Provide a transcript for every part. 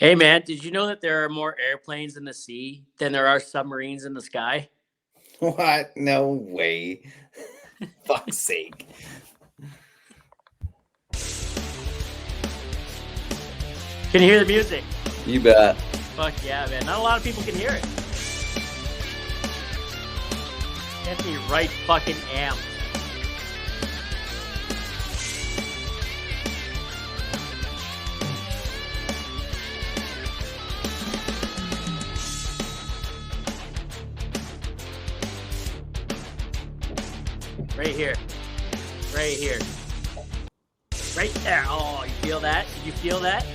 Hey man, did you know that there are more airplanes in the sea than there are submarines in the sky? What? No way. Fuck's sake. Can you hear the music? You bet. Fuck yeah, man. Not a lot of people can hear it. Gets me right fucking amped. Right here. Right here. Right there. Oh, you feel that? Did you feel that?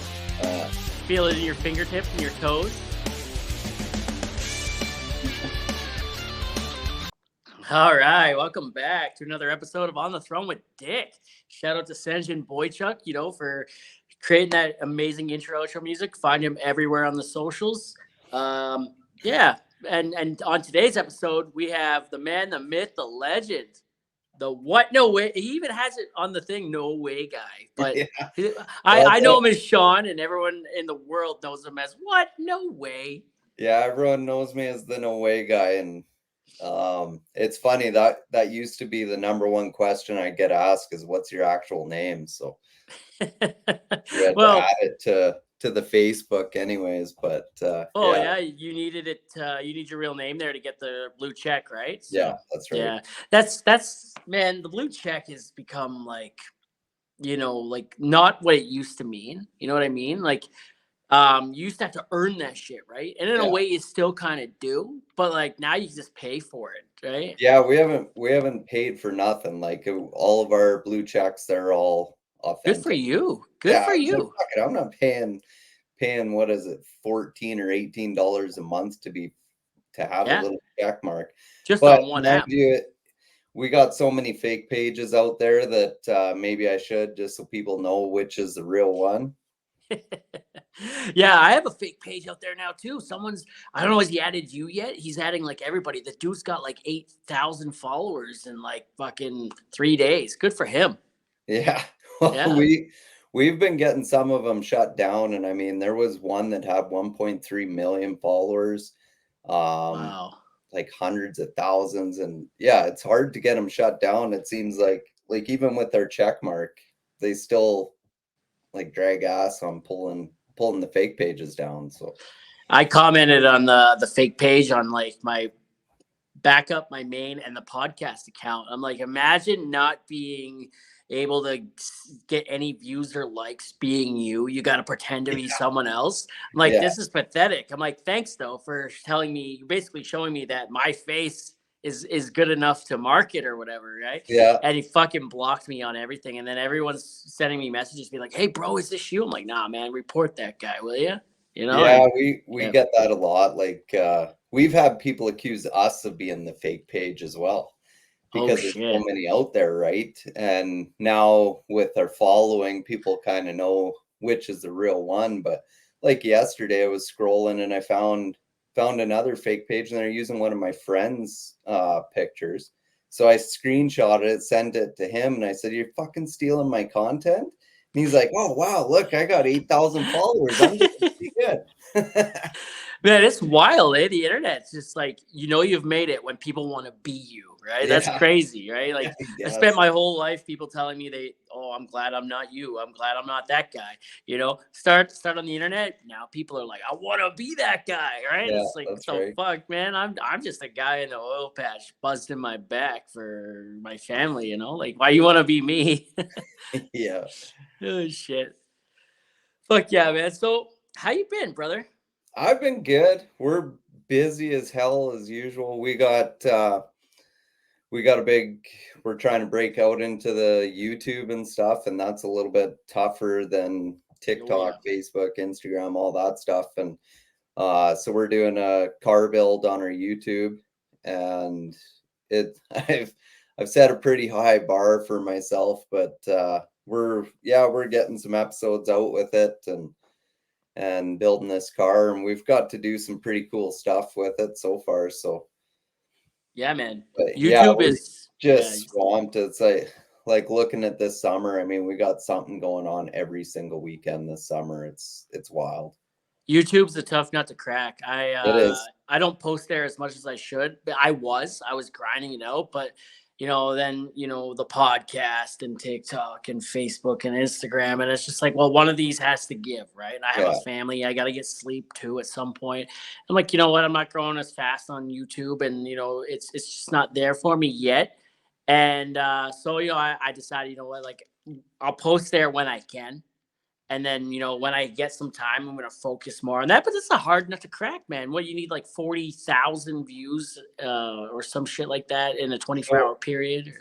Uh, Feel it in your fingertips and your toes? All right, welcome back to another episode of On the Throne with Dick. Shout out to Senjin Boychuk, for creating that amazing intro outro music. Find him everywhere on the socials. Yeah, and on today's episode, we have the man, the myth, the legend, the what? No way. He even has it on the thing. No way, guy. But yeah. I know him as Sean, and everyone in the world knows him as what? No way. Yeah, everyone knows me as the no way guy, and it's funny that used to be the number one question I get asked is what's your actual name? So we had to Well, add it to the Facebook anyways, but oh yeah, yeah, you needed it. You need your real name there to get the blue check, right? yeah, So that's right. yeah, that's man. The blue check has become like like not what it used to mean. You know what I mean? Like you used to have to earn that shit, right? And in a Yeah. way, you still kind of do, but like now you just pay for it, right? Yeah, we haven't paid for nothing. Like all of our blue checks, they're all Good for authentic. you. Good Yeah, for it's like, you. fuck it, I'm not paying what is it, 14 or $18 a month to have a Yeah, little check mark. just But on one mind app. you, we got so many fake pages out there that maybe I should just so people know which is the real one. Yeah, I have a fake page out there now too. I don't know, has he added you yet? He's adding like everybody. The dude's got like 8,000 followers in like fucking 3 days. Good for him. Yeah. Well, Yeah. we've been getting some of them shut down, and I mean there was one that had 1.3 million followers. Um Wow. like hundreds of thousands, and yeah, it's hard to get them shut down. It seems like even with their check mark, they still like drag ass on pulling the fake pages down. So I commented on the fake page on like my backup, my main, and the podcast account. I'm like, imagine not being able to get any views or likes being you. You got to pretend to be yeah, someone else. I'm like, yeah, this is pathetic. I'm like, thanks though for telling me, basically showing me that my face is good enough to market or whatever, right? yeah, And he fucking blocked me on everything. And then everyone's sending me messages, being like, "Hey, bro, is this you?" I'm like, "Nah, man, report that guy, will you?" yeah. And We yeah. get that a lot. Like we've had people accuse us of being the fake page as well Oh because there's so shit. many out there, right? And now with our following, people kind of know which is the real one. But like yesterday, I was scrolling and I found another fake page, and they're using one of my friends' pictures. So I screenshotted it, sent it to him, and I said, "You're fucking stealing my content." And he's like, "Oh wow, look, I got 8,000 followers. I'm doing pretty good." Man, it's wild, eh? The internet's just like, you've made it when people want to be you, right? That's Yeah, crazy, right? Like, I I spent guess. my whole life people telling me I'm glad I'm not you. I'm glad I'm not that guy. Start on the internet. Now people are like, I want to be that guy, right? Yeah, It's like, what that's the right. fuck, man? I'm just a guy in the oil patch buzzing my back for my family, Like, why you want to be me? Yeah. Oh shit. Fuck yeah, man. So, how you been, brother? I've been good. We're busy as hell as usual. We got a big we're trying to break out into the YouTube and stuff, and that's a little bit tougher than Oh TikTok, yeah. Facebook, Instagram, all that stuff. And so we're doing a car build on our YouTube, and it I've set a pretty high bar for myself, but we're getting some episodes out with it and building this car, and we've got to do some pretty cool stuff with it so far. So, Yeah, man. but yeah, YouTube we're is yeah. just swamped. It's like looking at this summer. I mean, we got something going on every single weekend this summer. It's wild. YouTube's a tough nut to crack. It is. I don't post there as much as I should. But I was grinding it out, but then the podcast and TikTok and Facebook and Instagram, and it's just like, well, one of these has to give, right? And I have a Yeah. family. I got to get sleep too at some point. I'm like, you know what? I'm not growing as fast on YouTube, and it's just not there for me yet. And so I decided, like I'll post there when I can. And then, when I get some time, I'm going to focus more on that. But it's a hard nut to crack, man. What, you need like 40,000 views or some shit like that in a 24-hour period?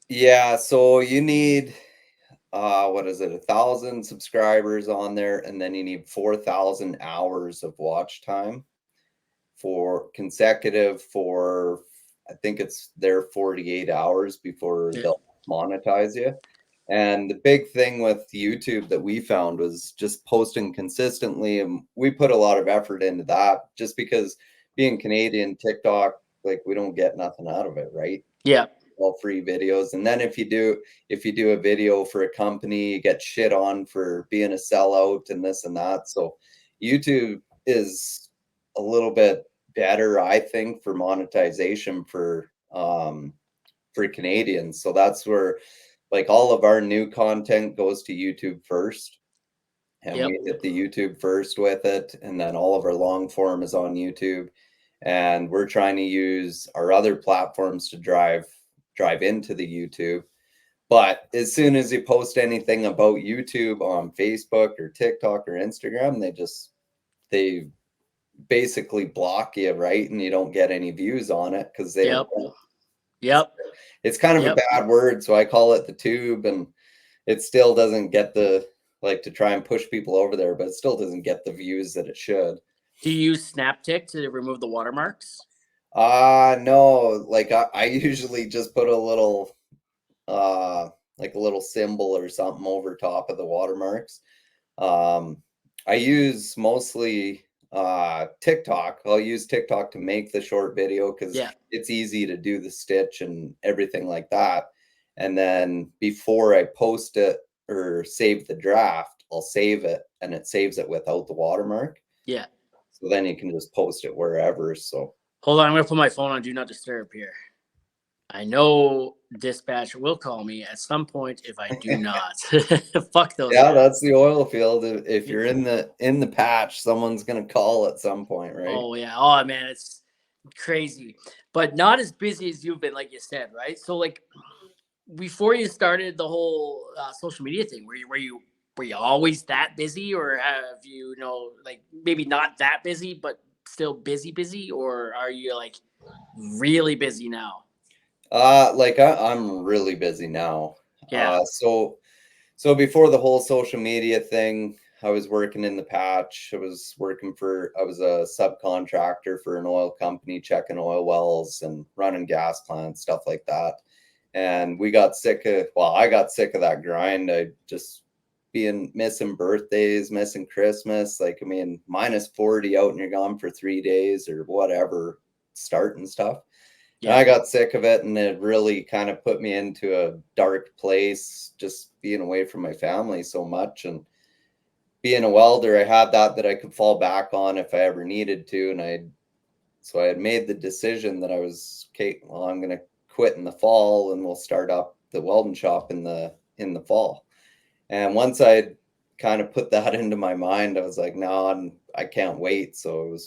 Yeah, so you need what is it, 1,000 subscribers on there, and then you need 4,000 hours of watch time for consecutive for I think it's their 48 hours before Yeah. they'll monetize you. And the big thing with YouTube that we found was just posting consistently, and we put a lot of effort into that just because being Canadian, TikTok, like we don't get nothing out of it, right? Yeah. All free videos. And then if you do a video for a company, you get shit on for being a sellout and this and that. So YouTube is a little bit better, I think, for monetization for Canadians. So that's where like all of our new content goes to YouTube first. And Yep. we hit the YouTube first with it. And then all of our long form is on YouTube. And we're trying to use our other platforms to drive into the YouTube. But as soon as you post anything about YouTube on Facebook or TikTok or Instagram, they basically block you, right? And you don't get any views on it because they Yep. don't. Yep. It's kind of Yep. a bad word, so I call it the tube, and it still doesn't get the to try and push people over there, but it still doesn't get the views that it should. Do you use Snaptic to remove the watermarks? No, like I usually just put a little like a little symbol or something over top of the watermarks. I use mostly TikTok. I'll use TikTok to make the short video because it's easy to do the stitch and everything like that. And then before I post it or save the draft, I'll save it, and it saves it without the watermark. Yeah. So then you can just post it wherever. So hold on, I'm gonna put my phone on Do Not Disturb here. I know dispatch will call me at some point if I do not. Fuck those. Yeah, that's the oil field. If you're in the patch, someone's gonna call at some point, right? Oh yeah. Oh man, it's crazy, but not as busy as you've been, like you said, right? So like before you started the whole social media thing, were you always that busy, or have you like maybe not that busy but still busy, or are you like really busy now? Like I'm really busy now. Yeah. So before the whole social media thing, I was working in the patch. I was a subcontractor for an oil company, checking oil wells and running gas plants, stuff like that. And I got sick of that grind. I just missing birthdays, missing Christmas. Like, I mean, -40 out and you're gone for 3 days or whatever, starting stuff. Yeah. I got sick of it, and it really kind of put me into a dark place, just being away from my family so much. And being a welder, I had that I could fall back on if I ever needed to. And I had made the decision that I was, okay, well, I'm going to quit in the fall, and we'll start up the welding shop in the fall. And once I kind of put that into my mind, I was like, no, I can't wait. So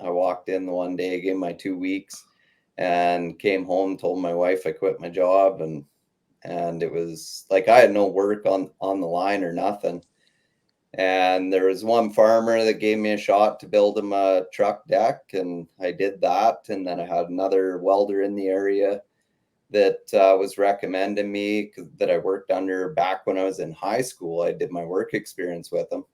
I walked in the one day, gave my 2 weeks, and came home, told my wife I quit my job, and it was like I had no work on the line or nothing. And there was one farmer that gave me a shot to build him a truck deck, and I did that. And then I had another welder in the area that was recommending me that I worked under back when I was in high school. I did my work experience with him.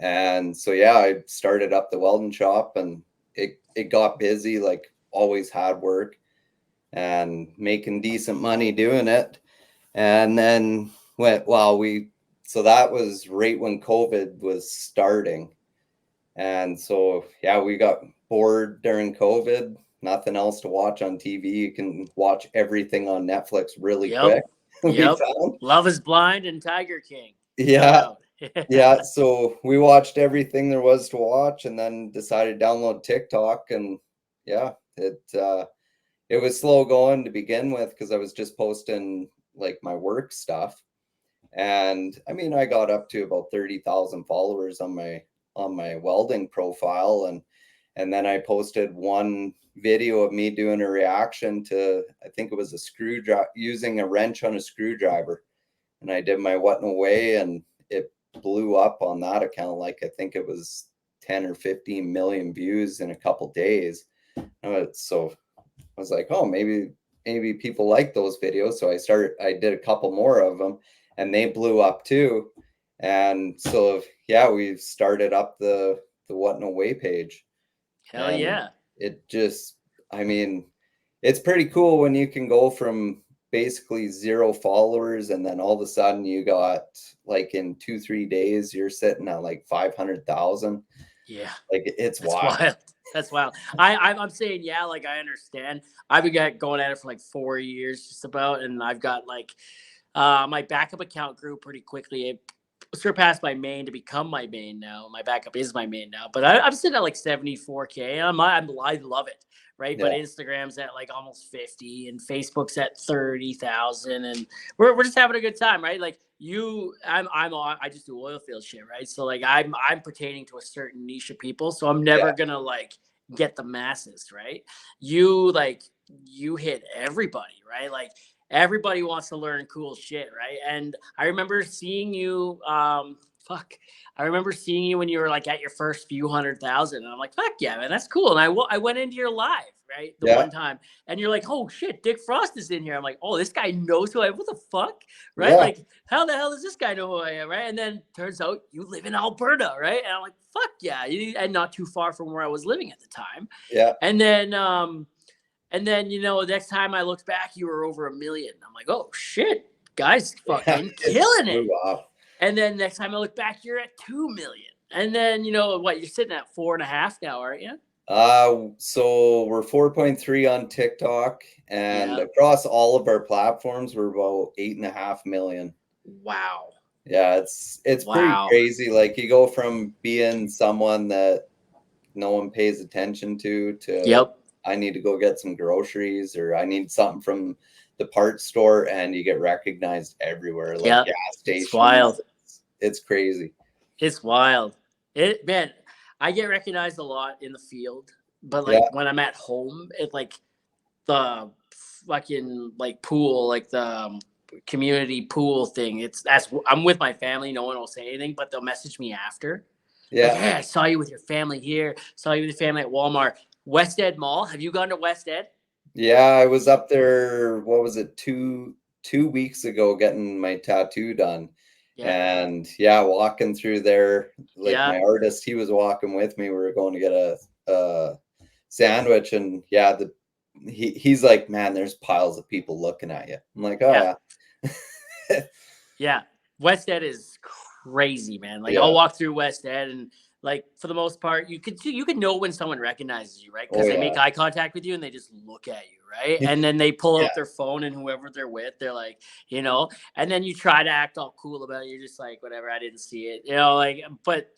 And so, yeah, I started up the welding shop, and it got busy, like always had work and making decent money doing it. And then so that was right when COVID was starting. And so, yeah, we got bored during COVID, nothing else to watch on TV. You can watch everything on Netflix really quick. Yep. Love is Blind and Tiger King. Yeah. Yeah, so we watched everything there was to watch and then decided to download TikTok. And yeah, it was slow going to begin with because I was just posting like my work stuff. And I mean, I got up to about 30,000 followers on my welding profile, and then I posted one video of me doing a reaction to, I think it was a screwdriver, using a wrench on a screwdriver. And I did my what in a way, and it blew up on that account. Like I think it was 10 or 15 million views in a couple days. So I was like, oh, maybe people like those videos. So I did a couple more of them, and they blew up too. And so yeah, we've started up the What in a Way page. Hell And yeah. it just, I mean, it's pretty cool when you can go from basically 0 followers and then all of a sudden you got, like, in 2-3 days you're sitting at like 500,000. Yeah. Like, it's That's wild. wild. That's wild. I'm saying, yeah, like I understand. I've been going at it for like 4 years, just about, and I've got like my backup account grew pretty quickly. It surpassed my main to become my main now. My backup is my main now, but I'm sitting at like 74K. I love it, right? But Yeah. Instagram's at like almost 50, and Facebook's at 30,000, and we're just having a good time, right? Like I just do oil field shit, right? So like I'm pertaining to a certain niche of people, so I'm never Yeah. gonna like get the masses, right? You hit everybody, right? Like everybody wants to learn cool shit, right? And I remember seeing you I remember seeing you when you were like at your first few 100,000, and I'm like, fuck yeah, man, that's cool. And I went into your live, right, the Yeah. one time, and you're like, oh shit, Dick Frost is in here. I'm like, oh, this guy knows who I am. What the fuck, right? Yeah. Like, how the hell does this guy know who I am, right? And then turns out you live in Alberta, right? And I'm like, fuck yeah, and not too far from where I was living at the time. Yeah. And then, next time I looked back, you were over 1 million. I'm like, oh shit, guys, fucking It killing it. blew up. And then next time I look back, you're at 2 million. And then, you're sitting at 4.5 now, aren't you? So we're 4.3 on TikTok, and Yeah. across all of our platforms, we're about 8.5 million. Wow. Yeah, it's pretty Wow. crazy. Like, you go from being someone that no one pays attention to Yep. I need to go get some groceries, or I need something from the parts store, and you get recognized everywhere, like Yep. gas stations. It's wild. It's crazy. It's wild. Man, I get recognized a lot in the field, but Yeah. like when I'm at home, it like the fucking like pool, like the community pool thing. I'm with my family. No one will say anything, but they'll message me after. Like, Yeah. hey, I saw you with your family here. Saw you with your family at Walmart. West Ed Mall. Have you gone to West Ed? Yeah, I was up there, what was it, 2 weeks ago, getting my tattoo done. Yeah. And yeah, walking through there, like Yeah. my artist, he was walking with me. We were going to get a sandwich, and yeah, he's like, man, there's piles of people looking at you. I'm like, oh Yeah. yeah. Yeah. West Ed is crazy, man. Like Yeah. I'll walk through West Ed, and like for the most part, you could know when someone recognizes you, right? Because Oh they yeah. make eye contact with you and they just look at you, right? And then they pull Yeah. out their phone, and whoever they're with, they're like, and then you try to act all cool about it. You're just like, whatever, I didn't see it, like. But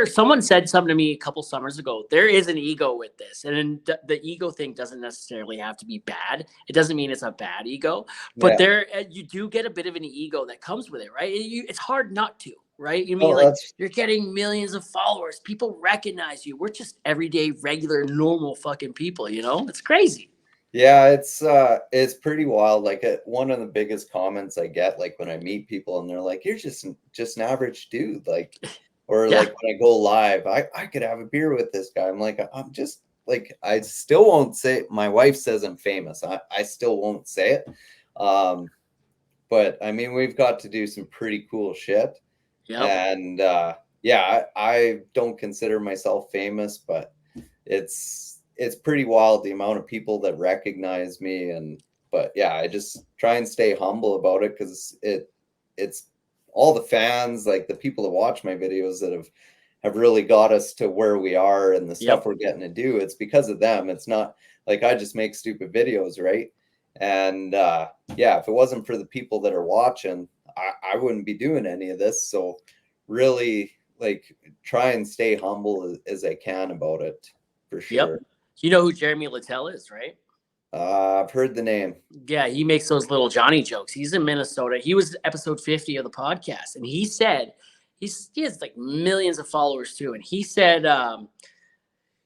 someone said something to me a couple summers ago. There is an ego with this, and the ego thing doesn't necessarily have to be bad. It doesn't mean it's a bad ego, but you do get a bit of an ego that comes with it, right? It's hard not to, right? You mean, Oh, like, you're getting millions of followers, people recognize you. We're just everyday, regular, normal fucking people. It's crazy. yeah, it's pretty wild. Like, one of the biggest comments I get, like, when I meet people and they're like, "You're just an average dude," like, or Yeah. like when I go live, I could have a beer with this guy. I'm like, I'm just like, I still won't say. My wife says I'm famous. I still won't say it. But I mean, we've got to do some pretty cool shit. Yep. And yeah, I don't consider myself famous, but it's pretty wild the amount of people that recognize me. But yeah, I just try and stay humble about it, because it's all the fans, like the people that watch my videos, that have really got us to where we are and the stuff Yep. we're getting to do. It's because of them. It's not like I just make stupid videos, right? And yeah, if it wasn't for the people that are watching, I wouldn't be doing any of this. So really like try and stay humble as I can about it for Yep. sure. You know who Jeremy Littell is, right? I've heard the name. Yeah, he makes those little Johnny jokes. He's in Minnesota. He was episode 50 of the podcast, and he said he has like millions of followers too. And he said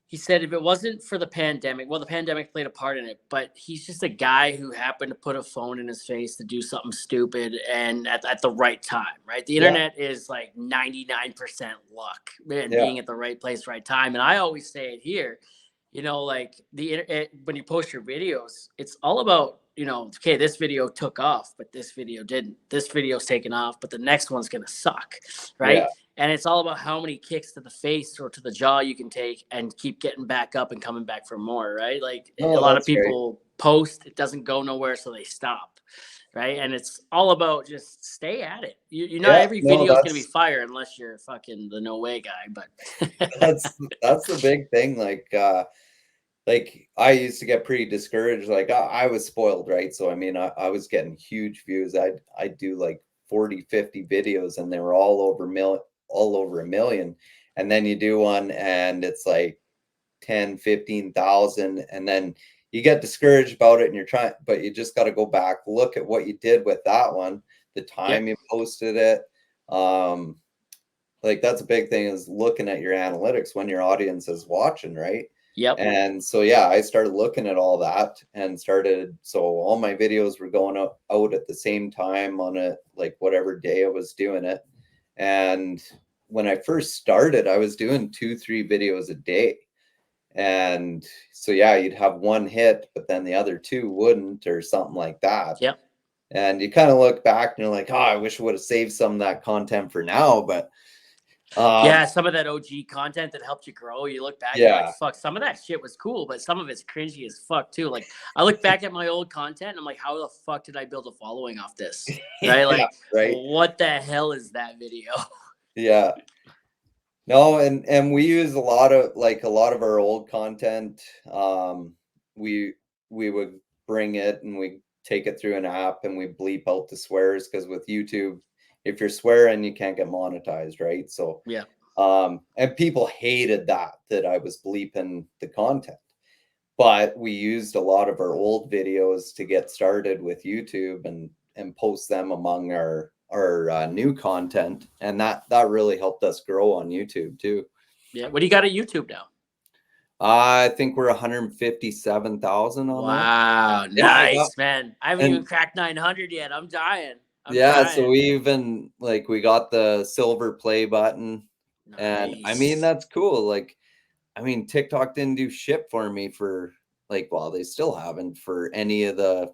if it wasn't for the pandemic, well, the pandemic played a part in it, but he's just a guy who happened to put a phone in his face to do something stupid and at the right time, right? The Yeah. internet is like 99% luck and Yeah. being at the right place, right time. And I always say it here, you know, like the internet, when you post your videos, it's all about, you know, okay, this video took off, but this video didn't. This video's taken off, but the next one's going to suck, right? Yeah. And it's all about how many kicks to the face or to the jaw you can take and keep getting back up and coming back for more, right? Like a No, lot of that's great. people post, it doesn't go nowhere, so they stop, right? And it's all about just stay at it. You're not Yeah, every no, video is going to be that's fire unless you're fucking the no way guy, but that's the big thing. Like I used to get pretty discouraged. Like I was spoiled, right? So I mean, I was getting huge views. I do like 40, 50 videos, and they were all over a million. And then you do one, and it's like 10, 15,000, and then you get discouraged about it, and you're trying, but you just got to go back, look at what you did with that one, the yep, time you posted it. Um, like that's a big thing is looking at your analytics when your audience is watching, right? yep, And so yeah, I started looking at all that and started, so all my videos were going out at the same time on it, like whatever day I was doing it. And when I first started, I was doing 2, 3 videos a day. And so yeah, you'd have one hit, but then the other two wouldn't, or something like that. yep. And you kind of look back and you're like, oh, I wish I would have saved some of that content for now. But Yeah, some of that OG content that helped you grow. You look back, you're like, yeah, fuck, some of that shit was cool, but some of it's cringy as fuck too. Like I look back at my old content and I'm like, how the fuck did I build a following off this? Right? yeah, Like, right. what the hell is that video? Yeah. No, and we use a lot of our old content. We we would bring it and we take it through an app and we bleep out the swears because with YouTube, if you're swearing, you can't get monetized, right? So Yeah. and people hated that I was bleeping the content. But we used a lot of our old videos to get started with YouTube and post them among our new content, and that really helped us grow on YouTube too. Yeah. What do you got at YouTube now? I think we're 157,000 on that. Wow. Yeah, I got, Nice, man. I haven't even and cracked 900 yet. I'm dying. I'm yeah, so dying. we even like we got the silver play button, and I mean Nice. that's cool. Like, I mean TikTok didn't do shit for me for like, well, they still haven't for any of the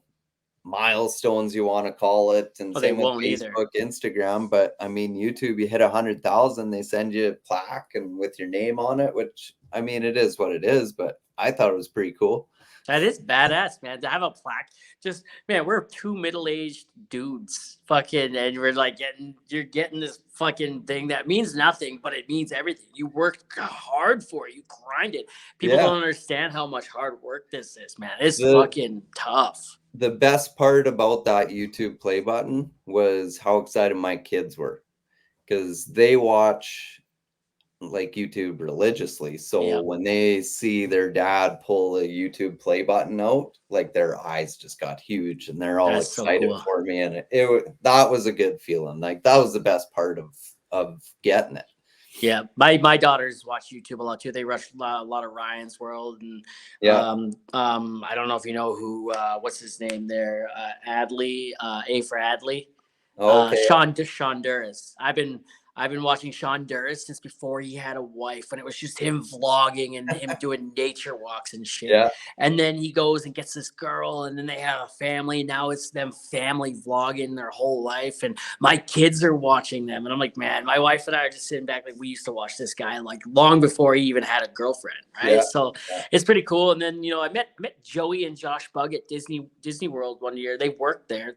milestones you want to call it, and Oh, they same with won't either. Facebook, Instagram. But I mean YouTube, you hit 100,000, they send you a plaque and with your name on it, which I mean it is what it is, but I thought it was pretty cool. That is badass, man. To have a plaque, just man, we're two middle-aged dudes, fucking, and we're like you're getting this fucking thing that means nothing, but it means everything. You worked hard for it, you grinded. People Yeah, don't understand how much hard work this is, man. It's the fucking tough. the best part about that YouTube play button was how excited my kids were because they watch like YouTube religiously. So Yep, when they see their dad pull a YouTube play button out, like their eyes just got huge and they're all that's so excited cool. for me. And that was a good feeling. Like that was the best part of getting it. Yeah, my daughters watch YouTube a lot too. They watch a lot of Ryan's World, and Yeah. I don't know if you know who what's his name there, Adley, A for Adley. Okay. Sean Duras. I've been watching Sean Duras since before he had a wife, and it was just him vlogging and him doing nature walks and shit. Yeah. And then he goes and gets this girl, and then they have a family. Now it's them family vlogging their whole life, and my kids are watching them. And I'm like, man, my wife and I are just sitting back like we used to watch this guy like long before he even had a girlfriend, right? Yeah. So Yeah. it's pretty cool. And then I met Joey and Josh Bug at Disney World one year. They worked there.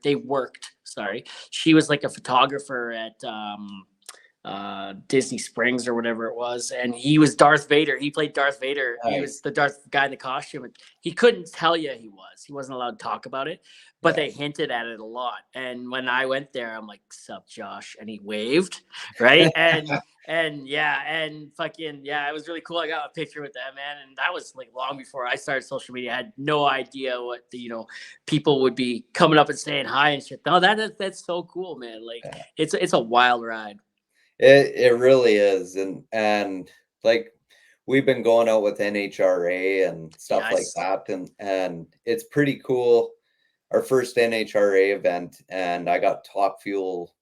Sorry, she was like a photographer at Disney Springs or whatever it was, and he was Darth Vader. He played Darth Vader. He was Nice. the Darth guy in the costume. And he couldn't tell you he was. He wasn't allowed to talk about it, but Yeah. they hinted at it a lot. And when I went there, I'm like, "Sup, Josh?" And he waved, right? And yeah, and fucking yeah, it was really cool. I got a picture with that man, and that was like long before I started social media. I had no idea what the people would be coming up and saying hi and shit. No, that's so cool, man. Like Yeah. it's a wild ride. It really is, and like we've been going out with NHRA and stuff like Yes. that, and it's pretty cool. Our first NHRA event, and I got Top Fuel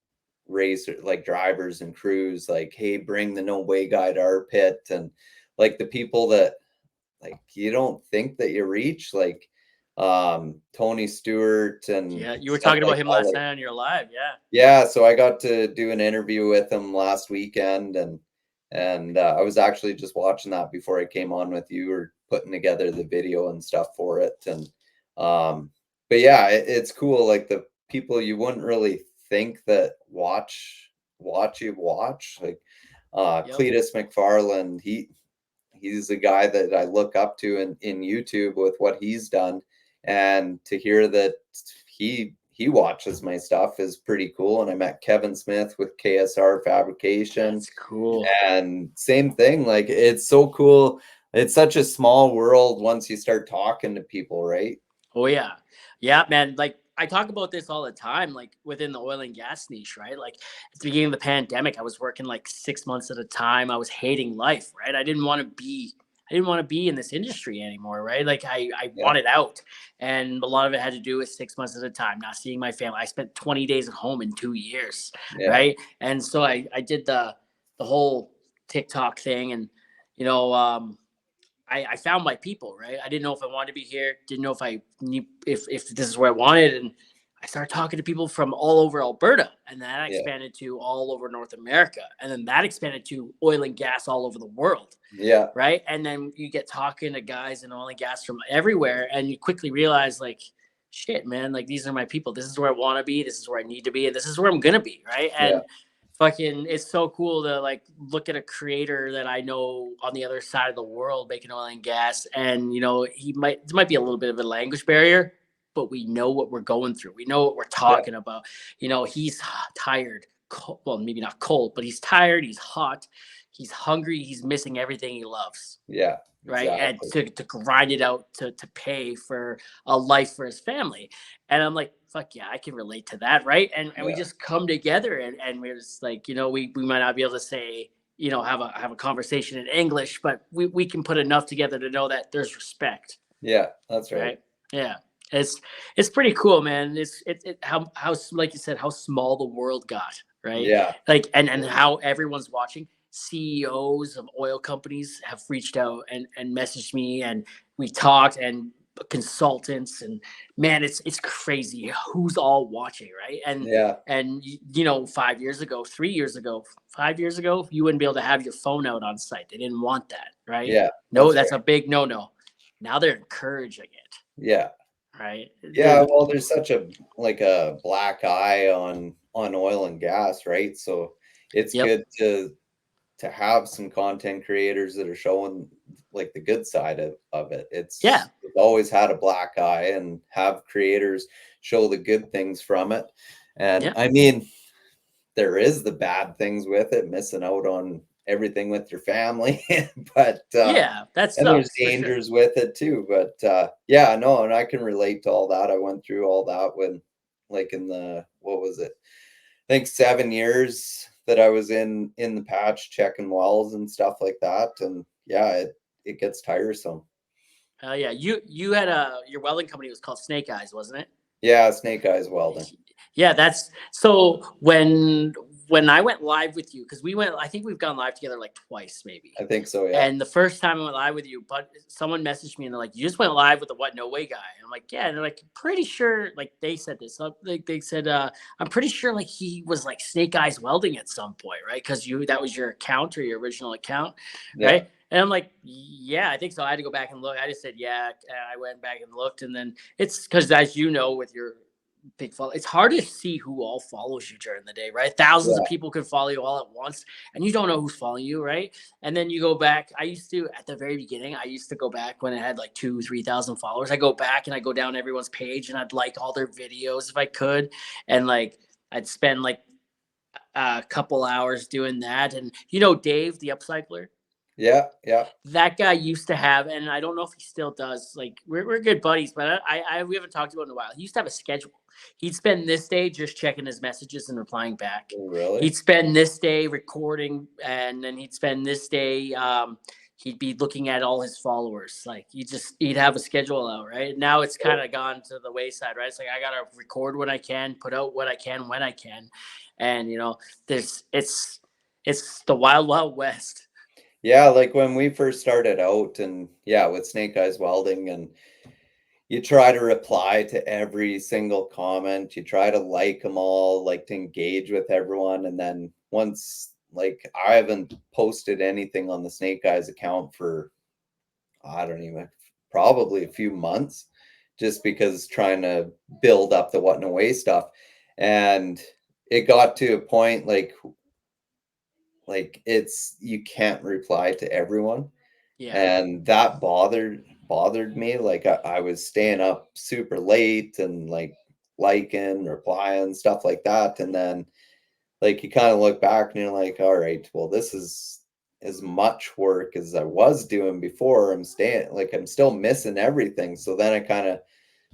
racer like drivers and crews like, hey, bring the No Way guy to our pit, and like the people that like you don't think that you reach, like Tony Stewart and Yeah, you were stuff talking about like him that. last Like, night on your live. Yeah. yeah, so I got to do an interview with him last weekend, and I was actually just watching that before I came on with you, or putting together the video and stuff for it. And but yeah, it's cool. Like the people you wouldn't really think that watch like Yep. Cletus McFarland. He's a guy that I look up to in YouTube with what he's done, and to hear that he watches my stuff is pretty cool. And I met Kevin Smith with KSR Fabrication, That's cool. and same thing. Like it's so cool. It's such a small world once you start talking to people, right? Oh yeah. Yeah, man. Like I talk about this all the time, like within the oil and gas niche, right? Like at the beginning of the pandemic, I was working like 6 months at a time. I was hating life, right? I didn't want to be in this industry anymore, right? Like I Yeah, wanted out. And a lot of it had to do with 6 months at a time, not seeing my family. I spent 20 days at home in 2 years, yeah, right? And so I did the whole TikTok thing, and you know, I found my people, right? I didn't know if I wanted to be here, didn't know if I knew if this is where I wanted. And I started talking to people from all over Alberta, and that yeah, expanded to all over North America. And then that expanded to oil and gas all over the world, yeah, right? And then you get talking to guys in oil and gas from everywhere, and you quickly realize, like, shit, man, like these are my people. This is where I want to be. This is where I need to be. And this is where I'm going to be, right? yeah, And fucking it's so cool to like look at a creator that I know on the other side of the world making oil and gas, and there might be a little bit of a language barrier, but we know what we're going through. We know what we're yeah, talking about. He's tired, cold, well, maybe not cold, but he's tired, he's hot, he's hungry, he's missing everything he loves, yeah, right? And exactly. to grind it out to pay for a life for his family. And I'm like, fuck yeah, I can relate to that, right? And we Yeah, just come together, and we're just like, we might not be able to say, have a conversation in English, but we can put enough together to know that there's respect, yeah, that's right. right? Yeah. It's pretty cool, man. How like you said, how small the world got, right? Yeah, Like and how everyone's watching. CEOs of oil companies have reached out and messaged me, and we talked, and consultants, and man, it's crazy who's all watching, right? yeah, And 5 years ago, 3 years ago, 5 years ago, you wouldn't be able to have your phone out on site. They didn't want that, right? yeah, No, that's that's a right. big no. Now they're encouraging it, Yeah. right? Yeah, well, there's such a like a black eye on oil and gas, right? So it's Yep. good to have some content creators that are showing like the good side of it. Yeah. It's always had a black eye, and have creators show the good things from it. And Yeah. I mean, there is the bad things with it, missing out on everything with your family, but Yeah. That and there's sucks for sure. dangers with it too. But yeah, no, and I can relate to all that. I went through all that when, like, in the what was it? I think 7 years that I was in the patch checking wells and stuff like that. And yeah, it gets tiresome. Hell yeah. You had your welding company was called Snake Eyes, wasn't it? Yeah, snake eyes welding. Yeah, that's so when I went live with you, because I think we've gone live together like twice, maybe. I think so. Yeah, And the first time I went live with you, but someone messaged me and they're like, "You just went live with the What No Way guy." And I'm like, "Yeah." And they're like, "Pretty sure." Like they said this. Like they said, "I'm pretty sure like he was like Snake Eyes Welding at some point, right? Because that was your account or your original account, yeah, right?" And I'm like, "Yeah, I think so." I had to go back and look. I just said, "Yeah." I went back and looked, and then it's because, as you know, with your big follow. It's hard to see who all follows you during the day, right? Thousands of Yeah. people can follow you all at once, and you don't know who's following you, right? And then you go back. I used to at the very beginning. I used to go back when it had like 2, 3 thousand followers. I go back and I go down everyone's page and I'd like all their videos if I could, and like I'd spend like a couple hours doing that. And Dave, the upcycler, Yeah. Yeah. that guy used to have, and I don't know if he still does. Like we're good buddies, but we haven't talked about it in a while. He used to have a schedule. He'd spend this day just checking his messages and replying back. Oh, really? He'd spend this day recording, and then he'd spend this day. He'd be looking at all his followers. Like he'd have a schedule out, right? Now it's kind of gone to the wayside, right? It's like I gotta record when I can, put out what I can when I can, and there's it's the wild wild west. Yeah, like when we first started out and yeah, with Snake Eyes Welding and you try to reply to every single comment, you try to like them all, like to engage with everyone. And then once like I haven't posted anything on the Snake Eyes account for I don't even probably a few months just because trying to build up the what and away stuff. And it got to a point like it's you can't reply to everyone Yeah. and that bothered me like I was staying up super late and like liking replying stuff like that and then like you kind of look back and you're like all right well this is as much work as I was doing before I'm still missing everything so then I kind of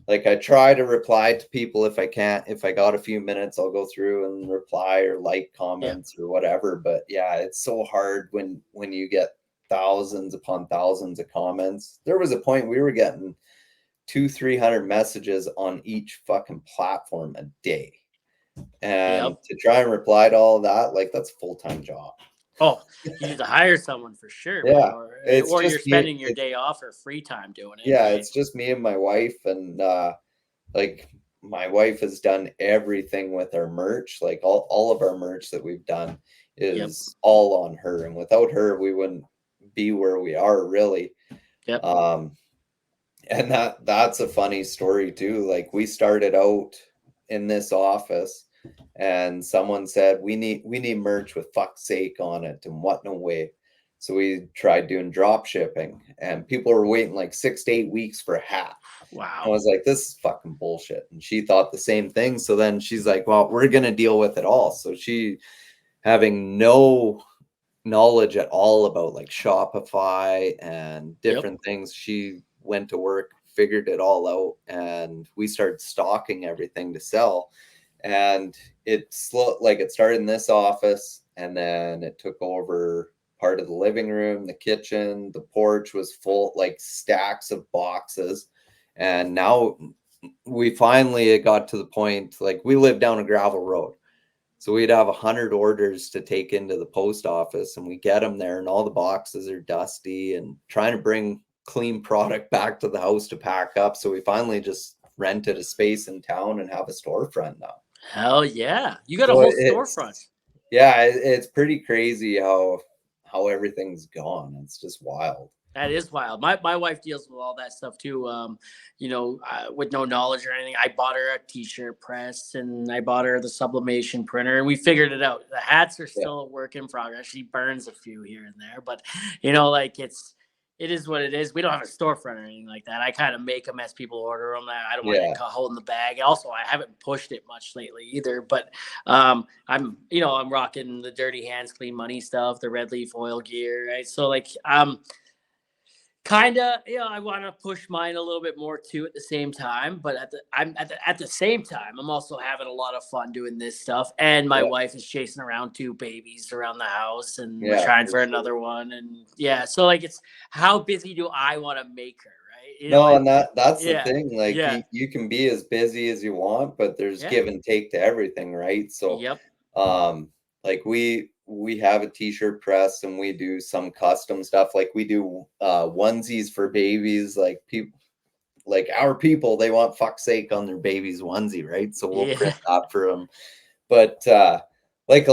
like I try to reply to people if I can't. If I got a few minutes, I'll go through and reply or like Yeah. comments or whatever. But yeah, it's so hard when you get thousands upon thousands of comments. There was a point we were getting 200-300 messages on each fucking platform a day. And Yep. to try and reply to all of that, like that's a full-time job. Oh, you need to hire someone for sure, man. Yeah. It's Or you're just me. spending your day off or free time doing it, Yeah, right? it's just me and my wife and like my wife has done everything with our merch. Like all of our merch that we've done Yep. is all on her. And without her, we wouldn't be where we are really. Yep. Um and that's a funny story too. Like we started out in this office and someone said we need merch with fuck's sake on it and what no way. So we tried doing drop shipping and people were waiting like 6 to 8 weeks for a hat. I Wow. was like, this is fucking bullshit. And she thought the same thing. So then she's like, well, we're going to deal with it all. So she, having no knowledge at all about like Shopify and Yep. different things, she went to work, figured it all out, and we started stocking everything to sell. And it started in this office and then it took over part of the living room, the kitchen, the porch was full, like stacks of boxes. And now we finally got to the point, like we live down a gravel road. So we'd have 100 orders to take into the post office and we get them there and all the boxes are dusty and trying to bring clean product back to the house to pack up. So we finally just rented a space in town and have a storefront now. Hell yeah. You got a So whole storefront. it's pretty crazy how everything's gone. It's just wild. That is wild. My wife deals with all that stuff too. With no knowledge or anything. I bought her a t-shirt press and I bought her the sublimation printer and we figured it out. The hats are Yeah. still a work in progress. She burns a few here and there, but like it is what it is. We don't have a storefront or anything like that. I kind of make them as people order them. I don't want Yeah. it holding the bag. Also, I haven't pushed it much lately either. But I'm rocking the Dirty Hands, Clean Money stuff, the Red Leaf Oil gear, right? So like kind of I want to push mine a little bit more too at the same time, but at the same time I'm also having a lot of fun doing this stuff, and my Yeah. wife is chasing around 2 babies around the house and we're Yeah, trying for for sure. another one. And yeah, so like it's how busy do I want to make her, right? No, and that's the Yeah, thing. Like yeah, you can be as busy as you want, but there's yeah, give and take to everything, right? So yep, like we have a t-shirt press and we do some custom stuff. Like we do onesies for babies, like people like our people, they want fuck's sake on their baby's onesie, right? So we'll yeah, print that for them. But like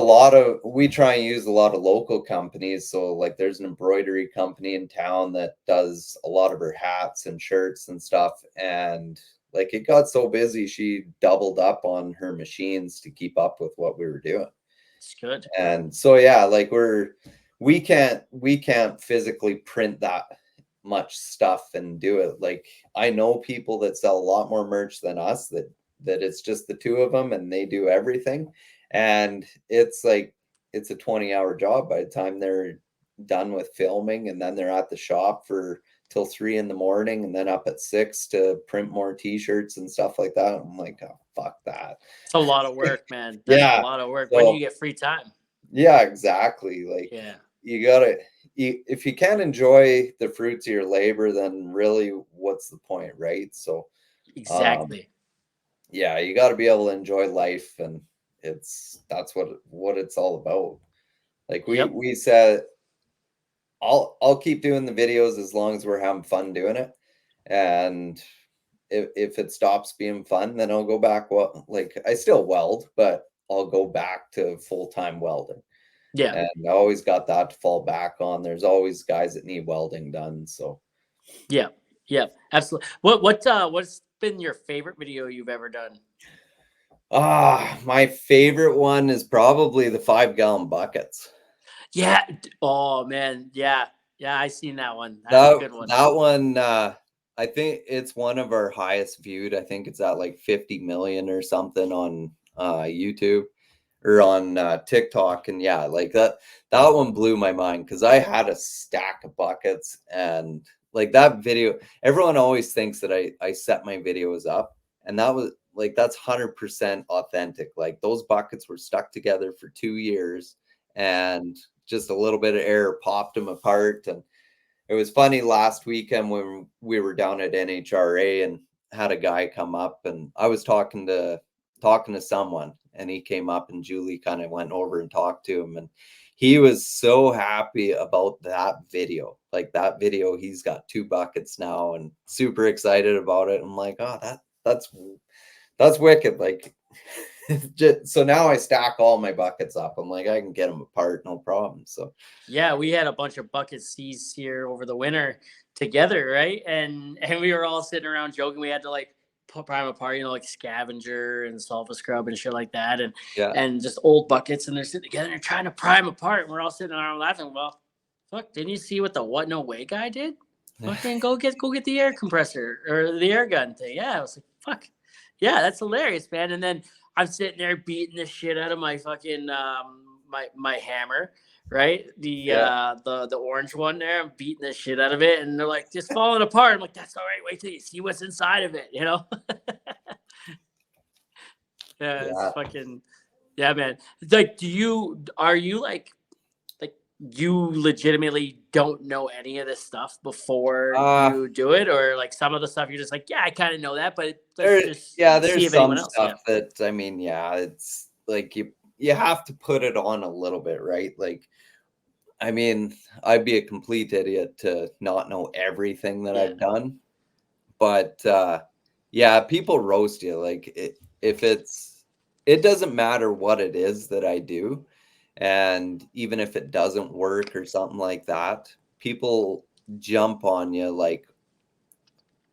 we try and use a lot of local companies. So like there's an embroidery company in town that does a lot of her hats and shirts and stuff. And Like it got so busy, she doubled up on her machines to keep up with what we were doing. It's good. And so yeah, like we can't physically print that much stuff and do it. Like I know people that sell a lot more merch than us that it's just the two of them and they do everything. And it's like it's a 20-hour job by the time they're done with filming, and then they're at the shop for till 3 in the morning and then up at 6 to print more t-shirts and stuff like that. I'm like, oh fuck that. It's a lot of work, man. That's a Yeah. lot of work. When do you get free time? Yeah, exactly. Like Yeah, you gotta if you can't enjoy the fruits of your labor, then really what's the point, right? So exactly. yeah, you got to be able to enjoy life, and that's what it's all about. Like we Yep. we said, I'll keep doing the videos as long as we're having fun doing it, and if it stops being fun, then I'll go back. Well, like I still weld, but I'll go back to full-time welding. Yeah. And I always got that to fall back on. There's always guys that need welding done. So Yeah. Yeah. Absolutely. What's been your favorite video you've ever done? my favorite one is probably the 5-gallon buckets. Yeah. Oh man. Yeah. Yeah. I seen that one. That's a That good one. that one I think it's one of our highest viewed. I think it's at like 50 million or something on YouTube or on TikTok. And yeah, like that one blew my mind because I had a stack of buckets, and like that video, everyone always thinks that I set my videos up, and that was like that's 100% authentic. Like those buckets were stuck together for 2 years, and just a little bit of air popped them apart. And it was funny last weekend when we were down at NHRA and had a guy come up, and I was talking to someone, and he came up, and Julie kind of went over and talked to him, and he was so happy about that video. Like that video, he's got 2 buckets now and super excited about it. I'm like, oh, that's wicked. Like so now I stack all my buckets up. I'm like, I can get them apart, no problem. So Yeah, we had a bunch of bucket seized here over the winter together, right? And we were all sitting around joking. We had to like prime apart, like scavenger and sulfur scrub and shit like that, and yeah. and just old buckets, and they're sitting together and they're trying to prime apart. And we're all sitting around laughing. Well, fuck, didn't you see what the what no way guy did? Fucking go get the air compressor or the air gun thing. Yeah, I was like, fuck. Yeah, that's hilarious, man. And then I'm sitting there beating the shit out of my fucking my hammer, right? Yeah. The orange one there. I'm beating the shit out of it, and they're like just falling apart. I'm like, that's all right. Wait till you see what's inside of it, Yeah, it's Yeah. fucking yeah, man. It's like, are you like you legitimately don't know any of this stuff before Uh you do it, or like some of the stuff you're just like, yeah, I kind of know that, but let's there just yeah, see there's if anyone some else. Yeah, stuff that I mean, yeah, it's like you have to put it on a little bit, right? Like I mean, I'd be a complete idiot to not know everything that yeah, I've done. But yeah, people roast you. Like if it doesn't matter what it is that I do, and even if it doesn't work or something like that, people jump on you like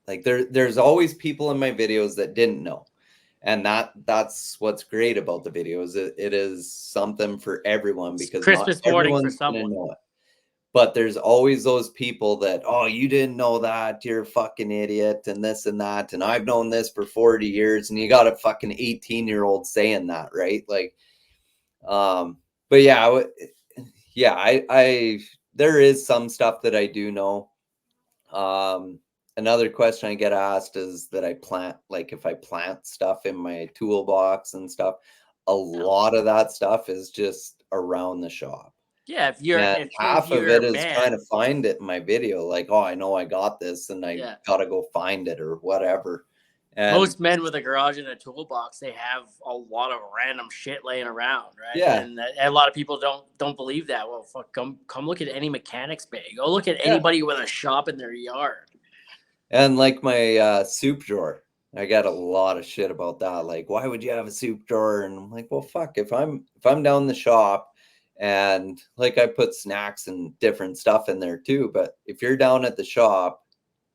there's always people in my videos that didn't know. And that's what's great about the videos. It is something for everyone it's because not Christmas morning for everyone's gonna someone. know it. But there's always those people that, oh, you didn't know that, you're a fucking idiot, and this and that, and I've known this for 40 years, and you got a fucking 18-year-old saying that, right? Like, but yeah, yeah, I there is some stuff that I do know. Another question I get asked is that I plant, like if I plant stuff in my toolbox and stuff, a No. lot of that stuff is just around the shop. Yeah, if you're And if half of you're it a is trying man, to find it in my video, like, oh, I know I got this and I yeah. gotta go find it or whatever. And Most men with a garage and a toolbox, they have a lot of random shit laying around, right? yeah, And a lot of people don't believe that. Well, fuck, come look at any mechanic's bay. Go look at yeah. anybody with a shop in their yard. And like my soup drawer, I got a lot of shit about that. Like, why would you have a soup drawer? And I'm like, well, fuck, if I'm down the shop and like I put snacks and different stuff in there too, but if you're down at the shop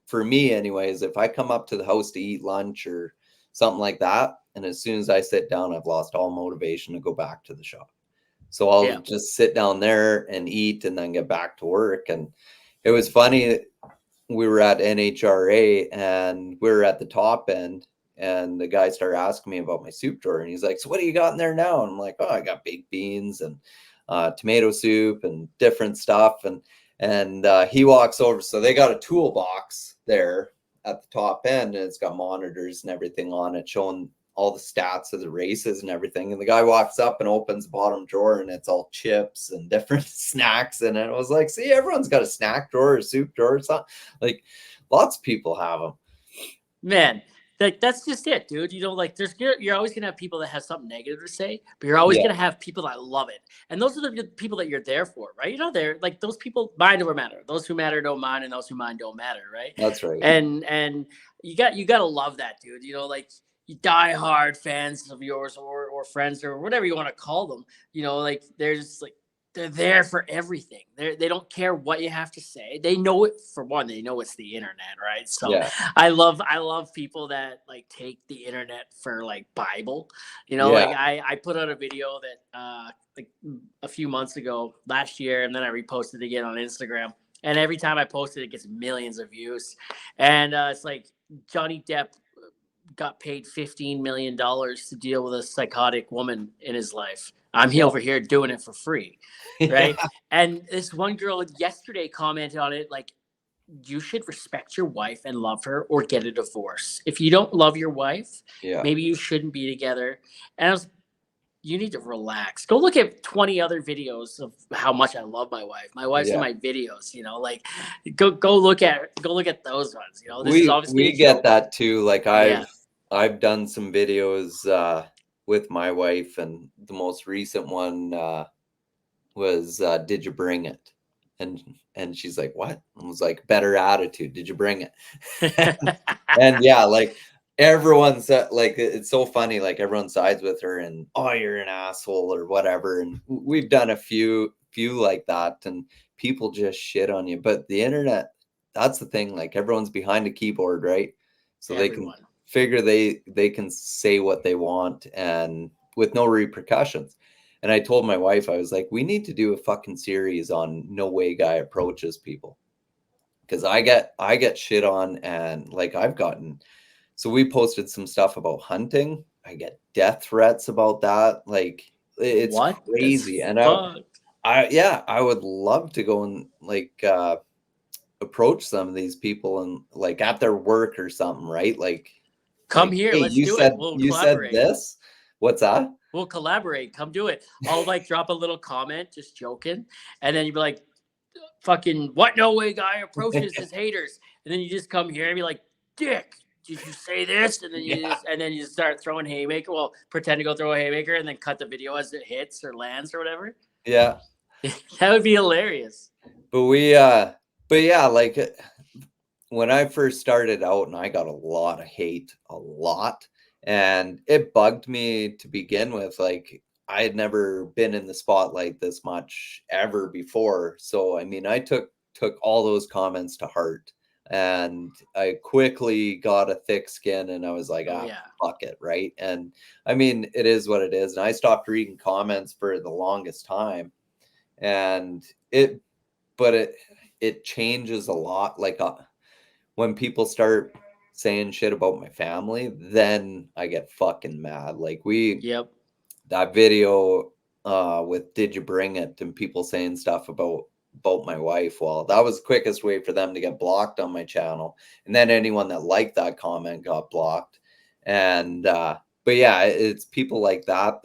for me anyways, if I come up to the house to eat lunch or something like that, and as soon as I sit down, I've lost all motivation to go back to the shop. So I'll Yeah. just sit down there and eat and then get back to work. And it was funny. We were at NHRA and we were at the top end, and the guy started asking me about my soup drawer, and he's like, "So what do you got in there now?" And I'm like, "Oh, I got baked beans and tomato soup and different stuff." And he walks over, so they got a toolbox there at the top end, and it's got monitors and everything on it showing all the stats of the races and everything. And the guy walks up and opens the bottom drawer, and it's all chips and different snacks. And it was like, see, everyone's got a snack drawer, a soup drawer, or something. Like, lots of people have them. Man, like that's just it, dude. You know, like you're always gonna have people that have something negative to say, but you're always gonna have people that love it, and those are the people that you're there for, right? You're not there like those people mind over matter. Those who matter don't mind, and those who mind don't matter, right? That's right. And you gotta love that, dude. You know, like you die hard fans of yours or friends or whatever you want to call them. You know, like there's like they're there for everything. They don't care what you have to say. They know it for one. They know it's the internet, right? So Yeah. I love people that like take the internet for like Bible. You know, Yeah. like I put out a video that like a few months ago last year, and then I reposted it again on Instagram. And every time I post it, it gets millions of views. And it's like Johnny Depp got paid $15 million to deal with a psychotic woman in his life. I'm Yeah. over here doing it for free, right? Yeah. And this one girl yesterday commented on it like, you should respect your wife and love her or get a divorce. If you don't love your wife, Yeah. maybe you shouldn't be together. And I was, you need to relax. Go look at 20 other videos of how much I love my wife. My wife's in my videos, you know, like go look at those ones. You know, this is obviously we a get joke. that too. Like Yeah. I've done some videos with my wife, and the most recent one was "Did you bring it?" And she's like, "What?" I was like, "Better attitude. Did you bring it?" And yeah, like everyone's like, it's so funny. Like everyone sides with her, and oh, you're an asshole or whatever. And we've done a few like that, and people just shit on you. But the internet, that's the thing. Like everyone's behind a keyboard, right? So they can Everyone. figure they can say what they want and with no repercussions. And I told my wife, I was like, we need to do a fucking series on no way guy approaches people, because I get shit on, and like I've gotten, so we posted some stuff about hunting. I get death threats about that. Like it's What crazy. the And fuck? I would love to go and like approach some of these people and like at their work or something, right? Come here, hey, let's do it. We'll you said collaborate. this. What's that? We'll collaborate. Come do it. I'll like drop a little comment, just joking, and then you'd be like, "Fucking what? No way, guy approaches his haters." And then you just come here and be like, "Dick, did you say this?" And then Yeah. you just start throwing haymaker. Well, pretend to go throw a haymaker, and then cut the video as it hits or lands or whatever. Yeah. That would be hilarious. But yeah, like when I first started out, and I got a lot of hate, a lot, and it bugged me to begin with. Like I had never been in the spotlight this much ever before. So I mean, I took all those comments to heart, and I quickly got a thick skin, and I was like, Oh yeah. fuck it, right? And I mean, it is what it is. And I stopped reading comments for the longest time, and it changes a lot. Like when people start saying shit about my family, then I get fucking mad. Like Yep. that video with "Did you bring it?" and people saying stuff about my wife. Well, that was the quickest way for them to get blocked on my channel. And then anyone that liked that comment got blocked. And but yeah, it's people like that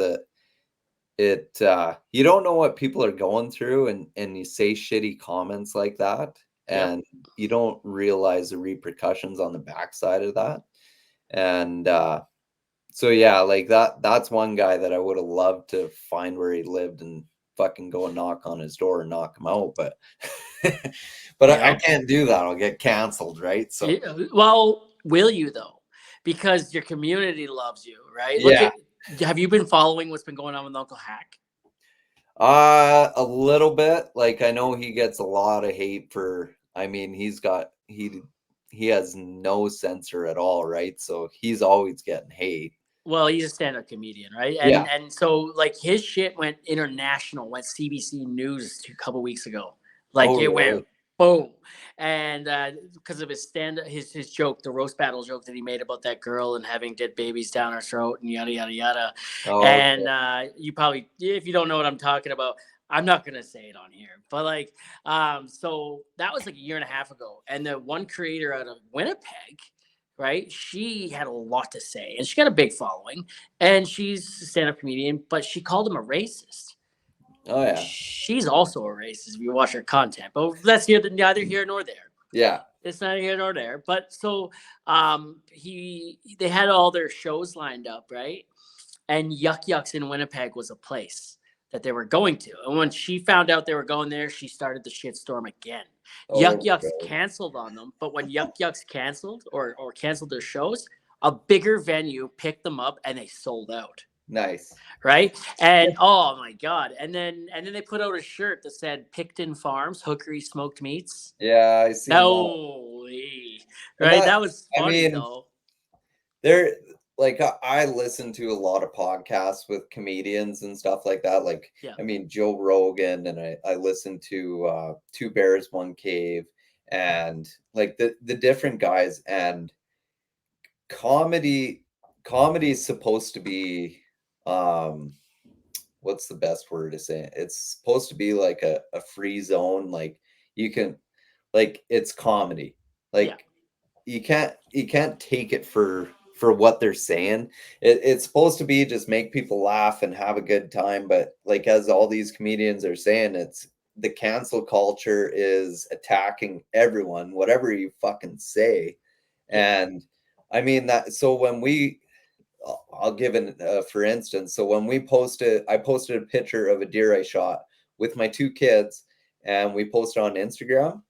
you don't know what people are going through, and you say shitty comments like that, Yep. and you don't realize the repercussions on the backside of that. And so yeah, like that's one guy that I would have loved to find where he lived and fucking go and knock on his door and knock him out, but but I Yep. can't do that. I'll get canceled, right? So Yeah, well, will you though? Because your community loves you, right? Look yeah. at. Have you been following what's been going on with Uncle Hack? A little bit. Like I know he gets a lot of hate for. I mean, has no censor at all, right? So he's always getting hate. Well, he's a stand-up comedian, right? Yeah. And so like his shit went international, went CBC News a couple weeks ago. Like Oh, it really? went boom. And because of his his joke, the roast battle joke that he made about that girl and having dead babies down her throat and yada yada yada. Oh, And okay. you probably, if you don't know what I'm talking about, I'm not gonna say it on here, but like, so that was like a year and a half ago, and the one creator out of Winnipeg, right? She had a lot to say, and she got a big following, and she's a stand-up comedian, but she called him a racist. Oh, yeah. She's also a racist if you watch her content, but that's neither here nor there. Yeah. It's neither here nor there. But so they had all their shows lined up, right? And Yuck Yucks in Winnipeg was a place that they were going to. And when she found out they were going there, she started the shitstorm again. Yuck Oh, Yucks God. canceled on them, but when Yuck Yucks canceled or canceled their shows, a bigger venue picked them up and they sold out. Nice. Right. And oh my God. And then they put out a shirt that said Picton Farms, Hookery Smoked Meats. Yeah, I see that. Holy. And Right. That was I funny mean, though. there, like, I listen to a lot of podcasts with comedians and stuff like that. Like, Yeah. I mean, Joe Rogan, and I listen to Two Bears, One Cave, and like the different guys. And comedy is supposed to be, what's the best word to say? It's supposed to be like a free zone. Like you can, like, it's comedy. Like you can't take it for what they're saying. It's supposed to be just make people laugh and have a good time. But like, as all these comedians are saying, it's the cancel culture is attacking everyone, whatever you fucking say. And I mean that. So when I'll give an for instance. So when I posted a picture of a deer I shot with my two kids, and we posted on Instagram,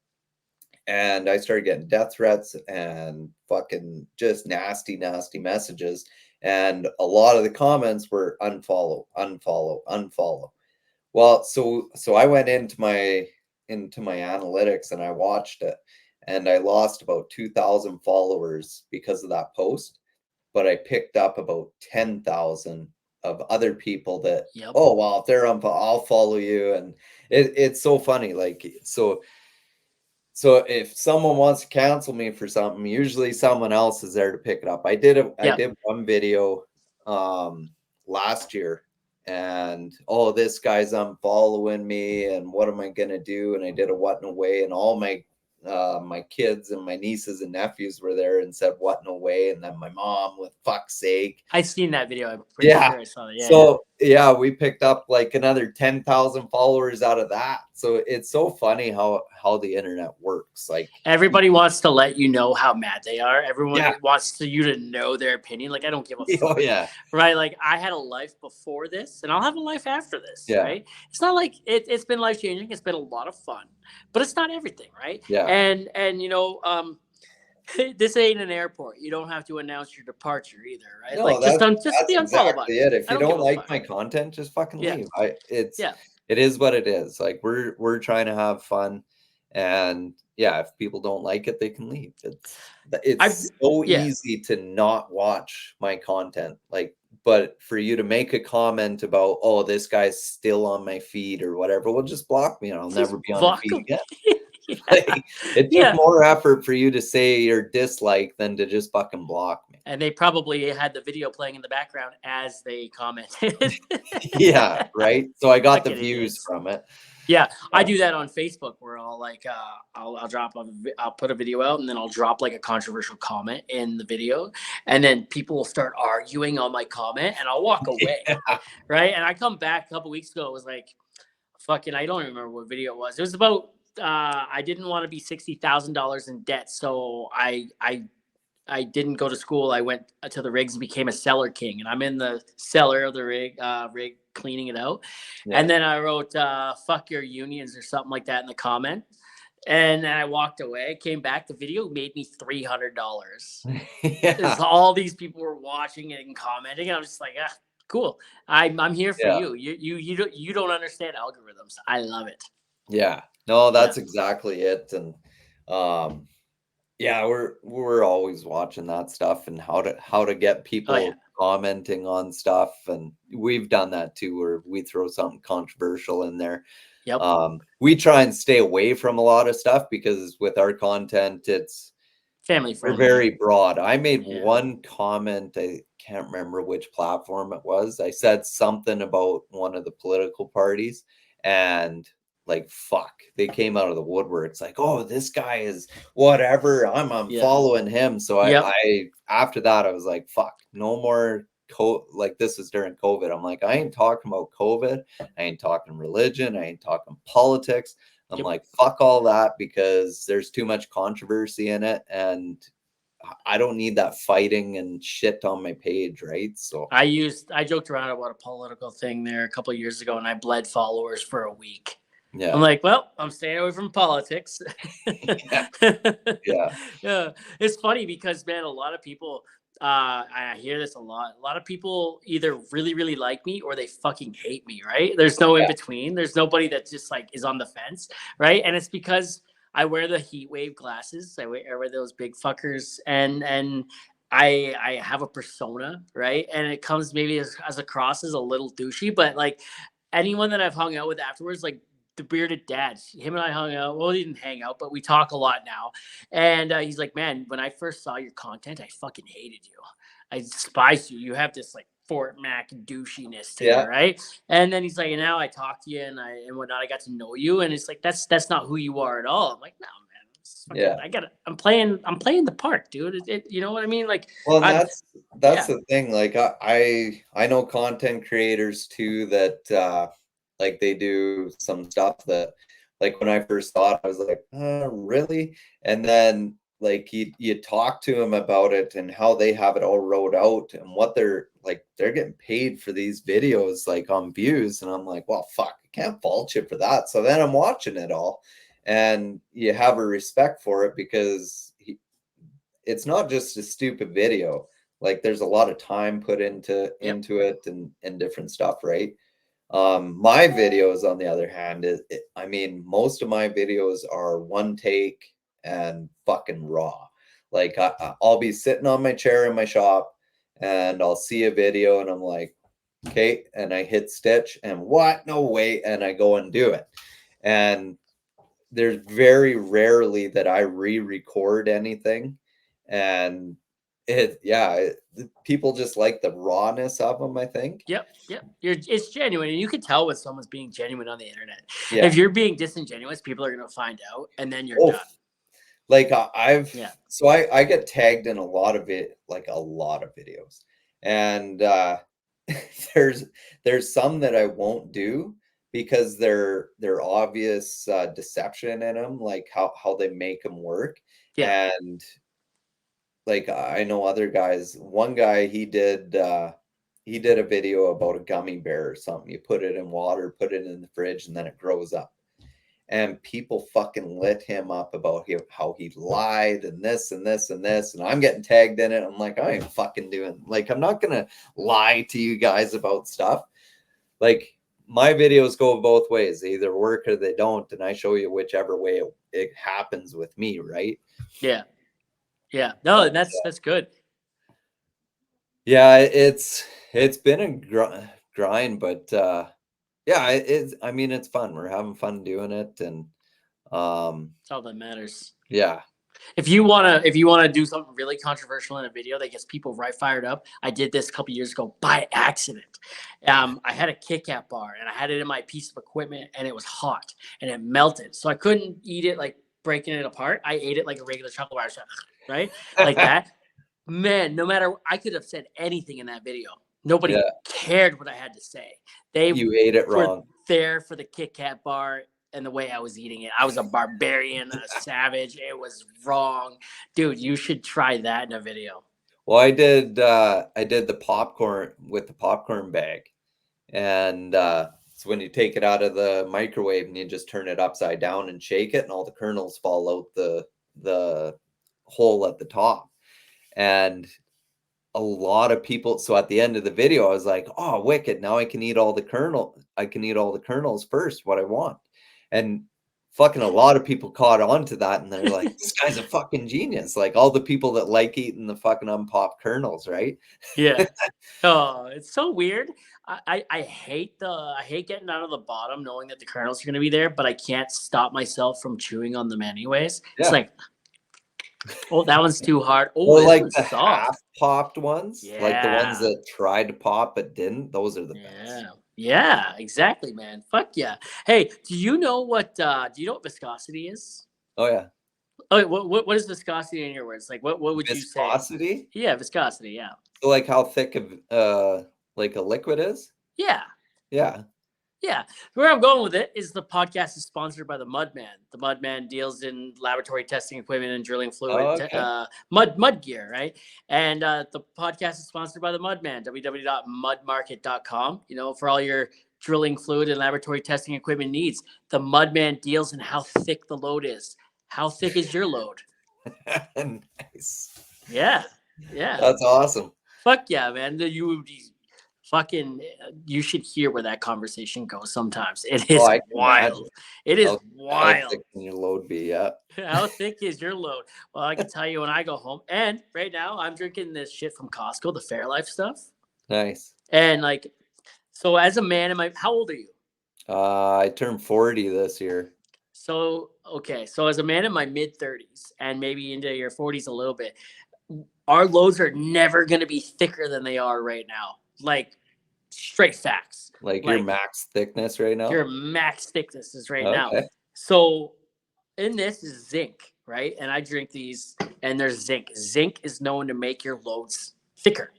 and I started getting death threats and fucking just nasty, nasty messages. And a lot of the comments were unfollow, unfollow, unfollow. Well, so I went into my analytics and I watched it, and I lost about 2,000 followers because of that post, but I picked up about 10,000 of other people that, Yep. oh, well, if they're on, I'll follow you. And it's so funny. Like, so if someone wants to cancel me for something, usually someone else is there to pick it up. I did one video last year, and oh, this guy's unfollowing me, and what am I gonna do? And I did a what in a way, and all my kids and my nieces and nephews were there and said what in a way, and then my mom, with fuck's sake. I've seen that video. I'm pretty sure I saw that. So we picked up like another 10,000 followers out of that. So it's so funny how the internet works. Like, everybody wants to let you know how mad they are. Everyone Yeah. wants you to know their opinion. Like, I don't give a oh fuck. yeah, Right? Like, I had a life before this, and I'll have a life after this. Yeah. Right? It's not like it's been life changing. It's been a lot of fun, but it's not everything, right? Yeah. And you know, this ain't an airport. You don't have to announce your departure either, right? No, like, just the unfollow button. it. If I you don't give don't a like fuck. my content, just fucking Yeah. leave. Yeah. It is what it is. Like, we're trying to have fun, and yeah, if people don't like it, they can leave. It's so easy to not watch my content. Like, but for you to make a comment about, oh, this guy's still on my feed or whatever, well, just block me and I'll never be on the feed again. Like, it took more effort for you to say your dislike than to just fucking block me. And they probably had the video playing in the background as they commented. Yeah, right. So I got the views from it. Yeah, I do that on Facebook where I'll like I'll put a video out and then I'll drop like a controversial comment in the video, and then people will start arguing on my comment and I'll walk away. Right? And I come back a couple weeks ago, it was like fucking, I don't even remember what video it was. It was about I didn't want to be $60,000 in debt, so I didn't go to school. I went to the rigs and became a cellar king, and I'm in the cellar of the rig cleaning it out. Yeah. And then I wrote fuck your unions or something like that in the comment. And then I walked away, came back. The video made me $300. Yeah. All these people were watching it and commenting. And I'm just like, cool. I'm here for you. You don't understand algorithms. I love it. Yeah. No, that's exactly it. And Yeah, we're always watching that stuff and how to get Oh yeah. people commenting on stuff, and we've done that too, where we throw something controversial in there. Yep. We try and stay away from a lot of stuff because with our content, Family we're friendly. very broad. I made Yeah. one comment, I can't remember which platform it was. I said something about one of the political parties, and like fuck, they came out of the woodwork. It's like, oh, this guy is whatever. I'm Yeah. unfollowing him. So Yep. I after that I was like, fuck, no more like this is during COVID. I'm like, I ain't talking about COVID. I ain't talking religion. I ain't talking politics. I'm Yep. like, fuck all that because there's too much controversy in it. And I don't need that fighting and shit on my page, right? So, I joked around about a political thing there a couple of years ago, and I bled followers for a week. I'm yeah. like, well, I'm staying away from politics. Yeah. Yeah. Yeah, it's funny because man, a lot of people. I hear this a lot. A lot of people either really, really like me or they fucking hate me. Right? There's no in Yeah. between. There's nobody that just like is on the fence. Right? And it's because I wear the heat wave glasses. I wear those big fuckers, and I have a persona, right? And it comes maybe as across as a little douchey, but like anyone that I've hung out with afterwards, like the bearded dad, him and I hung out. Well, we didn't hang out, but we talk a lot now. And he's like, man, when I first saw your content, I fucking hated you. I despised you. You have this like Fort Mac douchiness to you, Yeah. right? And then he's like, and now I talk to you and whatnot. I got to know you, and it's like that's not who you are at all. I'm like, no, man. Fucking, Yeah. I'm playing the part, dude. You know what I mean? Like, Well, and I, that's yeah, the thing. Like I know content creators too that like they do some stuff that like when I first saw it, I was like, really? And then like you talk to them about it and how they have it all wrote out and what they're getting paid for these videos like on views. And I'm like, well, fuck, I can't fault you for that. So then I'm watching it all and you have a respect for it because it's not just a stupid video. Like there's a lot of time put into yep, it and different stuff, right? My videos, on the other hand, I mean, most of my videos are one take and fucking raw. Like I'll be sitting on my chair in my shop and I'll see a video and I'm like, okay, and I hit stitch and what? No way, and I go and do it. And there's very rarely that I re-record anything, and people just like the rawness of them, I think. yep. It's genuine, and you can tell when someone's being genuine on the internet. Yeah. If you're being disingenuous, people are gonna find out, and then you're Oh, done. like I've Yeah, so I get tagged in a lot of it, like a lot of videos, and there's some that I won't do because they're obvious deception in them, like how they make them work, yeah, and like I know other guys. One guy he did a video about a gummy bear or something. You put it in water, put it in the fridge, and then it grows up. And people fucking lit him up about how he lied and this and this and this. And I'm getting tagged in it. I'm like, I ain't fucking doing like I'm not gonna lie to you guys about stuff. Like my videos go both ways. They either work or they don't, and I show you whichever way it happens with me, right? yeah, yeah. No, But and that's good. yeah, it's been a grind, but yeah, it's I mean it's fun. We're having fun doing it, and That's all that matters. yeah, If you wanna do something really controversial in a video that gets people right fired up, I did this a couple years ago by accident. I had a Kit Kat bar and I had it in my piece of equipment and it was hot and it melted, so I couldn't eat it like breaking it apart. I ate it like a regular chocolate bar, so, right, like that. Man, no matter I could have said anything in that video. Nobody yeah, cared what I had to say. They you ate it were wrong. there for the Kit Kat bar and the way I was eating it. I was a barbarian, a savage. It was wrong. Dude, you should try that in a video. Well, I did the popcorn with the popcorn bag, and it's when you take it out of the microwave and you just turn it upside down and shake it, and all the kernels fall out the hole at the top. And a lot of people, so at the end of the video, I was like, "Oh, wicked! Now I can eat all the kernels first, what I want." And fucking a lot of people caught on to that, and they're like, this guy's a fucking genius. Like all the people that like eating the fucking unpopped kernels, right? Yeah. Oh, it's so weird. I hate getting down to the bottom knowing that the kernels are gonna be there, but I can't stop myself from chewing on them anyways. It's Yeah. like, oh, that one's too hard. Oh, Or this like one's the soft. half popped ones, like the ones Yeah. that tried to pop but didn't. Those are the best. Yeah. Yeah, exactly, man. Fuck yeah. Hey, do you know what viscosity is? Oh yeah, Oh, wait, what is viscosity in your words? Like what would you say? viscosity. Yeah, viscosity, yeah. So like how thick of like a liquid is. Yeah. Yeah. Yeah, where I'm going with it is the podcast is sponsored by the Mudman. The Mudman deals in laboratory testing equipment and drilling fluid, Oh, okay. mud gear, right? And the podcast is sponsored by the Mudman. www.mudmarket.com. You know, for all your drilling fluid and laboratory testing equipment needs, the Mudman deals in how thick the load is. How thick is your load? Nice. Yeah, yeah. That's awesome. Fuck yeah, man. You should hear where that conversation goes sometimes. It is I can wild. imagine. It is How wild. thick can your load be? Yeah. How thick is your load? Well, I can tell you when I go home. And right now, I'm drinking this shit from Costco, the Fairlife stuff. Nice. And like, so as a man in my, how old are you? I turned 40 this year. So, okay. So as a man in my mid 30s and maybe into your 40s a little bit, our loads are never going to be thicker than they are right now. Like, straight facts. Like your max thickness right now? Your max thickness is right now. Okay. So in this is zinc, right? And I drink these and there's zinc. Zinc is known to make your loads thicker.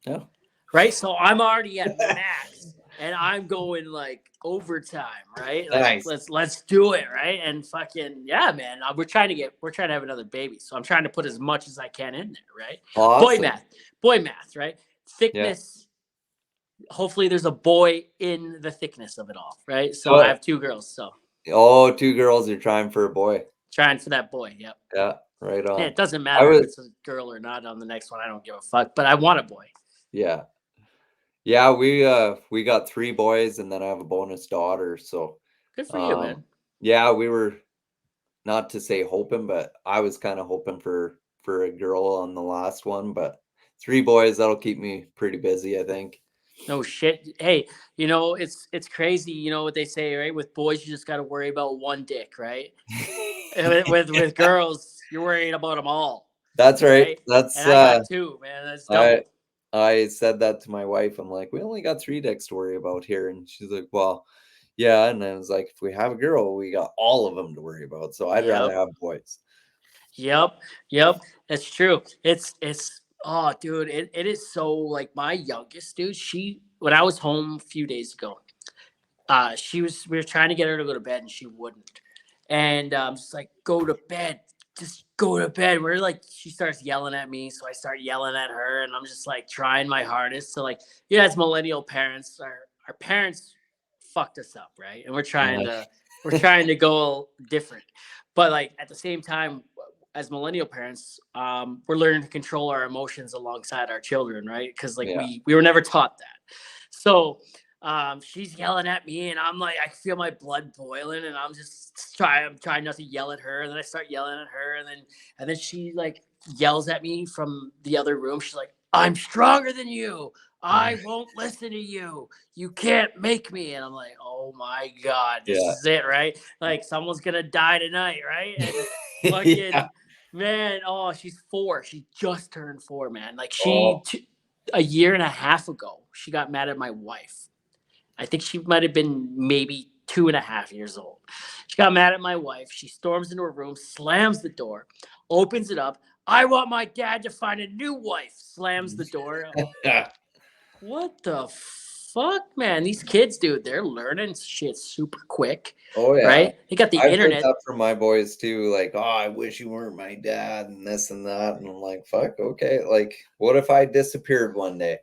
Oh. Right? So I'm already at max and I'm going like overtime, right? Like, Nice. let's do it, right? And fucking yeah, man. We're trying to have another baby. So I'm trying to put as much as I can in there, right? Awesome. Boy math, right? Thickness. Yeah. Hopefully there's a boy in the thickness of it all, right? So I have 2 girls, so. Oh, 2 girls, you're trying for a boy. Trying for that boy, yep. Yeah, right on. Yeah, it doesn't matter if it's a girl or not on the next one. I don't give a fuck, but I want a boy. Yeah. Yeah, we got 3 boys and then I have a bonus daughter, so good for you, man. Yeah, we were not to say hoping, but I was kind of hoping for a girl on the last one, but 3 boys, that'll keep me pretty busy, I think. No shit. Hey, you know, it's crazy. You know what they say, right? With boys, you just got to worry about one dick, right? with girls, you're worrying about them all. That's right. That's and I got 2, man. That's double. I said that to my wife. I'm like, we only got 3 dicks to worry about here, and she's like, well, yeah. And I was like, if we have a girl, we got all of them to worry about. So I'd rather have boys. Yep, that's true. It's oh, dude, it is so like my youngest, dude. When I was home a few days ago, we were trying to get her to go to bed and she wouldn't. And just like, go to bed, just go to bed. We're like, she starts yelling at me. So I start yelling at her and I'm just like trying my hardest to like, yeah, as millennial parents, our parents fucked us up. Right. And we're trying to go different. But like at the same time, as millennial parents, we're learning to control our emotions alongside our children, right? Because like we were never taught that. So she's yelling at me, and I'm like, I feel my blood boiling, and I'm trying not to yell at her, and then I start yelling at her, and then she like yells at me from the other room. She's like, "I'm stronger than you. I won't listen to you. You can't make me." And I'm like, "Oh my God, this is it, right? Like someone's gonna die tonight, right?" And fucking. Man, oh, she's 4. She just turned 4, man. Like a year and a half ago, she got mad at my wife. I think she might have been maybe 2.5 years old. She got mad at my wife. She storms into her room, slams the door, opens it up. I want my dad to find a new wife. Slams the door. What the fuck, man? These kids, dude, they're learning shit super quick. Oh yeah, right? They got the internet. Heard that from my boys too. Like, oh, I wish you weren't my dad, and this and that. And I'm like, fuck, okay. Like, what if I disappeared one day,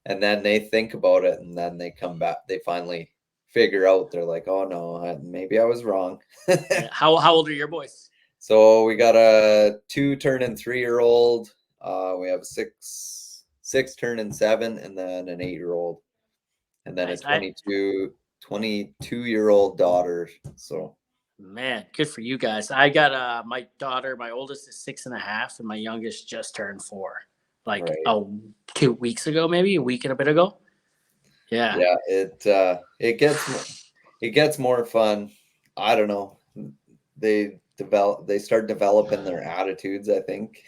and then they think about it, and then they come back. They finally figure out. They're like, oh no, maybe I was wrong. How old are your boys? So we got a 2 turning 3-year-old. We have a 6 turning 7, and then an 8-year-old. And then a 22-year-old daughter. So Man, good for you guys. I got my daughter, my oldest is 6.5, and my youngest just turned 4. Like Right. 2 weeks ago, maybe a week and a bit ago. Yeah. Yeah, it gets more fun. I don't know. They start developing their attitudes, I think.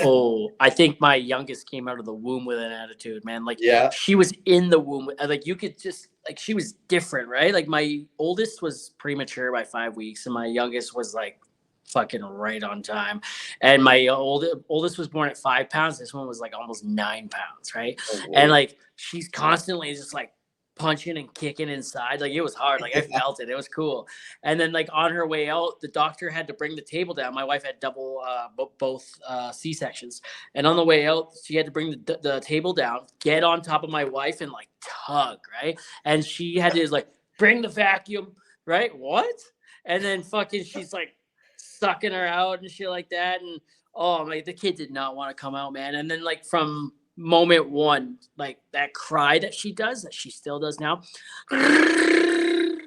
Oh, I think my youngest came out of the womb with an attitude, man. Like Yeah. she was in the womb. Like you could just like she was different, right? Like my oldest was premature by 5 weeks, and my youngest was like fucking right on time. And my oldest was born at 5 pounds. This one was like almost 9 pounds, right? Oh And boy. like she's constantly just like punching and kicking inside. Like it was hard. Like I felt it. It was cool. And then like on her way out, the doctor had to bring the table down. My wife had both C-sections, and on the way out, she had to bring the table down, get on top of my wife, and like tug, right? And she had to like bring the vacuum, right? What? And then fucking she's like sucking her out and shit like that. And oh my, the kid did not want to come out, man. And then like from moment one, like that cry that she does, that she still does now, right,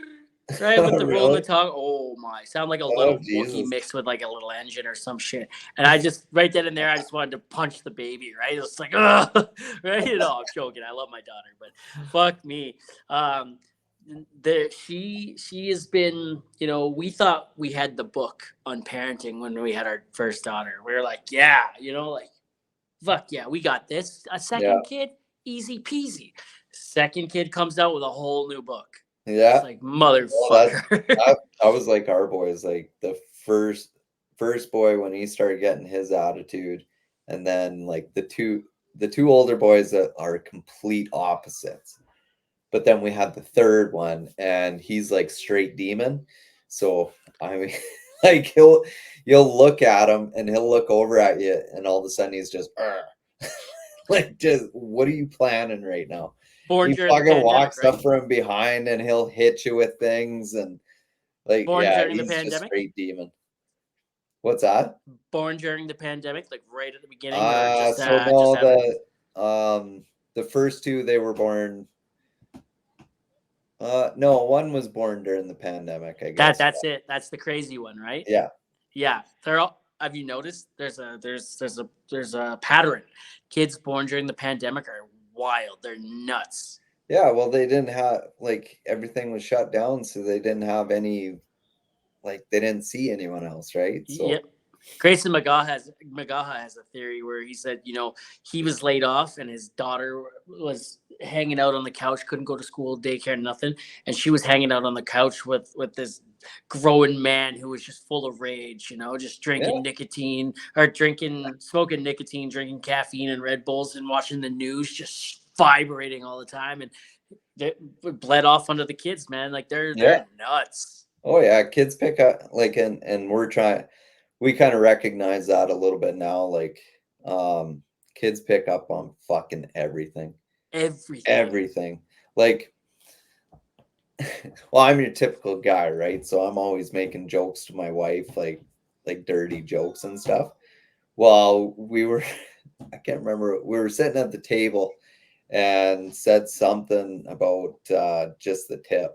with Oh, the roll in the really? tongue. Oh my, sound like a Oh, little Wookie Jesus. mixed with like a little engine or some shit. And I just right then and there, I just wanted to punch the baby, right? It's like, ugh, right? You know, I'm joking. I love my daughter, but fuck me. Um, she has been, you know, we thought we had the book on parenting when we had our first daughter. We were like, yeah, you know, like fuck yeah, we got this. A Yeah. second kid, easy peasy. Second kid comes out with a whole new book. It's Yeah. like Well, that motherfucker. that was like our boys, like the first boy when he started getting his attitude, and then like the two older boys that are complete opposites. But then we had the third one, and he's like straight demon. So I mean, like you'll look at him, and he'll look over at you, and all of a sudden he's just like, just what are you planning right now? Born He during the fucking pandemic, walks up right? from behind, and he'll hit you with things, and like, Born yeah, during the he's just pandemic. straight demon. What's that? Born during the pandemic, like right at the beginning, or So just no, after. the first two, they were born. No, one was born during the pandemic, I guess. That's it. That's the crazy one, right? Yeah. Yeah, they're all. Have you noticed? There's a pattern. Kids born during the pandemic are wild. They're nuts. Yeah, well, they didn't have like everything was shut down, so they didn't have any like they didn't see anyone else, right? So Yep. Grayson McGaha has a theory where he said, you know, he was laid off and his daughter was hanging out on the couch, couldn't go to school, daycare, nothing, and she was hanging out on the couch with this grown man who was just full of rage, you know, just yeah, drinking nicotine or smoking nicotine, drinking caffeine and Red Bulls and watching the news, just vibrating all the time, and it bled off onto the kids, man. Like yeah. they're nuts. Oh yeah, kids pick up like and we kind of recognize that a little bit now. Like, kids pick up on fucking everything, Everything. everything. Like, well, I'm your typical guy, right? So I'm always making jokes to my wife, like dirty jokes and stuff. Well, I can't remember. We were sitting at the table and said something about just the tip.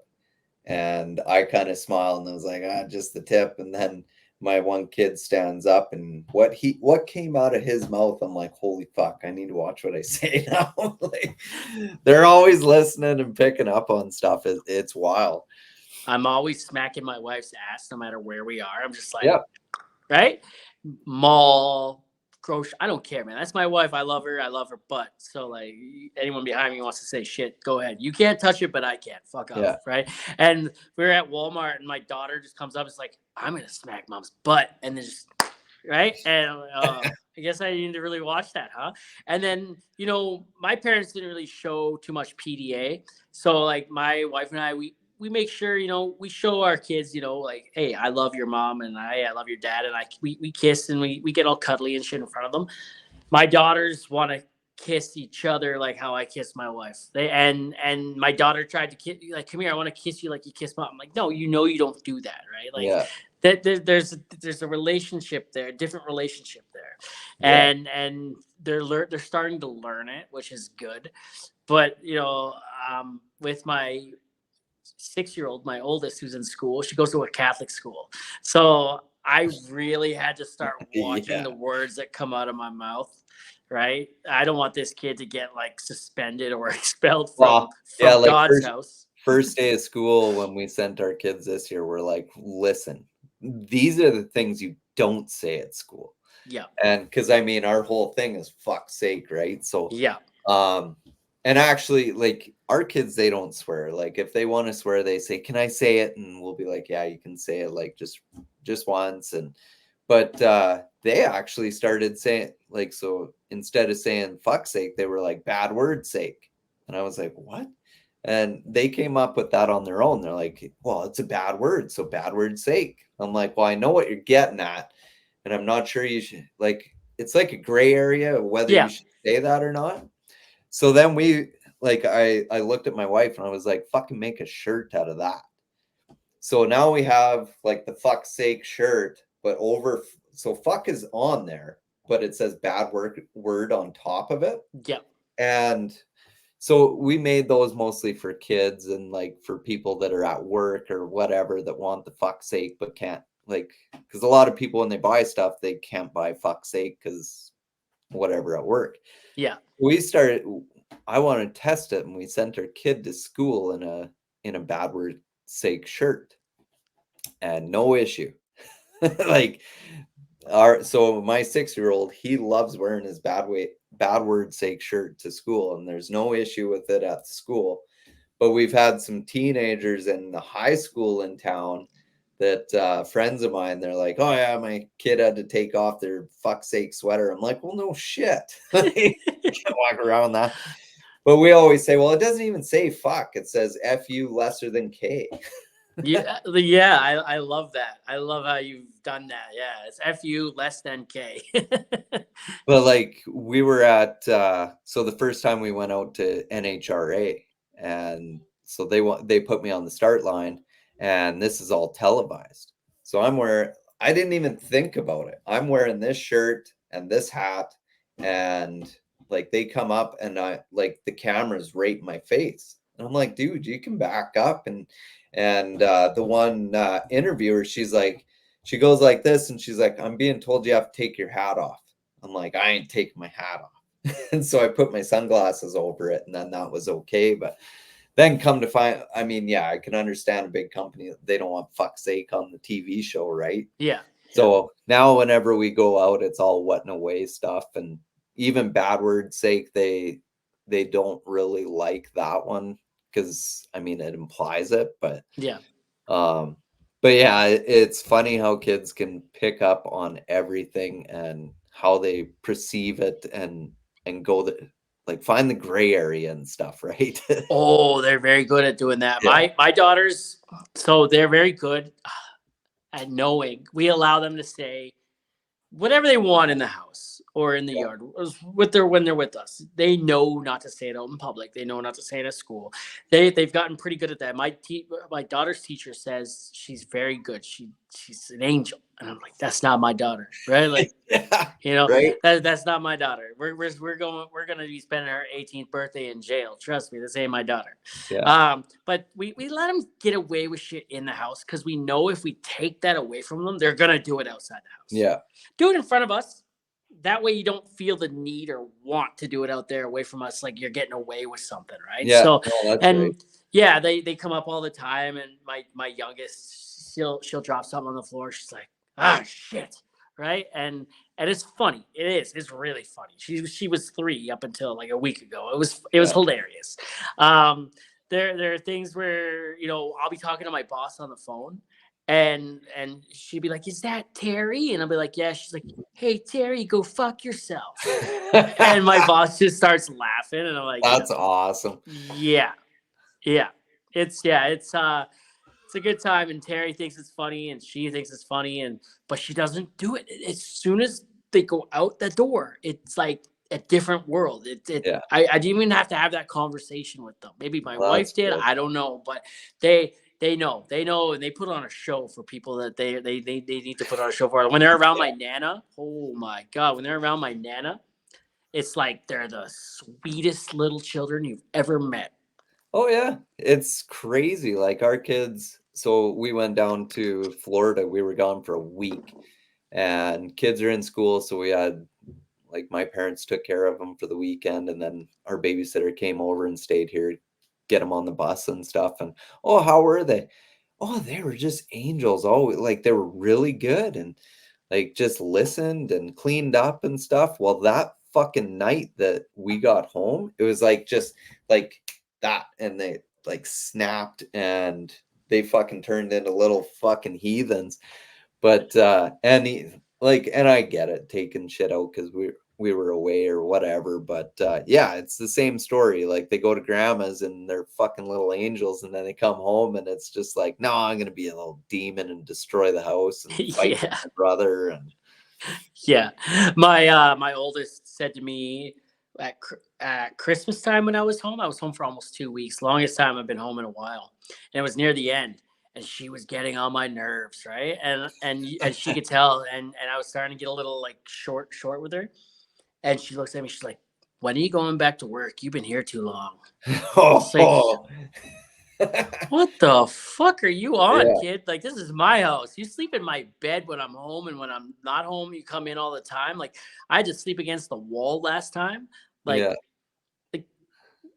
And I kind of smiled and I was like, just the tip. And then my one kid stands up, and what came out of his mouth, I'm like, holy fuck, I need to watch what I say now. Like, they're always listening and picking up on stuff. It's wild. I'm always smacking my wife's ass no matter where we are. I'm just like, Yeah. right? Mall, grocery. I don't care, man. That's my wife. I love her. I love her butt. So, like, anyone behind me wants to say shit, go ahead. You can't touch it, but I can. Fuck Yeah. off, right? And we were at Walmart, and my daughter just comes up. It's like, I'm going to smack mom's butt. And then just, right? And I guess I need to really watch that, huh? And then, you know, my parents didn't really show too much PDA. So, like, my wife and I, we make sure, you know, we show our kids, you know, like, hey, I love your mom, and I love your dad, and we kiss, and we get all cuddly and shit in front of them. My daughters want to kiss each other like how I kiss my wife. And my daughter tried to kiss, like, come here, I want to kiss you like you kiss mom. I'm like, no, you know, you don't do that, right? Like Yeah. that there's a relationship there, a different relationship there, Yeah. and they're starting to learn it, which is good. But you know, with my 6-year-old, my oldest, who's in school, she goes to a Catholic school. So I really had to start watching Yeah. the words that come out of my mouth. Right. I don't want this kid to get like suspended or expelled Well, yeah, from like God's house. first day of school when we sent our kids this year, we're like, listen, these are the things you don't say at school. Yeah. And because I mean, our whole thing is fuck's sake, right? So, Yeah. and actually, like our kids, they don't swear. Like if they want to swear, they say, "Can I say it?" And we'll be like, "Yeah, you can say it." Like just once. And but they actually started saying like, so instead of saying "fuck's sake," they were like "bad word sake," and I was like, "What?" And they came up with that on their own. They're like, "Well, it's a bad word, so bad word sake." I'm like, "Well, I know what you're getting at, and I'm not sure you should like." It's like a gray area of whether Yeah. you should say that or not. So then I looked at my wife and I was like, fucking make a shirt out of that. So now we have like the fuck's sake shirt, but so fuck is on there, but it says bad word on top of it. Yeah. And so we made those mostly for kids and like for people that are at work or whatever that want the fuck's sake but can't, like, because a lot of people when they buy stuff they can't buy fuck's sake because whatever at work. Yeah. I wanted to test it and we sent our kid to school in a bad word sake shirt and no issue. Like so my 6-year-old, he loves wearing his bad word sake shirt to school and there's no issue with it at school. But we've had some teenagers in the high school in town that friends of mine, they're like, "Oh yeah, my kid had to take off their fuck's sake sweater." I'm like, "Well, no shit." You can't walk around that. But we always say, well, it doesn't even say fuck. It says FU lesser than K. Yeah, I love that. I love how you've done that. Yeah, it's FU less than K. But like we were at so the first time we went out to NHRA and so they put me on the start line and this is all televised. So I didn't even think about it. I'm wearing this shirt and this hat and like they come up and I like the cameras right in my face. And I'm like, dude, you can back up and the one interviewer, she goes like this and she's like, "I'm being told you have to take your hat off." I'm like, "I ain't taking my hat off." And so I put my sunglasses over it and then that was okay. But then come to find, I mean, yeah, I can understand a big company. They don't want fuck's sake on the TV show, right? Yeah. So now whenever we go out, it's all what in a way stuff. And even bad word sake, they don't really like that one because I mean it implies it, but Yeah. but yeah, it's funny how kids can pick up on everything and how they perceive it and go like find the gray area and stuff, right? Oh, they're very good at doing that. Yeah. My daughters, so they're very good at knowing. We allow them to say whatever they want in the house or in the yard when they're with us. They know not to say it out in public. They know not to say it at school. They've gotten pretty good at that. My daughter's teacher says she's very good. She's an angel, and I'm like, that's not my daughter, right? Like, Yeah, right. that's not my daughter. We're gonna be spending her 18th birthday in jail. Trust me, this ain't my daughter. Yeah. But we let them get away with shit in the house because we know if we take that away from them, they're gonna do it outside the house. Yeah. Do it in front of us. That way you don't feel the need or want to do it out there away from us, like you're getting away with something, right? Yeah. So No, that's and right. yeah, they come up all the time, and my youngest, she'll drop something on the floor. She's like, ah, shit, right? And it's funny. It's really funny. She was 3 up until like a week ago. It was Yeah. hilarious. There are things where I'll be talking to my boss on the phone, and she'd be like, "Is that Terry?" And I'll be like, "Yeah." She's like, "Hey Terry, go fuck yourself." And my boss just starts laughing, and I'm like, That's awesome. yeah, yeah. It's it's a good time, and Terry thinks it's funny, and she thinks it's funny, but she doesn't do it. As soon as they go out the door, it's like a different world. Yeah. I didn't even have to have that conversation with them. Maybe my Well, wife that's did. good. I don't know, but they know, and they put on a show for people that they need to put on a show for. When they're around my nana, oh my god, when they're around my nana, it's like they're the sweetest little children you've ever met. Oh yeah, it's crazy. Like our kids, so we went down to Florida. We were gone for a week, and kids are in school, so we had like my parents took care of them for the weekend, and then our babysitter came over and stayed here, get them on the bus and stuff. And oh, how were they? Oh, they were just angels. Oh, like they were really good and like just listened and cleaned up and stuff. Well, that fucking night that we got home, it was like just like that, and they like snapped and they fucking turned into little fucking heathens. But and I get it, taking shit out because we were away or whatever. But yeah, it's the same story. Like they go to grandma's and they're fucking little angels, and then they come home and it's just like, no, I'm gonna be a little demon and destroy the house and fight with Yeah. my brother. And Yeah. My oldest said to me at Christmas time when I was home for almost 2 weeks, longest time I've been home in a while. And it was near the end. And she was getting on my nerves, right? And she could tell, and I was starting to get a little like short with her. And she looks at me, she's like, "When are you going back to work? You've been here too long." It's like, oh, what the fuck are you on, yeah, kid? Like, this is my house. You sleep in my bed when I'm home, and when I'm not home, you come in all the time. Like, I had to sleep against the wall last time. Like, yeah, like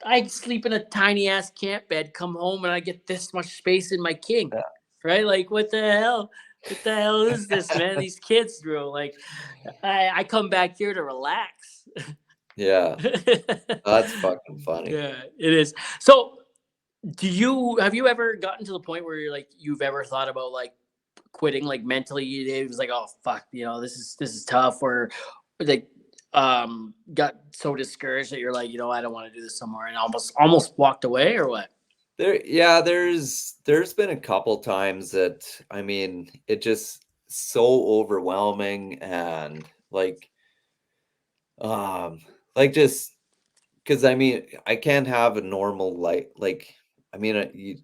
I sleep in a tiny ass camp bed, come home, and I get this much space in my king. Right? Like, what the hell? What the hell is this, man? These kids, bro. Like, I come back here to relax. yeah. Yeah, That's fucking funny. it is. So, have you ever gotten to the point where you've ever thought about like quitting, like mentally? It was like, oh fuck, this is tough, or like got so discouraged that you're like, I don't want to do this somewhere, and almost walked away, or what? Yeah, there's been a couple times that I mean, it just so overwhelming and um just because I mean, I can't have a normal life. Like, I mean, you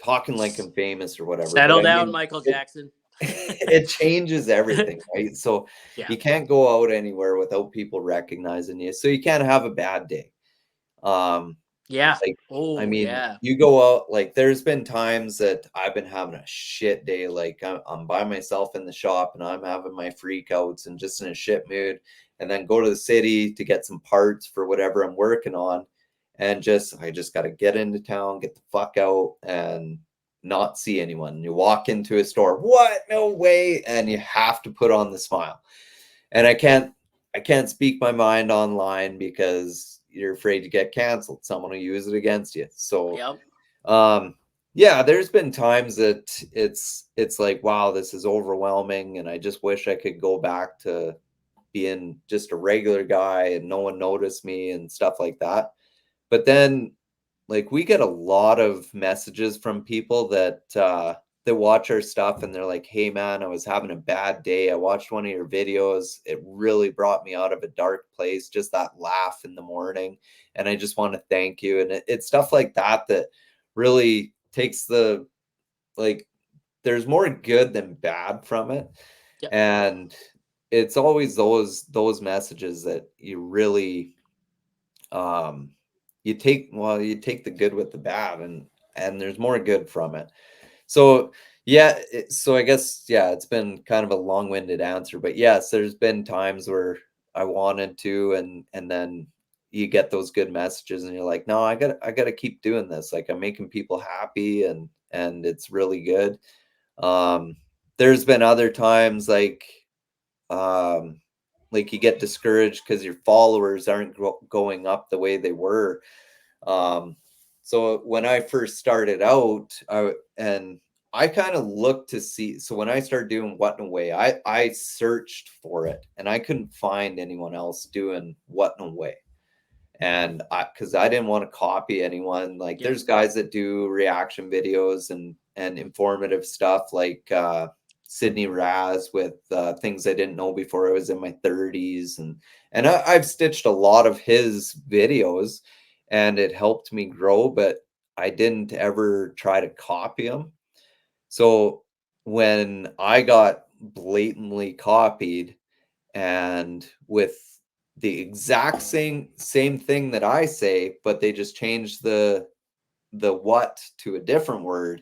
talking like I'm famous or whatever, but Settle I down, mean, Michael it Jackson. it changes everything, right? So Yeah. you can't go out anywhere without people recognizing you. So you can't have a bad day. Um, Yeah. like, I Oh mean, yeah. you go out, like, there's been times that I've been having a shit day. Like, I'm by myself in the shop and I'm having my freakouts and just in a shit mood. And then go to the city to get some parts for whatever I'm working on. And I just got to get into town, get the fuck out and not see anyone. You walk into a store, what? No way. And you have to put on the smile. And I can't speak my mind online because you're afraid to get canceled. Someone will use it against you. So Yep. yeah, there's been times that it's like, wow, this is overwhelming, and I just wish I could go back to being just a regular guy and no one noticed me and stuff like that. But then like we get a lot of messages from people that watch our stuff and they're like, "Hey man, I was having a bad day. I watched one of your videos. It really brought me out of a dark place, just that laugh in the morning, and I just want to thank you." And it's stuff like that that really takes the like there's more good than bad from it. Yep. And it's always those messages that you really um you take the good with the bad, and there's more good from it. So yeah, so I guess yeah, it's been kind of a long-winded answer, but yes, there's been times where I wanted to, and then you get those good messages and you're like, no, I gotta keep doing this. Like I'm making people happy, and it's really good. um there's been other times um like you get discouraged because your followers aren't going up the way they were. um, so when I first started out, and I kind of looked to see. So when I started doing What in a Way, I searched for it and I couldn't find anyone else doing What in a Way. And because I didn't want to copy anyone. Like Yep. there's guys that do reaction videos and informative stuff, like Sydney Raz with things I didn't know before I was in my 30s, and I've stitched a lot of his videos, and it helped me grow. But I didn't ever try to copy him. So when I got blatantly copied and with the exact same thing that I say, but they just changed the what to a different word,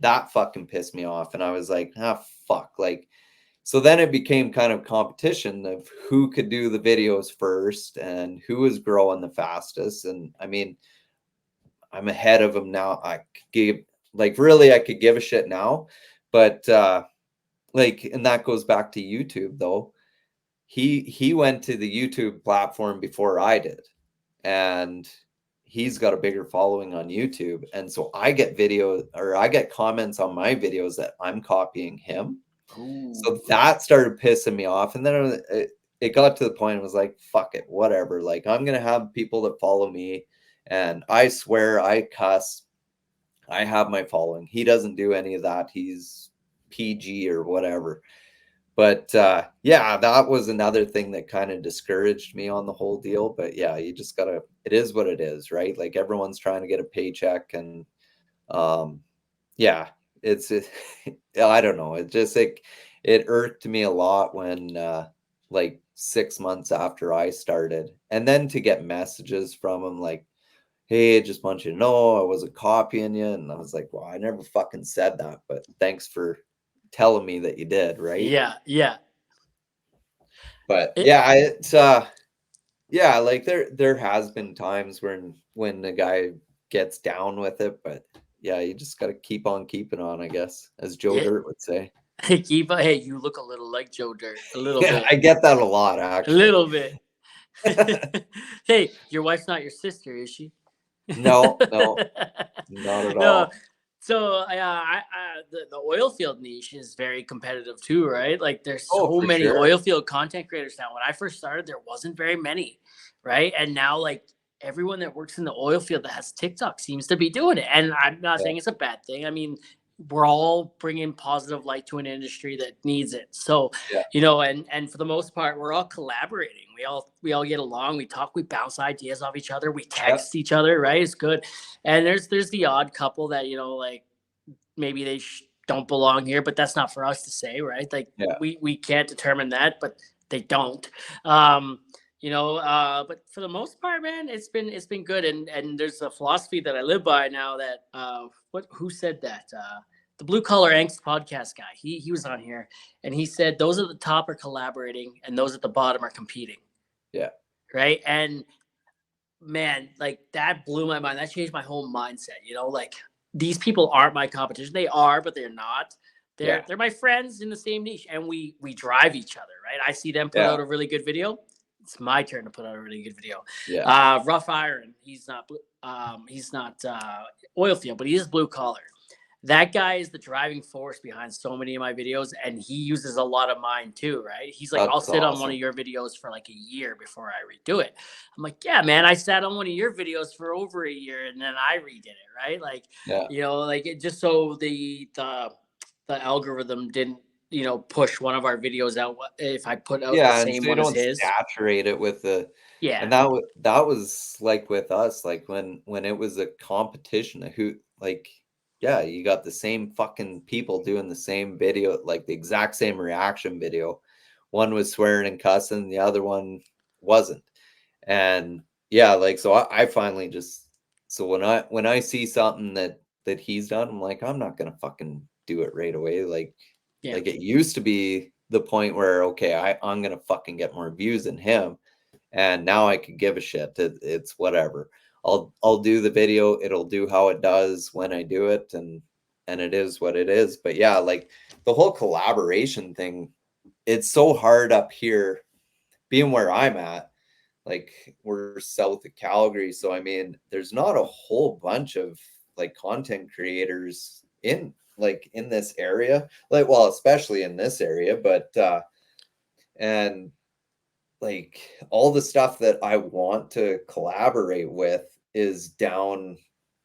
that fucking pissed me off. And I was like, ah, fuck. Like, so then it became kind of competition of who could do the videos first and who was growing the fastest. And I mean, I'm ahead of him now. I could give, like, really, I could give a shit now. But like, and that goes back to YouTube though. He went to the YouTube platform before I did. And he's got a bigger following on YouTube. And so I get video, or I get comments on my videos that I'm copying him. Ooh. So that started pissing me off. And then it got to the point, it was like, fuck it, whatever. Like, I'm going to have people that follow me. And I swear, I cuss. I have my following. He doesn't do any of that. He's PG or whatever. But yeah, that was another thing that kind of discouraged me on the whole deal. But yeah, you just gotta, it is what it is, right? Like, everyone's trying to get a paycheck. And yeah, it's I don't know. It just, it irked me a lot when like 6 months after I started, and then to get messages from him like, hey, I just want you to know I wasn't copying you. And I was like, well, I never fucking said that, but thanks for telling me that you did, right? Yeah. But yeah, it's yeah, like there has been times when the guy gets down with it, but yeah, you just got to keep on keeping on, I guess, as Joe Dirt would say. Hey, you look a little like Joe Dirt, a little Yeah, bit, I get that a lot, a actually. little bit. Hey, your wife's not your sister, is she? No, not at all. So the oil field niche is very competitive too, right? Like, there's so for many sure. oil field content creators now. When I first started, there wasn't very many, right? And now, like, everyone that works in the oil field that has TikTok seems to be doing it. And I'm not saying it's a bad thing. I mean, we're all bringing positive light to an industry that needs it. So, Yeah. you know, and for the most part, we're all collaborating. We all get along. We talk. We bounce ideas off each other. We text each other. Right? It's good. And there's the odd couple that, you know, like, maybe they don't belong here, but that's not for us to say, right? Like, we can't determine that, but they don't. You know, but for the most part, man, it's been good. And there's a philosophy that I live by now that who said that? The Blue Collar Angst podcast guy. He was on here, and he said those at the top are collaborating and those at the bottom are competing. Yeah. Right. And man, like, that blew my mind. That changed my whole mindset. You know, like, these people aren't my competition. They are, but they're not. They're my friends in the same niche, and we drive each other, right? I see them put out a really good video. It's my turn to put out a really good video. Yeah. Rough Iron. He's not oil field, but he is blue collar. That guy is the driving force behind so many of my videos, and he uses a lot of mine too, right? He's like, I'll sit on one of your videos for like a year before I redo it. I'm like, yeah, man, I sat on one of your videos for over a year and then I redid it, right? Like, you know, like, it just so the algorithm didn't, you know, push one of our videos out if I put out the same one as his. Saturate it with the and that was like with us, like when it was a competition, who, like, yeah, you got the same fucking people doing the same video, like the exact same reaction video. One was swearing and cussing, the other one wasn't. And yeah, like, so I finally just, so when I see something that he's done, I'm like, I'm not gonna fucking do it right away. Like it used to be the point where, okay, I'm gonna fucking get more views than him, and now I could give a shit. It's whatever. I'll do the video. It'll do how it does when I do it, and it is what it is. But yeah, like, the whole collaboration thing, it's so hard up here, being where I'm at. Like, we're south of Calgary, so I mean, there's not a whole bunch of like content creators in this area. Like, well, especially in this area, but and like, all the stuff that I want to collaborate with is down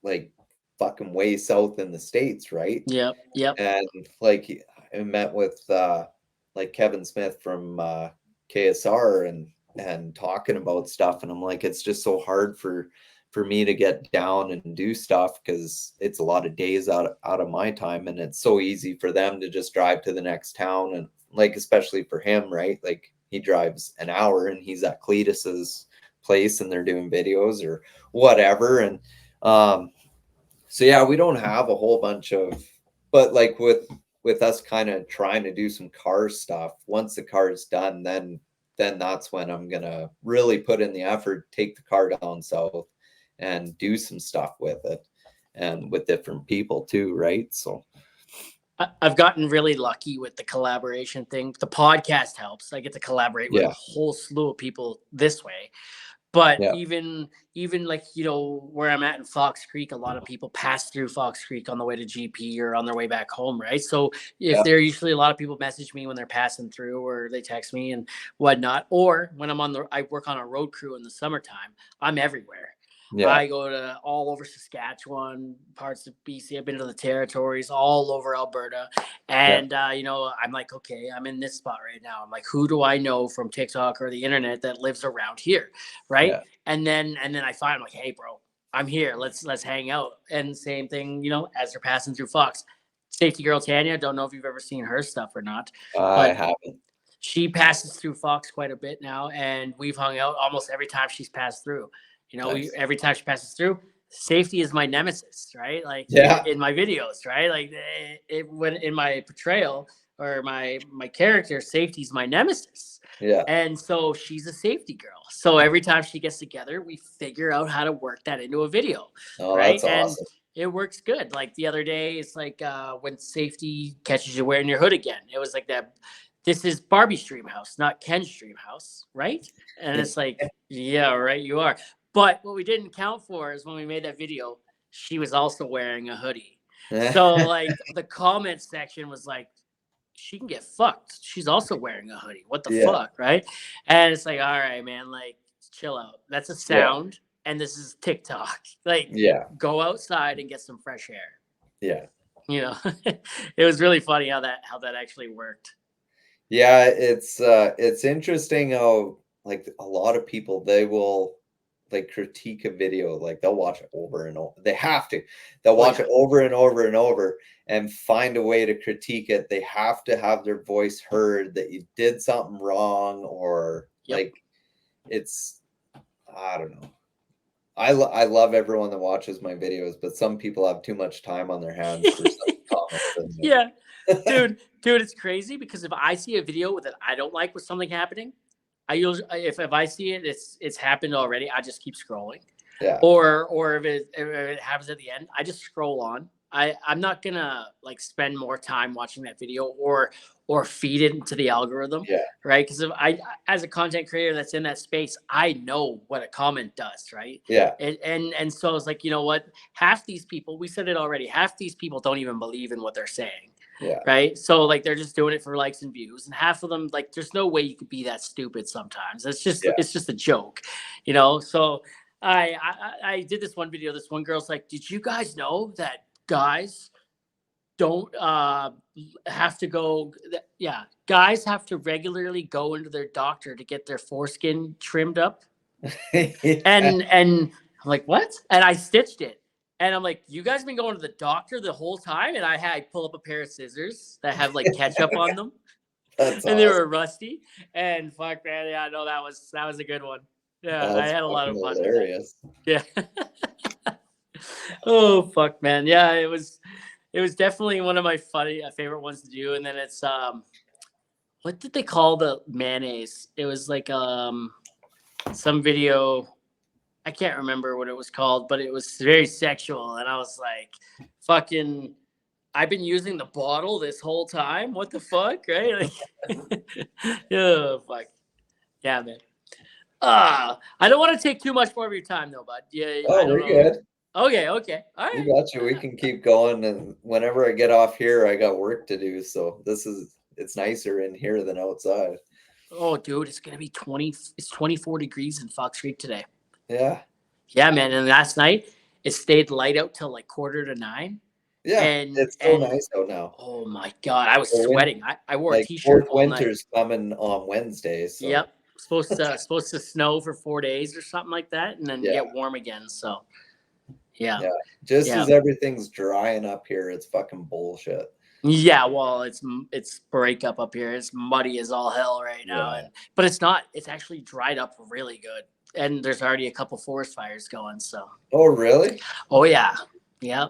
like fucking way south in the States, right? Yep. And like, I met with like Kevin Smith from KSR and talking about stuff, and I'm like, it's just so hard for me to get down and do stuff because it's a lot of days out of my time, and it's so easy for them to just drive to the next town, and like, especially for him, right? Like, he drives an hour and he's at Cletus's place and they're doing videos or whatever. And So yeah, we don't have a whole bunch of, but like with us kind of trying to do some car stuff, once the car is done, then that's when I'm gonna really put in the effort, take the car down south and do some stuff with it and with different people too, right? So I've gotten really lucky with the collaboration thing. The podcast helps. I get to collaborate with a yeah, whole slew of people this way. But yeah, even like, you know, where I'm at in Fox Creek, a lot of people pass through Fox Creek on the way to GP or on their way back home, right? So if yeah, they're usually a lot of people message me when they're passing through or they text me and whatnot. Or when I work on a road crew in the summertime, I'm everywhere. yeah, I go to all over Saskatchewan, parts of BC. I've been to the territories, all over Alberta. yeah, And, you know, I'm like, okay, I'm in this spot right now. I'm like, who do I know from TikTok or the internet that lives around here? Right. yeah, And then I find, I'm like, hey, bro, I'm here. Let's hang out. And same thing, you know, as they're passing through Fox. Safety girl Tanya, don't know if you've ever seen her stuff or not, I but haven't. she passes through Fox quite a bit now, and we've hung out almost every time she's passed through. You know, we Nice. every time she passes through, safety is my nemesis, right? Like Yeah, in my videos, right? Like when in my portrayal or my character, safety is my nemesis. yeah. And so she's a safety girl. So every time she gets together, we figure out how to work that into a video, Oh, right? that's And awesome. it works good. Like the other day, it's like when safety catches you wearing your hood again. It was like that. This is Barbie's dream house, not Ken's dream house, right? And it's like, yeah, right, you are. But what we didn't count for is when we made that video, she was also wearing a hoodie. So like the comment section was like, she can get fucked. She's also wearing a hoodie. What the Yeah, fuck, right? And it's like, all right, man, like chill out. That's a yeah, sound, and this is TikTok. Like, yeah, go outside and get some fresh air. yeah. You know, it was really funny how that actually worked. Yeah, it's interesting how like a lot of people they will like critique a video, like they'll watch it over and over. They have to. They'll Oh watch yeah, it over and over and over and find a way to critique it. They have to have their voice heard that you did something wrong or yep. like it's I don't know. I love everyone that watches my videos, but some people have too much time on their hands for some comments and Yeah, dude, it's crazy because if I see a video that I don't like with something happening, I usually if I see it, it's happened already. I just keep scrolling, yeah, or if it happens at the end, I just scroll on. I'm not gonna like spend more time watching that video or feed it into the algorithm, yeah, right? Because if I as a content creator that's in that space, I know what a comment does, right? yeah, And so it's like, you know what? Half these people, we said it already, half these people don't even believe in what they're saying, yeah, right? So like they're just doing it for likes and views, and half of them like there's no way you could be that stupid sometimes. yeah. It's just a joke, you know. So I did this one video. This one girl's like, "Did you guys know that guys don't have to go? Yeah, guys have to regularly go into their doctor to get their foreskin trimmed up." And I'm like, what? And I stitched it. And I'm like, you guys been going to the doctor the whole time? And I pull up a pair of scissors that have like ketchup on them, That's and they awesome. were rusty. And fuck, man, yeah, no, that was a good one. Yeah, I That's had a lot fucking of fun with that. hilarious. Yeah. Oh fuck, man. Yeah, it was definitely one of my funny favorite ones to do. And then it's what did they call the mayonnaise? It was like some video. I can't remember what it was called, but it was very sexual, and I was like, "Fucking, I've been using the bottle this whole time. What the fuck, right?" Like, yeah, fuck, yeah, man. I don't want to take too much more of your time, though, bud. Yeah, I Oh, don't we're know. good. Okay, okay, all We right. got you. We can keep going. And whenever I get off here, I got work to do. So it's nicer in here than outside. Oh, dude, it's gonna be 20. It's 24 degrees in Fox Creek today. Yeah. Yeah, man. And last night it stayed light out till like 8:45, Yeah. It's so and nice out now. oh my god, I was The wind, sweating. I wore a like t-shirt fourth all night. winter's coming on Wednesday. So Yep. Supposed to snow for 4 days or something like that, and then yeah. get warm again. So yeah. Yeah. Just Yeah. as everything's drying up here, it's fucking bullshit. Yeah, well, it's breakup up here. It's muddy as all hell right now, Yeah. and but it's not. It's actually dried up really good, and there's already a couple forest fires going. So, Oh, really? oh yeah, yeah.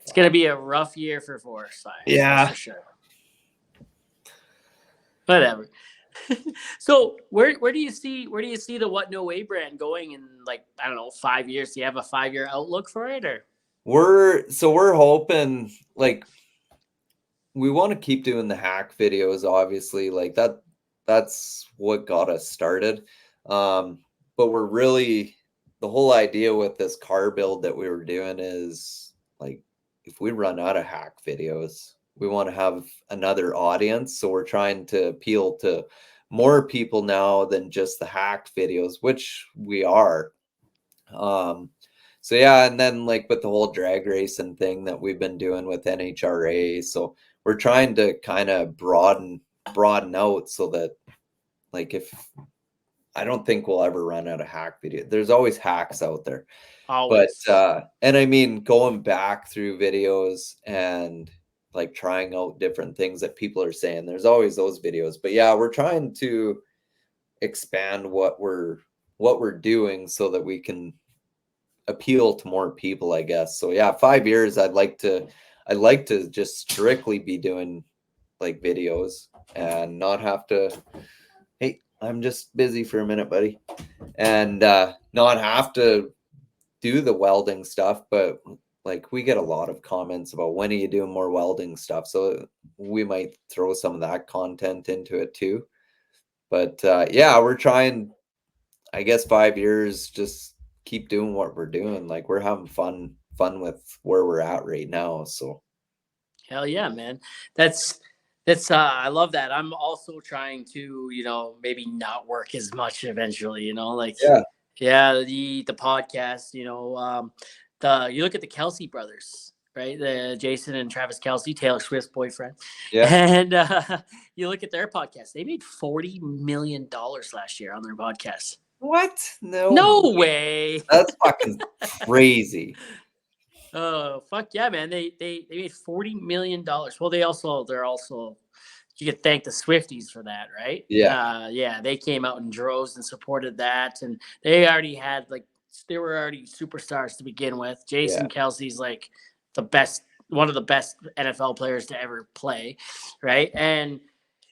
It's gonna be a rough year for Forest Science. Yeah. That's for sure. Whatever. So where do you see the What No Way brand going in, like, I don't know, 5 years? Do you have a 5-year outlook for it, or? We're hoping, like, we want to keep doing the hack videos, obviously, like that's what got us started. But we're really, the whole idea with this car build that we were doing is, like, if we run out of hack videos, we want to have another audience. So we're trying to appeal to more people now than just the hacked videos, which we are. So yeah, and then, like, with the whole drag racing thing that we've been doing with NHRA, so we're trying to kind of broaden out so that, like, if I don't think we'll ever run out of hack video. There's always hacks out there. Always. But and I mean, going back through videos and, like, trying out different things that people are saying, there's always those videos. But yeah, we're trying to expand what we're doing so that we can appeal to more people, I guess. So yeah, 5 years I'd like to just strictly be doing, like, videos and not have to, hey, I'm just busy for a minute, buddy, and not have to do the welding stuff. But, like, we get a lot of comments about, when are you doing more welding stuff? So we might throw some of that content into it too. But yeah, we're trying, I guess, 5 years, just keep doing what we're doing. Like, we're having fun with where we're at right now. So Hell yeah, man. That's I love that. I'm also trying to, maybe not work as much eventually, like, yeah, yeah, the podcast, the you look at the Kelsey brothers, right? The Jason and Travis Kelsey, Taylor Swift's boyfriend. yeah. And you look at their podcast. They made $40 million last year on their podcast. What? No way. That's fucking crazy. Oh, fuck yeah, man. They made $40 million. Well, they're also, you could thank the Swifties for that, right? Yeah. Yeah, they came out in droves and supported that, and they already had, like, they were already superstars to begin with. Jason Yeah. Kelsey's, like, one of the best NFL players to ever play, right? And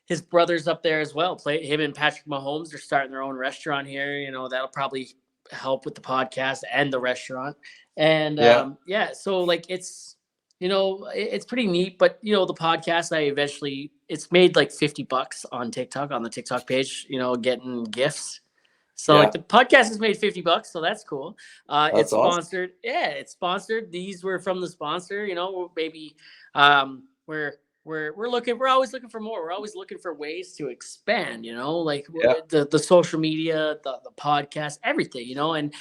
his brother's up there as well. Him and Patrick Mahomes are starting their own restaurant here. That'll probably help with the podcast and the restaurant. And Yeah. yeah, so, like, it's pretty neat. But the podcast, it's made like $50 on TikTok, on the TikTok page, getting gifts. So, Yeah. like, the podcast has made $50, so that's cool. That's It's awesome. sponsored. Yeah, it's sponsored. These were from the sponsor. Maybe we're always looking for more. We're always looking for ways to expand. Like, Yeah. the social media, the podcast, everything. And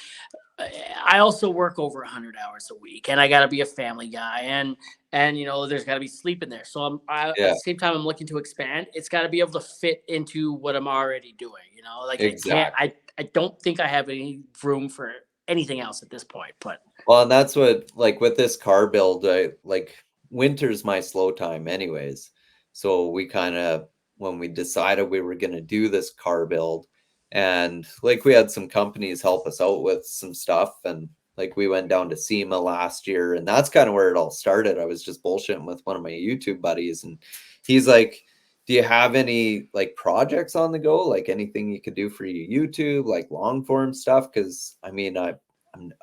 I also work over 100 hours a week, and I got to be a family guy, and there's got to be sleep in there. So at the same time, I'm looking to expand. It's got to be able to fit into what I'm already doing. Like, Exactly. I don't think I have any room for anything else at this point. But Well, and that's what, like, with this car build, like, winter's my slow time anyways. So we kind of, when we decided we were going to do this car build, and, like, we had some companies help us out with some stuff, and, like, we went down to SEMA last year, and that's kind of where it all started. I was just bullshitting with one of my YouTube buddies, and he's like, do you have any, like, projects on the go, like anything you could do for your YouTube, like long form stuff? Because I mean, I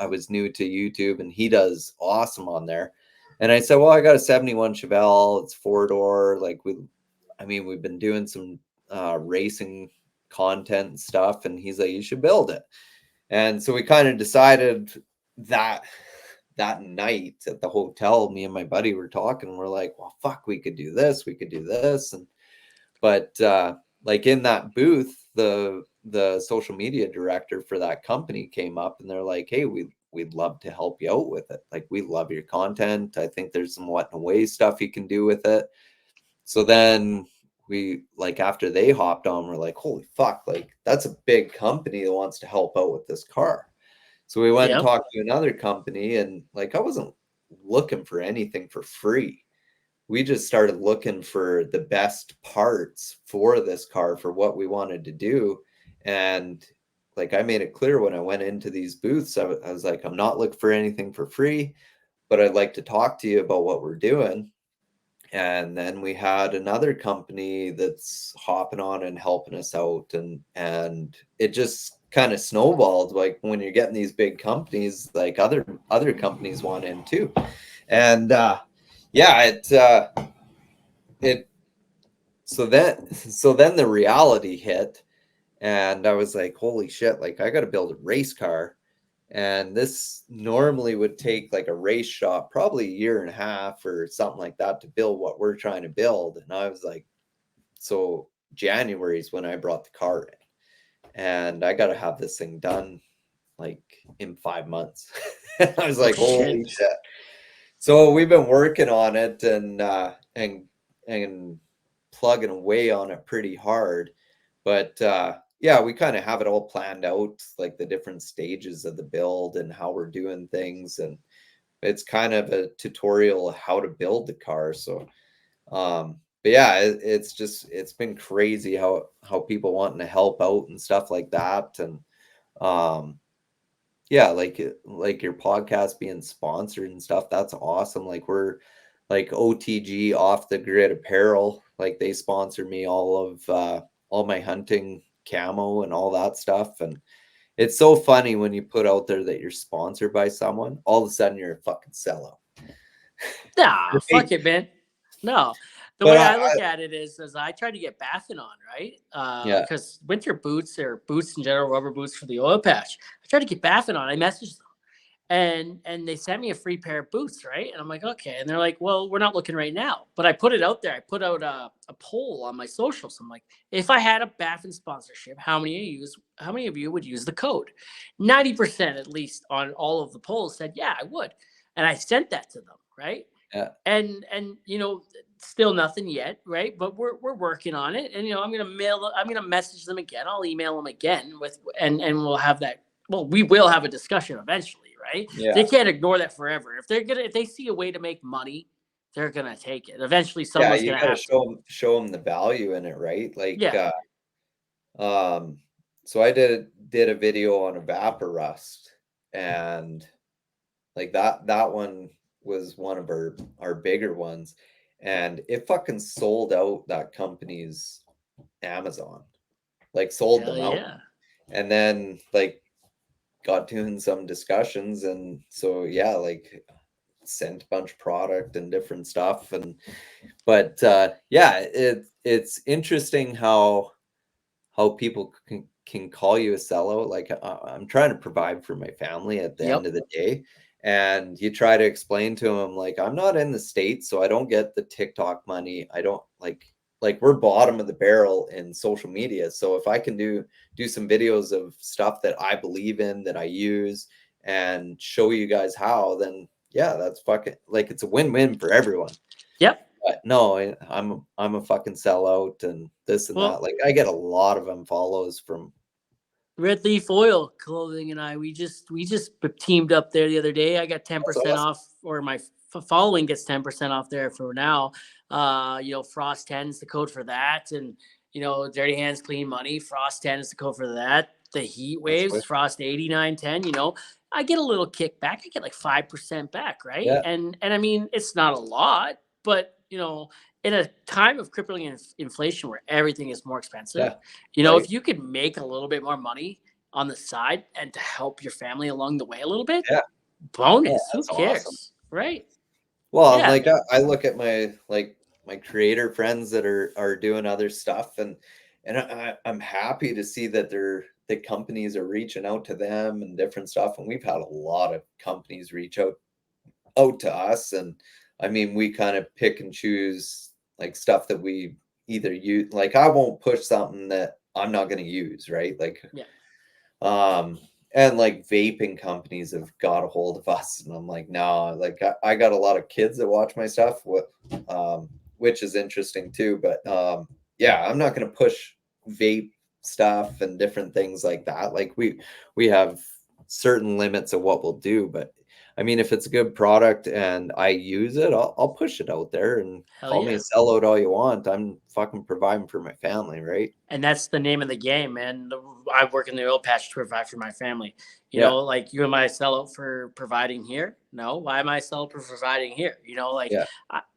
was new to YouTube, and he does awesome on there. And I said, well, I got a 71 Chevelle. It's 4-door. Like, we've been doing some racing content and stuff. And he's like, you should build it. And so we kind of decided that night at the hotel, me and my buddy were talking. We're like, well, fuck, we could do this. We could do this. But like, in that booth, the social media director for that company came up, and they're like, hey, we'd love to help you out with it. Like, we love your content. I think there's some What No Way stuff you can do with it. So then we, like, after they hopped on, we're like, holy fuck, like, that's a big company that wants to help out with this car. So we went and talked to another company, and, like, I wasn't looking for anything for free. We just started looking for the best parts for this car for what we wanted to do. And, like, I made it clear when I went into these booths, I was like, I'm not looking for anything for free, but I'd like to talk to you about what we're doing. And then we had another company that's hopping on and helping us out, and it just kind of snowballed. Like when you're getting these big companies, like other companies want in too. And yeah, it so then the reality hit, and I was like, holy shit, like I got to build a race car. And this normally would take like a race shop, probably a year and a half or something like that to build what we're trying to build. And I was like, so January is when I brought the car in, and I got to have this thing done like in 5 months. I was like, holy shit. So we've been working on it and plugging away on it pretty hard. But yeah, we kind of have it all planned out, like the different stages of the build and how we're doing things. And it's kind of a tutorial of how to build the car. So, but yeah, it's been crazy how people wanting to help out and stuff like that. And yeah, like your podcast being sponsored and stuff, that's awesome. Like we're like OTG, Off the Grid Apparel, like they sponsor me all my hunting camo and all that stuff. And it's so funny when you put out there that you're sponsored by someone, all of a sudden you're a fucking sellout. Nah, fuck it, man. No. The But way I look at it is I try to get Bathin on, right? Yeah. Because winter boots or boots in general, rubber boots for the oil patch. I try to get Bathin on. I messaged them, and they sent me a free pair of boots, right? And I'm like, okay. And they're like, well, we're not looking right now. But I put it out there. I put out a poll on my socials. I'm like, if I had a Baffin sponsorship, how many of you would use the code? 90% at least on all of the polls said, yeah, I would. And I sent that to them, right? Yeah. And still nothing yet, right? But we're working on it. And I'm gonna message them again. I'll email them again and we'll have that. Well, we will have a discussion eventually, right? Yeah. They can't ignore that forever. If they see a way to make money, they're gonna take it. Eventually, someone's you gonna gotta have show them the value in it, right? Like, yeah. So I did a video on Evaporust, and like that one was one of our bigger ones, and it fucking sold out that company's Amazon, like sold Hell them out. yeah. And then like got doing some discussions, and so yeah, like sent a bunch of product and different stuff. And but yeah, it's interesting how people can call you a sellout. Like I'm trying to provide for my family at the end of the day, and you try to explain to them like I'm not in the States, so I don't get the TikTok money. I don't like we're bottom of the barrel in social media. So if I can do some videos of stuff that I believe in, that I use, and show you guys how, then yeah, that's fucking like it's a win-win for everyone. Yep. But no, I'm a fucking sellout and this and that. Like I get a lot of unfollows from Red Leaf Oil Clothing and I. We just teamed up there the other day. I got 10% awesome. off, or my following gets 10% off there for now. Frost 10 is the code for that, and Dirty Hands Clean Money. Frost 10 is the code for that. The Heat Waves, Frost 8910. I get a little kickback. I get like 5% back, right? Yeah. And I mean, it's not a lot, but in a time of crippling inflation where everything is more expensive, if you could make a little bit more money on the side and to help your family along the way a little bit, bonus. Who cares, awesome. Right? Well, yeah. Like I look at my creator friends that are doing other stuff, and I'm happy to see that the companies are reaching out to them and different stuff. And we've had a lot of companies reach out to us, and I mean, we kind of pick and choose like stuff that we either use. Like I won't push something that I'm not going to use, right? Like, and like vaping companies have got a hold of us, and I'm like, no, like I got a lot of kids that watch my stuff, which is interesting too. But yeah, I'm not going to push vape stuff and different things like that. Like we have certain limits of what we'll do, but I mean, if it's a good product and I use it, I'll push it out there and Hell call me yeah. a sellout all you want. I'm fucking providing for my family, right? And that's the name of the game, man. I work in the oil patch to provide for my family. You Yeah, know, like you am I a sellout for providing here? No. Why am I a sellout for providing here? You know, like yeah,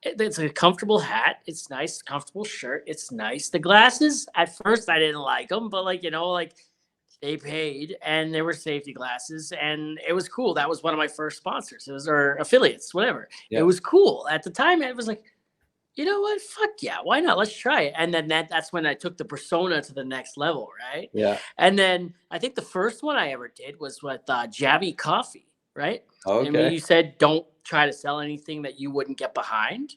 it's a comfortable hat. It's nice, comfortable shirt. It's nice. The glasses, at first I didn't like them, but like, you know, like they paid and there were safety glasses and it was cool. That was one of my first sponsors. It was our affiliates, whatever. It yeah, was cool. At the time, it was like, you know what? Fuck yeah, why not? Let's try it. And then that's when I took the persona to the next level, right? yeah. And then I think the first one I ever did was with Javi Coffee, right? I mean, Okay. you said don't try to sell anything that you wouldn't get behind.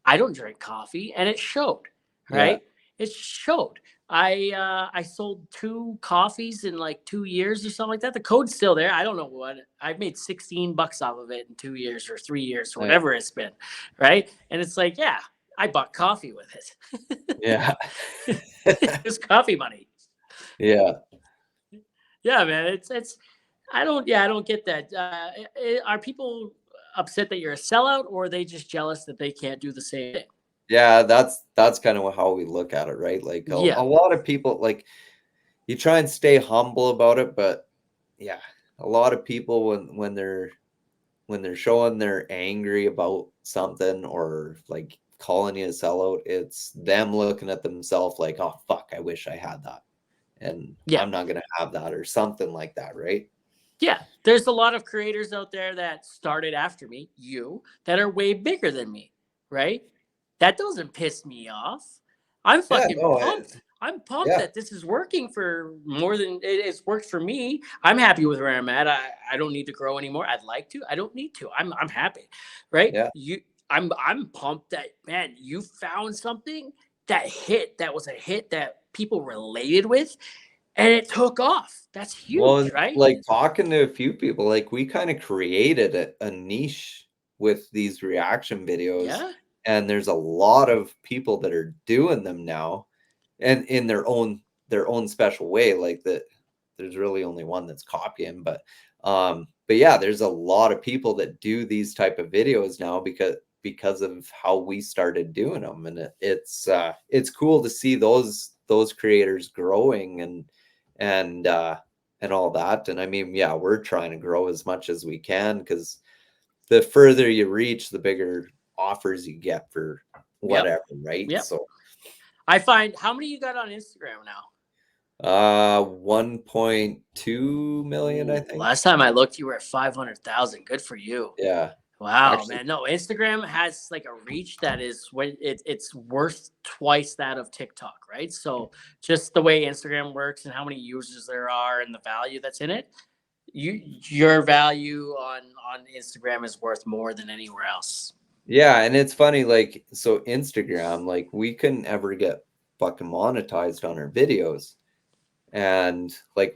I don't drink coffee, and it showed, Yeah. right? It showed. I sold 2 coffees in like 2 years or something like that. The code's still there. I don't know what I've made $16 off of it in 2 years or 3 years or Nice. whatever it's been, right? And it's like, yeah, I bought coffee with Yeah. it. It's coffee money. Yeah. Yeah, man. It's. I don't get that. Are people upset that you're a sellout, or are they just jealous that they can't do the same thing? Yeah, that's kind of how we look at it, right? Like a Yeah, lot of people like you try and stay humble about it, but yeah, a lot of people when they're showing they're angry about something or like calling you a sellout, it's them looking at themselves like, oh fuck, I wish I had that. And yeah. I'm not gonna have that or something like that, right? Yeah, there's a lot of creators out there that started after me, that are way bigger than me, right? That doesn't piss me off. I'm Yeah, fucking no, pumped. I'm pumped yeah, that this is working for more than it's worked for me. I'm happy with where I'm at. I don't need to grow anymore. I'd like to. I don't need to. I'm happy, right? yeah. I'm pumped that man, you found something that hit, that was a hit that people related with and it took off. That's Well, huge, right? like talking to a few people, like we kind of created a niche with these reaction videos, Yeah. and there's a lot of people that are doing them now, and in their own special way. Like that, there's really only one that's copying, but yeah, there's a lot of people that do these type of videos now because of how we started doing them, and it's cool to see those creators growing and and all that. And I mean, yeah, we're trying to grow as much as we can because the further you reach, the bigger offers you get for Yep. whatever, right? Yep. So I find how many you got on Instagram now? 1.2 million, I Ooh, think. last time I looked, you were at 500,000. Good for you. Yeah. Wow, Actually, man. No, Instagram has like a reach that is when it's worth twice that of TikTok, right? So just the way Instagram works and how many users there are and the value that's in it, your value on Instagram is worth more than anywhere else. yeah, and it's funny, like, so Instagram, like, we couldn't ever get fucking monetized on our videos. And like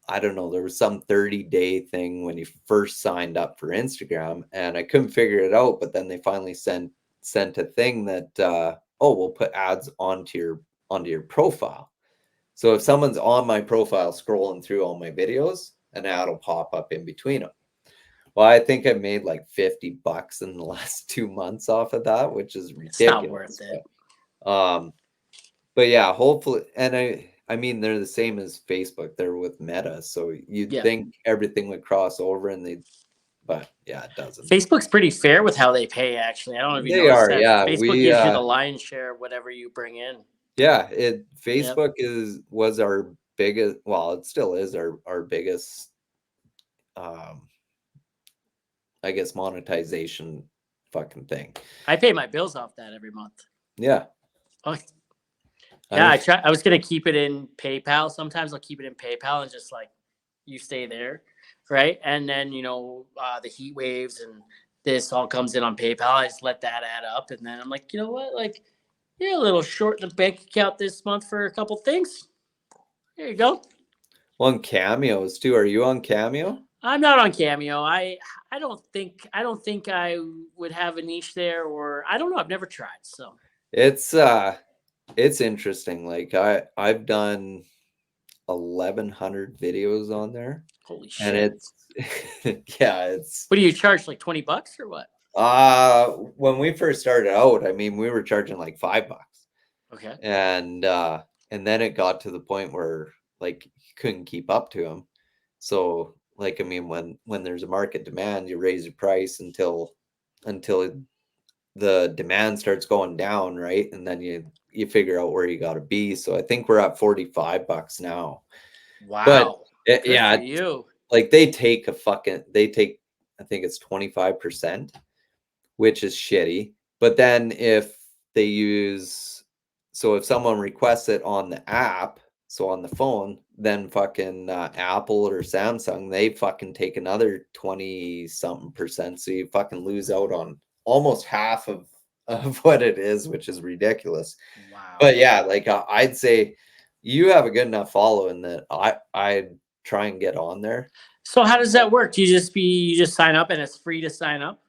I don't know, there was some 30-day thing when you first signed up for Instagram, and I couldn't figure it out, but then they finally sent a thing that oh, we'll put ads onto your profile. So if someone's on my profile scrolling through all my videos, an ad will pop up in between them. Well, I think I made like $50 in the last 2 months off of that, which is It's not worth ridiculous. it. But yeah, hopefully, and I mean they're the same as Facebook. They're with Meta, so you'd Yeah. think everything would cross over, but yeah, it doesn't. Facebook's pretty fair with how they pay, actually. I don't know if you They noticed are, that. yeah. Facebook gives you the lion's share of whatever you bring in. Yeah, it Yep. Facebook was our biggest, well, it still is our biggest, um, I guess monetization fucking thing. I pay my bills off that every month. Yeah, Oh, I yeah, mean, I was gonna keep it in PayPal. Sometimes I'll keep it in PayPal and just like you stay there, right? And then the heat waves and this all comes in on PayPal. I just let that add up, and then I'm like, you know what? Like, you're a little short in the bank account this month for a couple things. There you go. on Cameos too. Are you on Cameo? I'm not on Cameo. I don't think I would have a niche there, or I don't know. I've never tried. So It's it's interesting. Like I've done 1,100 videos on there, Holy and shit. it's yeah, it's What do you charge? Like $20 or what? when we first started out, I mean, we were charging like $5, Okay. and then it got to the point where like you couldn't keep up to them. So like I mean, when there's a market demand, you raise your price until the demand starts going down, right? And then you figure out where you got to be. So I think we're at $45 now. But Wow. Good for yeah, you. like they take I think it's 25%, which is shitty. But then if they use so if someone requests it on the app, so on the phone, then fucking Apple or Samsung, they fucking take another 20 something percent. So you fucking lose out on almost half of what it is, which is ridiculous. Wow. But yeah, like I'd say you have a good enough following that I'd try and get on there. So how does that work? Do you just sign up and it's free to sign up?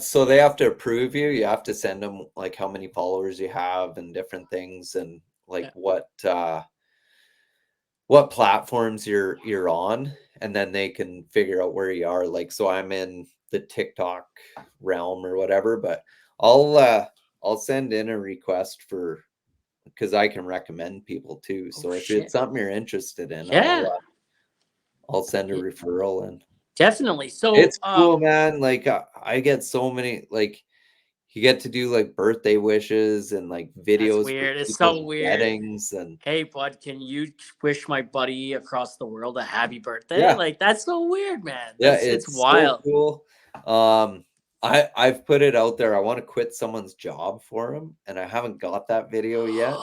So they have to approve you. You have to send them like how many followers you have and different things and like Yeah. what platforms you're on, and then they can figure out where you are. Like so I'm in the TikTok realm or whatever, but I'll send in a request for because I can recommend people too. Oh So if it's shit. something you're interested in, Yeah. I'll send a Yeah, referral in. definitely. So It's cool, man. Like I get so many like you get to do like birthday wishes and like that's videos for weird. It's so people's weird. weddings and Hey bud, can you wish my buddy across the world a happy birthday? yeah, Like that's so weird, man. yeah, It's it's so wild. cool. I've put it out there. I want to quit someone's job for him, and I haven't got that video yet.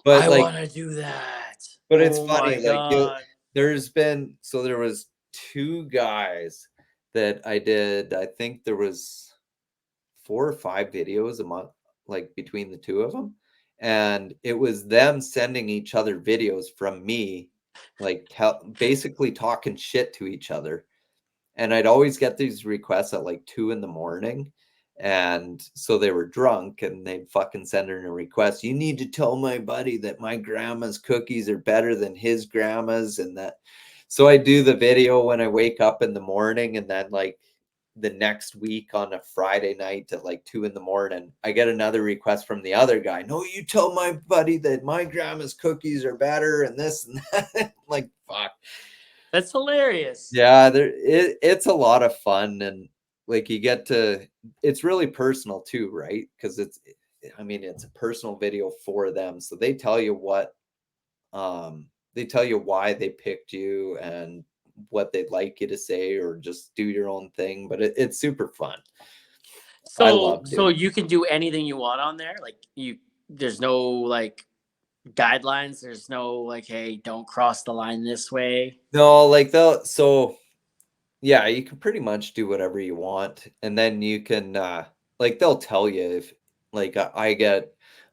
But I like, want to do that. but it's Oh my funny. Like god. there was two guys that I did. I think there was 4 or 5 videos a month, like between the two of them. And it was them sending each other videos from me, like basically talking shit to each other. And I'd always get these requests at like 2 in the morning. And so they were drunk and they'd fucking send her a request. You need to tell my buddy that my grandma's cookies are better than his grandma's. And that, so I do the video when I wake up in the morning. And then, like, the next week on a Friday night at like 2 in the morning, I get another request from the other guy. No, you tell my buddy that my grandma's cookies are better and this and that. Like, fuck. That's hilarious. Yeah, it's a lot of fun and like you get to it's really personal too, right? Because I mean it's a personal video for them. So they tell you why they picked you and what they'd like you to say or just do your own thing. But it's super fun. I So love so doing you can do anything you want on there? Like there's no like guidelines, there's no like, hey, don't cross the line this way. no, like so yeah, you can pretty much do whatever you want, and then you can like they'll tell you if like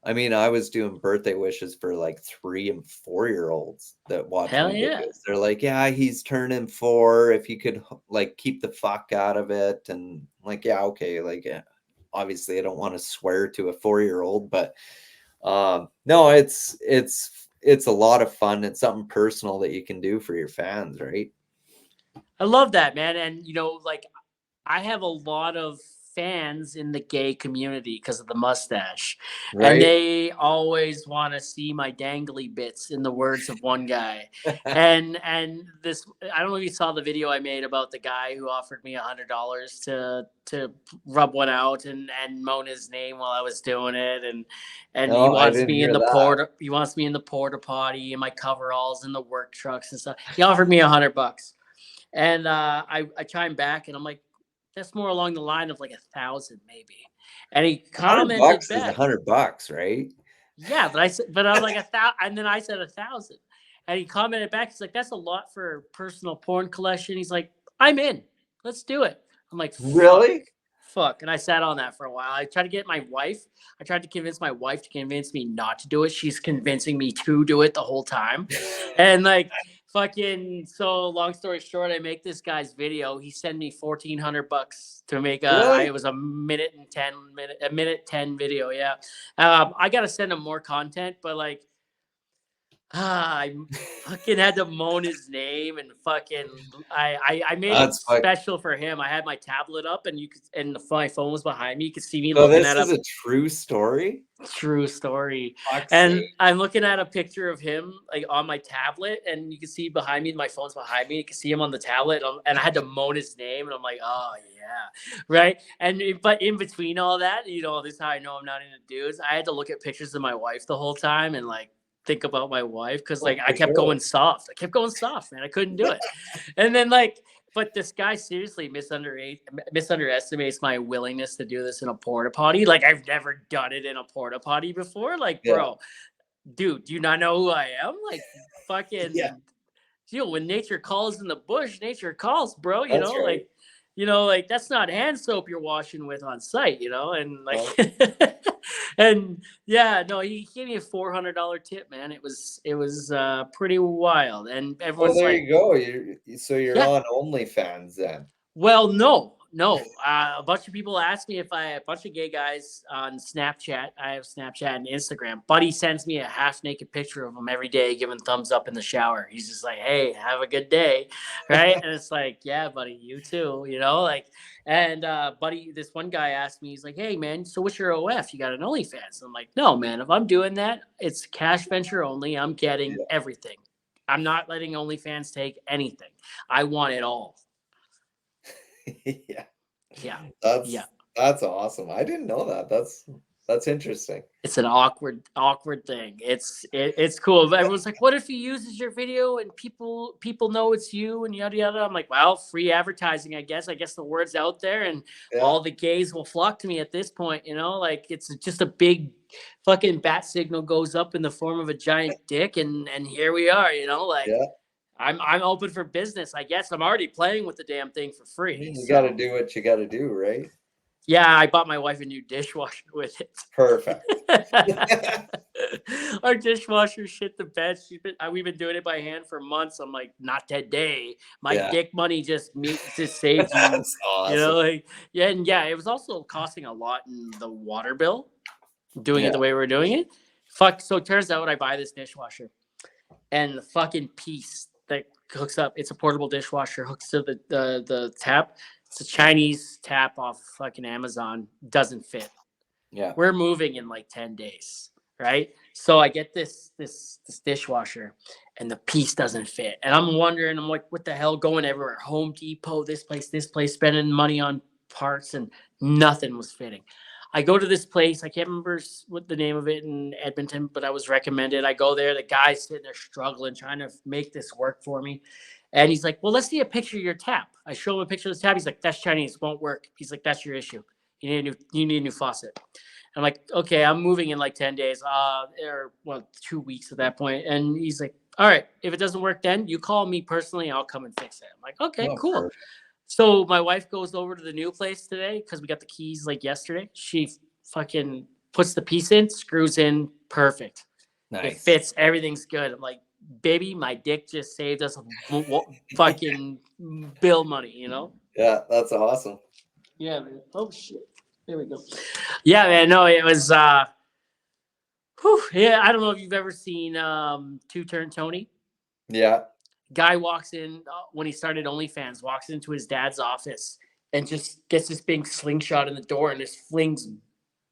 I mean, I was doing birthday wishes for like 3 and 4 year olds that watch Hell my yeah. videos. They're like, yeah, he's turning 4. If you could like keep the fuck out of it, and like, yeah, okay, like obviously I don't want to swear to a 4 year old, but no, it's a lot of fun. It's something personal that you can do for your fans, right? I love that, man. And like I have a lot of fans in the gay community because of the mustache. And Right. they always want to see my dangly bits, in the words of one guy. And this, I don't know if you saw the video I made about the guy who offered me $100 to rub one out and moan his name while I was doing it. And he No, I wants didn't me in hear the that. porta potty in my coveralls in the work trucks and stuff. He offered me $100. And I chimed back and I'm like, that's more along the line of like 1,000 maybe. And he hundred commented bucks is back, $100, right? yeah, but I was like 1,000, and then I said 1,000, and he commented back. He's like, that's a lot for a personal porn collection. He's like, I'm in. Let's do it. I'm like, Really? fuck. And I sat on that for a while. I tried to get my wife. I tried to convince my wife to convince me not to do it. She's convincing me to do it the whole time. And like fucking so long story short, I make this guy's video. He sent me $1,400 to make Really? it was a minute 10 video. Yeah. I gotta send him more content, but like I fucking had to moan his name and fucking I made it That's fuck. special for him. I had my tablet up and my phone was behind me. You could see me So looking this at is a a true story. true story. Fuck's And sake. I'm looking at a picture of him like on my tablet, and you can see behind me, my phone's behind me. You can see him on the tablet, and I had to moan his name, and I'm like, oh yeah, right. But in between all that, this is how I know I'm not into dudes. I had to look at pictures of my wife the whole time and like think about my wife because Oh, like I for kept sure. going soft. I kept going soft, man. I couldn't do it. And then like, but this guy seriously misunderestimates my willingness to do this in a porta potty. Like I've never done it in a porta potty before. Like, Yeah. bro, dude, do you not know who I am? Like, fucking, Yeah. when nature calls in the bush, nature calls, bro. You That's know, right. like, like that's not hand soap you're washing with on site, and like, and yeah, no, he gave me a $400 tip, man. It was pretty wild, and Well, everyone's there like, you go. So you're yeah. on OnlyFans then. Well, no. A bunch of people ask me a bunch of gay guys on Snapchat. I have Snapchat and Instagram. Buddy sends me a half naked picture of him every day, giving thumbs up in the shower. He's just like, "Hey, have a good day," right? And it's like, "Yeah, buddy, you too." Like, and buddy, this one guy asked me, he's like, "Hey, man, so what's your OF? You got an OnlyFans?" I'm like, "No, man. If I'm doing that, it's cash venture only. I'm getting everything. I'm not letting OnlyFans take anything. I want it all." Yeah. Yeah. That's awesome. I didn't know that. That's interesting. It's an awkward thing. It's cool. But everyone's like, what if he uses your video and people know it's you and yada yada? I'm like, well, free advertising, I guess. I guess the word's out there and all the gays will flock to me at this point, like it's just a big fucking bat signal goes up in the form of a giant dick and here we are, like I'm open for business, I guess. I'm already playing with the damn thing for free. You got to do what you got to do, right? Yeah, I bought my wife a new dishwasher with it. Perfect. Our dishwasher shit the bed. We've been doing it by hand for months. I'm like, not today. My dick money just saved you. That's awesome. It was also costing a lot in the water bill doing it the way we're doing it. So it turns out I buy this dishwasher and the fucking piece that hooks up, it's a portable dishwasher, hooks to the tap. It's a Chinese tap off fucking Amazon. Doesn't fit. Yeah. We're moving in like 10 days, right? So I get this dishwasher and the piece doesn't fit. And I'm wondering, I'm like, what the hell, going everywhere? Home Depot, this place, spending money on parts and nothing was fitting. I go to this place. I can't remember what the name of it in Edmonton, but I was recommended. I go there. The guy's sitting there struggling, trying to make this work for me. And he's like, well, let's see a picture of your tap. I show him a picture of the tap. He's like, that's Chinese, won't work. He's like, that's your issue. You need a new faucet. I'm like, okay, I'm moving in like 10 days, or 2 weeks at that point. And he's like, all right, if it doesn't work then, you call me personally, I'll come and fix it. I'm like, okay, cool. Perfect. So my wife goes over to the new place today because we got the keys like yesterday. She fucking puts the piece in, screws in, perfect. Nice. It fits, everything's good. I'm like, baby, my dick just saved us fucking bill money, Yeah, that's awesome. Yeah, man. Oh shit. There we go. Yeah, man. No, it was I don't know if you've ever seen Two Turn Tony. Yeah. Guy walks in when he started OnlyFans, walks into his dad's office and just gets this big slingshot in the door and just flings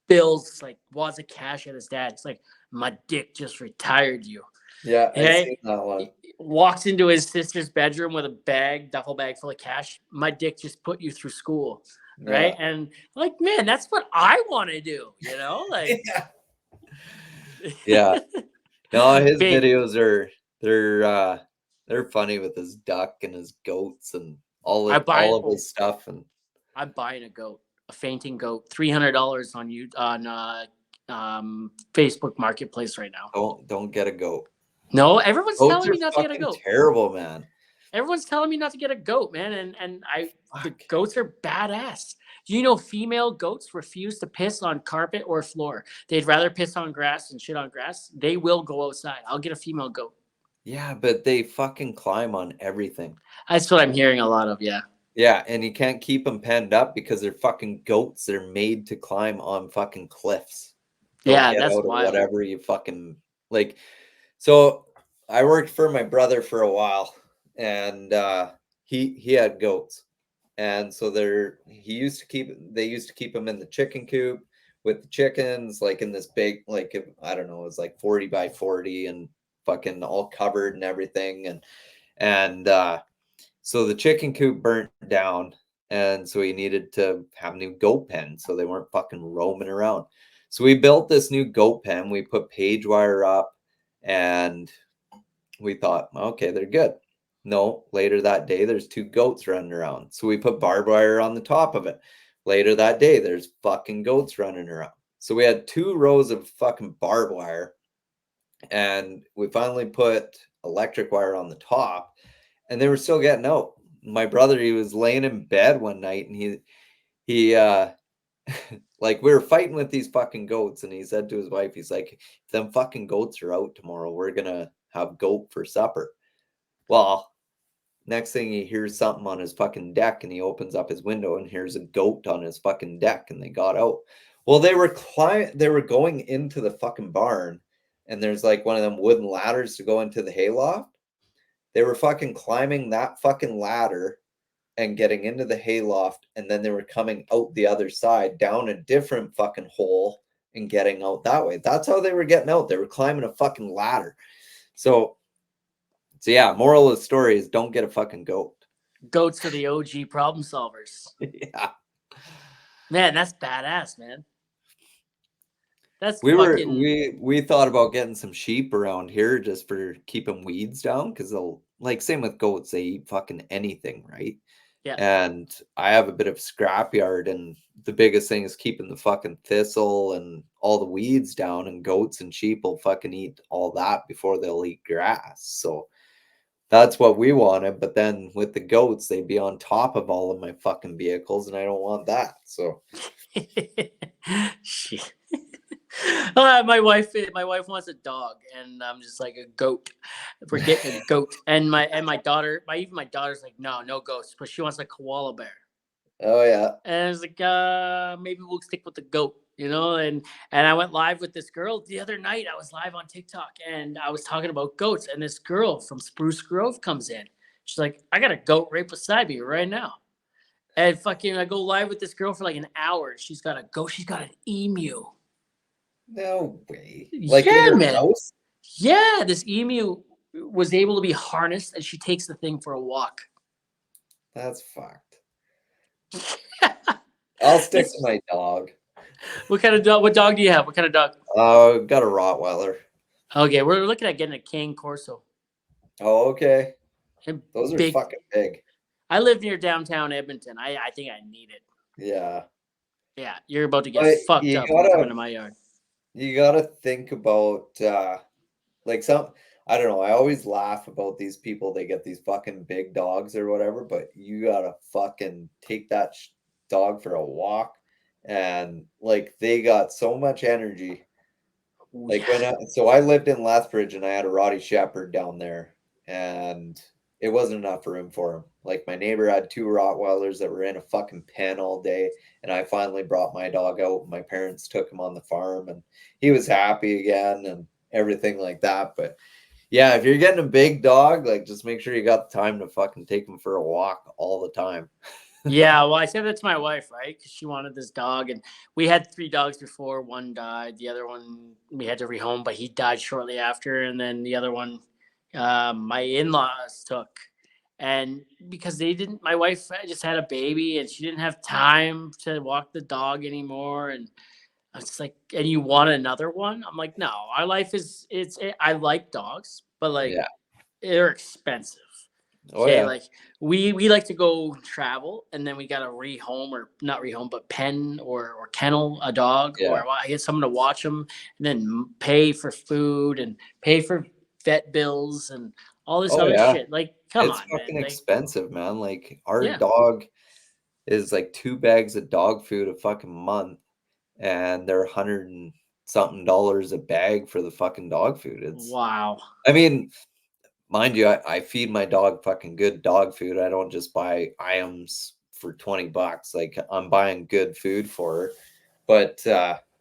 bills, like wads of cash at his dad. It's like, my dick just retired you. Yeah, I've seen that one. He walks into his sister's bedroom with a duffel bag full of cash. My dick just put you through school. Right. Yeah. And like, man, that's what I want to do, like. Yeah. No, his videos they're funny with his duck and his goats and all of his stuff. And I'm buying a goat, a fainting goat, $300 on Facebook Marketplace right now. Don't get a goat. No, everyone's telling me not to get a goat. Terrible, man. Everyone's telling me not to get a goat, man, and the goats are badass. Do you know female goats refuse to piss on carpet or floor? They'd rather piss on grass than shit on grass. They will go outside. I'll get a female goat. Yeah, but they fucking climb on everything. That's what I'm hearing a lot of, yeah. Yeah, and you can't keep them penned up because they're fucking goats. They're made to climb on fucking cliffs. Yeah, that's wild. Whatever you fucking like. So I worked for my brother for a while, and he had goats, and so they used to keep them in the chicken coop with the chickens, like in this big, like I don't know, it was like 40 by 40 and fucking all covered and everything, and so the chicken coop burnt down, and so he needed to have a new goat pen so they weren't fucking roaming around. So we built this new goat pen. We put page wire up, and we thought, okay, they're good. No, later that day, there's two goats running around. So we put barbed wire on the top of it. Later that day, there's fucking goats running around. So we had 2 rows of fucking barbed wire, and we finally put electric wire on the top, and they were still getting out. My brother, he was laying in bed one night, and he like we were fighting with these fucking goats, and he said to his wife, he's like, if them fucking goats are out tomorrow, we're gonna have goat for supper. Well, next thing he hears something on his fucking deck, and he opens up his window and hears a goat on his fucking deck, and they got out. Well, they were going into the fucking barn, and there's like one of them wooden ladders to go into the hayloft. They were fucking climbing that fucking ladder and getting into the hayloft, and then they were coming out the other side down a different fucking hole and getting out that way. That's how they were getting out. They were climbing a fucking ladder. So yeah, moral of the story is don't get a fucking goat. Goats are the OG problem solvers. Yeah. Man, that's badass, man. That's We thought about getting some sheep around here just for keeping weeds down, because they'll, like, same with goats, they eat fucking anything, right? Yeah. And I have a bit of scrapyard, and the biggest thing is keeping the fucking thistle and all the weeds down, and goats and sheep will fucking eat all that before they'll eat grass. So that's what we wanted. But then with the goats, they'd be on top of all of my fucking vehicles, and I don't want that. So Shit. My wife wants a dog, and I'm just like, a goat. We're getting a goat, and my daughter, my daughter's like, no goats, but she wants a koala bear. oh yeah. And I was like, maybe we'll stick with the goat, you know. And I went live with this girl the other night. I was live on TikTok, and I was talking about goats, and this girl from Spruce Grove comes in. She's like, I got a goat right beside me right now. And fucking, I go live with this girl for like an hour. She's got a goat. She's got an emu. No way. Like, Yeah, in her man. house? Yeah, this emu was able to be harnessed, and she takes the thing for a walk. That's fucked. I'll stick to my dog. What kind of dog? What dog do you have? What kind of dog? Got a Rottweiler. Okay, we're looking at getting a Cane Corso. Oh, okay. And Those are big. fucking big. I live near downtown Edmonton. I think I need it. Yeah. Yeah, you're about to get But fucked you up when you gotta- come into my yard. You gotta think about like I don't know, I always laugh about these people, they get these fucking big dogs or whatever, but you gotta fucking take that dog for a walk, and like they got so much energy. Like so I lived in Lethbridge, and I had a Rottie Shepherd down there, and it wasn't enough room for him. Like, my neighbor had 2 Rottweilers that were in a fucking pen all day, and I finally brought my dog out. My parents took him on the farm, and he was happy again and everything like that. But yeah, if you're getting a big dog, like, just make sure you got the time to fucking take him for a walk all the time. Yeah, well, I said that to my wife, right? Because she wanted this dog, and we had 3 dogs before. One died. The other one we had to rehome, but he died shortly after. And then the other one, my in-laws took, and because my wife just had a baby, and she didn't have time to walk the dog anymore. And I was like, and you want another one? I'm like, no, our life I like dogs, but like, Yeah. they're expensive. Oh Okay, yeah. like we like to go travel, and then we gotta rehome, or not rehome, but pen or kennel a dog, Yeah. or I get someone to watch them, and then pay for food and pay for vet bills and all this Oh other yeah. shit. Like, come It's on, fucking man. Like, expensive, man. Like, our yeah. dog is like 2 bags of dog food a fucking month, and they're 100 and something dollars a bag for the fucking dog food. Wow. I mean, mind you, I feed my dog fucking good dog food. I don't just buy items for $20. Like, I'm buying good food for her. But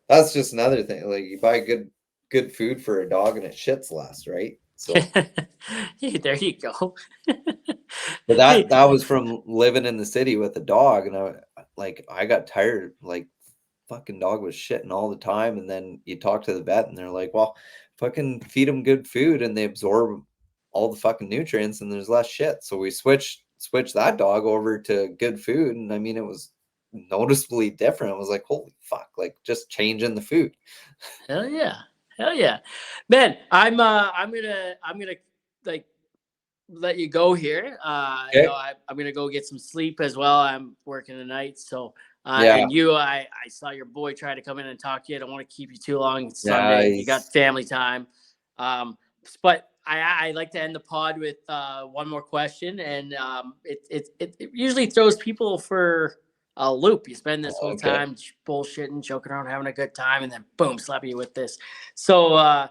that's just another thing. Like, you buy good food for a dog, and it shits less, right? So Hey, there you go. but Hey, that was from living in the city with a dog, and I got tired. Like fucking dog was shitting all the time, and then you talk to the vet, and they're like, "Well, fucking feed them good food, and they absorb all the fucking nutrients, and there's less shit." So we switched that dog over to good food, and I mean, it was noticeably different. I was like, "Holy fuck!" Like just changing the food. hell yeah, hell yeah, man. I'm gonna like let you go here. Okay. I'm gonna go get some sleep as well. I'm working tonight, so Yeah. and you, I saw your boy try to come in and talk to you. I don't want to keep you too long. It's Sunday. You got Nice. family time. But I like to end the pod with one more question, and it usually throws people for a loop. You spend this whole Okay. time bullshitting, joking around, having a good time, and then boom, slap you with this. So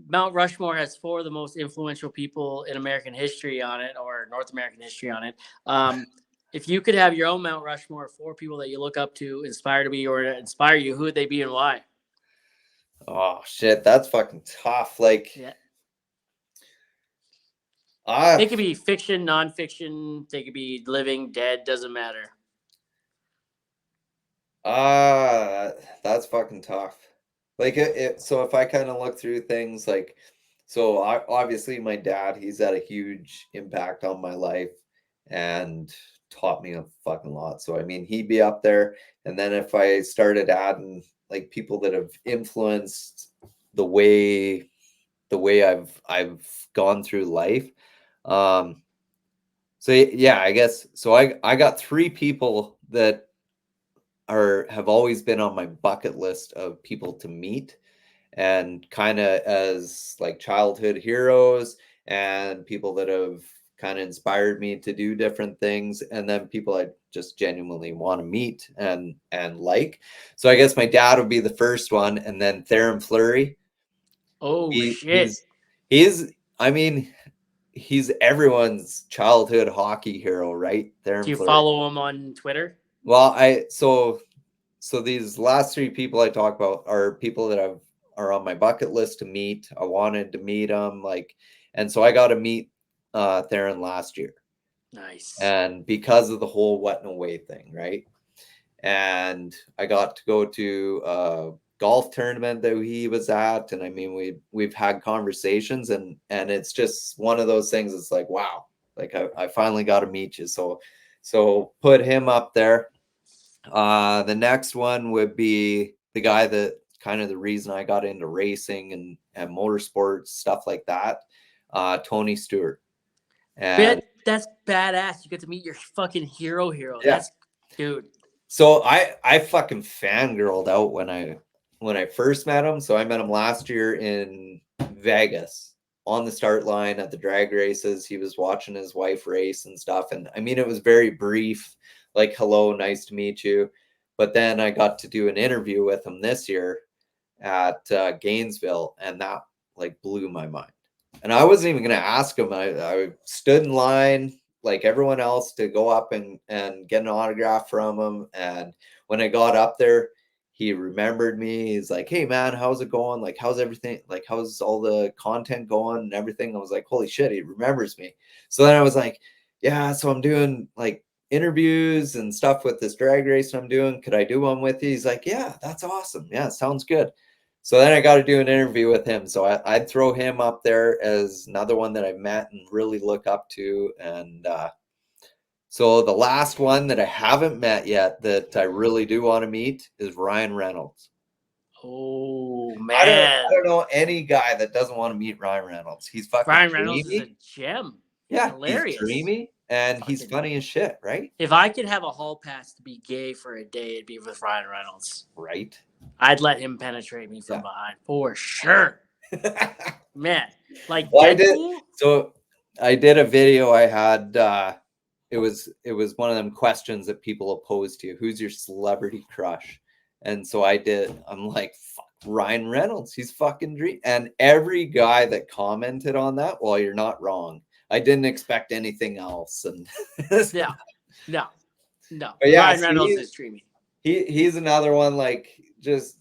Mount Rushmore has four of the most influential people in American history on it, or North American history on it. If you could have your own Mount Rushmore, four people that you look up to, inspire to be, or inspire you, who would they be and why? Oh shit, that's fucking tough. Like, Yeah, they I could be fiction, nonfiction. They could be living, dead. Doesn't matter. that's fucking tough. Like so if I kind of look through things like, so obviously my dad, he's had a huge impact on my life and taught me a fucking lot. So I mean, he'd be up there. And then if I started adding like people that have influenced the way I've gone through life. Um, so yeah, I guess so. I got three people that have always been on my bucket list of people to meet, and kind of as like childhood heroes and people that have kind of inspired me to do different things, and then people I just genuinely want to meet and like. So I guess my dad would be the first one, and then Theron Fleury. Oh He shit! he's I mean, he's everyone's childhood hockey hero, right? Do Theron you Fleury. follow him on Twitter? Well, so these last three people I talk about are people that are on my bucket list to meet. I wanted to meet them, like, and so I got to meet Theron last year, Nice. and because of the whole wet and away thing, right? And I got to go to a golf tournament that he was at, and I mean we've had conversations, and it's just one of those things. It's like, wow, like I finally got to meet you. So put him up there. The next one would be the guy that kind of the reason I got into racing and motorsports, stuff like that. Tony Stewart. And Man, that's badass. You get to meet your fucking hero. yeah, That's dude. so I fucking fangirled out when I first met him. So I met him last year in Vegas on the start line at the drag races. He was watching his wife race and stuff. And I mean, it was very brief, like, hello, nice to meet you. But then I got to do an interview with him this year at Gainesville, and that like blew my mind. And I wasn't even going to ask him. I stood in line like everyone else to go up and get an autograph from him. And when I got up there, he remembered me. He's like, "Hey man, how's it going? Like, how's everything? Like, how's all the content going and everything?" I was like, "Holy shit, he remembers me." So then I was like, "Yeah, so I'm doing like interviews and stuff with this drag race I'm doing. Could I do one with you?" He's like, "Yeah, that's awesome. Yeah, sounds good." So then I got to do an interview with him. So I'd throw him up there as another one that I met and really look up to. And so the last one that I haven't met yet that I really do want to meet is Ryan Reynolds. Oh I man, don't know any guy that doesn't want to meet Ryan Reynolds. He's fucking Ryan Reynolds is a dreamy. gem. He's Yeah, he's hilarious. dreamy and he's Fucking. funny as shit, right? If I could have a hall pass to be gay for a day, it'd be with Ryan Reynolds. Right. I'd let him penetrate me from Yeah. behind for sure. Man, like Well, Deadpool. I did a video. I had it was one of them questions that people oppose to you. Who's your celebrity crush? And so I'm like, fuck, Ryan Reynolds. He's fucking dream. And every guy that commented on that, well, you're not wrong. I didn't expect anything else. And No, no, no. but yeah, Ryan so Reynolds is dreamy. he's another one, like, just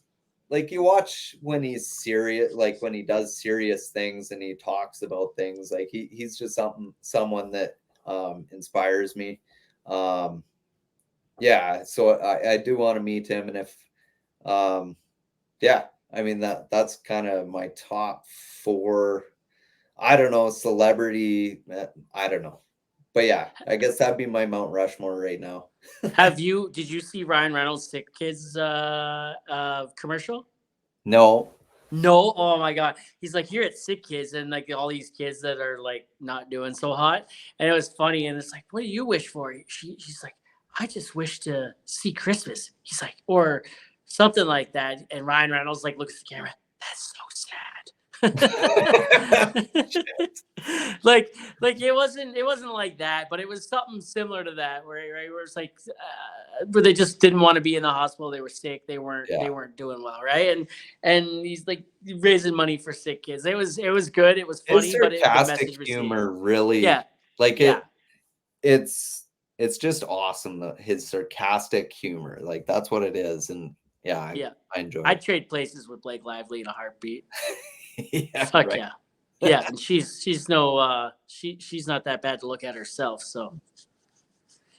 like you watch when he's serious, like when he does serious things and he talks about things, like he's just someone that inspires me. Yeah, so I do want to meet him, and if yeah, I mean that's kind of my top four. I don't know, celebrity. I don't know, but yeah, I guess that'd be my Mount Rushmore right now. Did you see Ryan Reynolds' Sick Kids commercial? No. No, oh my god. He's like, here at Sick Kids, and like all these kids that are like not doing so hot. And it was funny, and it's like, what do you wish for? She's like, I just wish to see Christmas. He's like, or something like that. And Ryan Reynolds like looks at the camera, that's so sad. like it wasn't like that, but it was something similar to that, where it's like where they just didn't want to be in the hospital. They were sick. They weren't doing well, right? And he's like raising money for sick kids. It was good. It was funny, His but the sarcastic message humor really, yeah, like yeah. it's just awesome. His sarcastic humor, like that's what it is, and yeah, I enjoy it. I'd trade places with Blake Lively in a heartbeat. Yeah, Fuck right. yeah. Yeah, and she's no she's not that bad to look at herself, so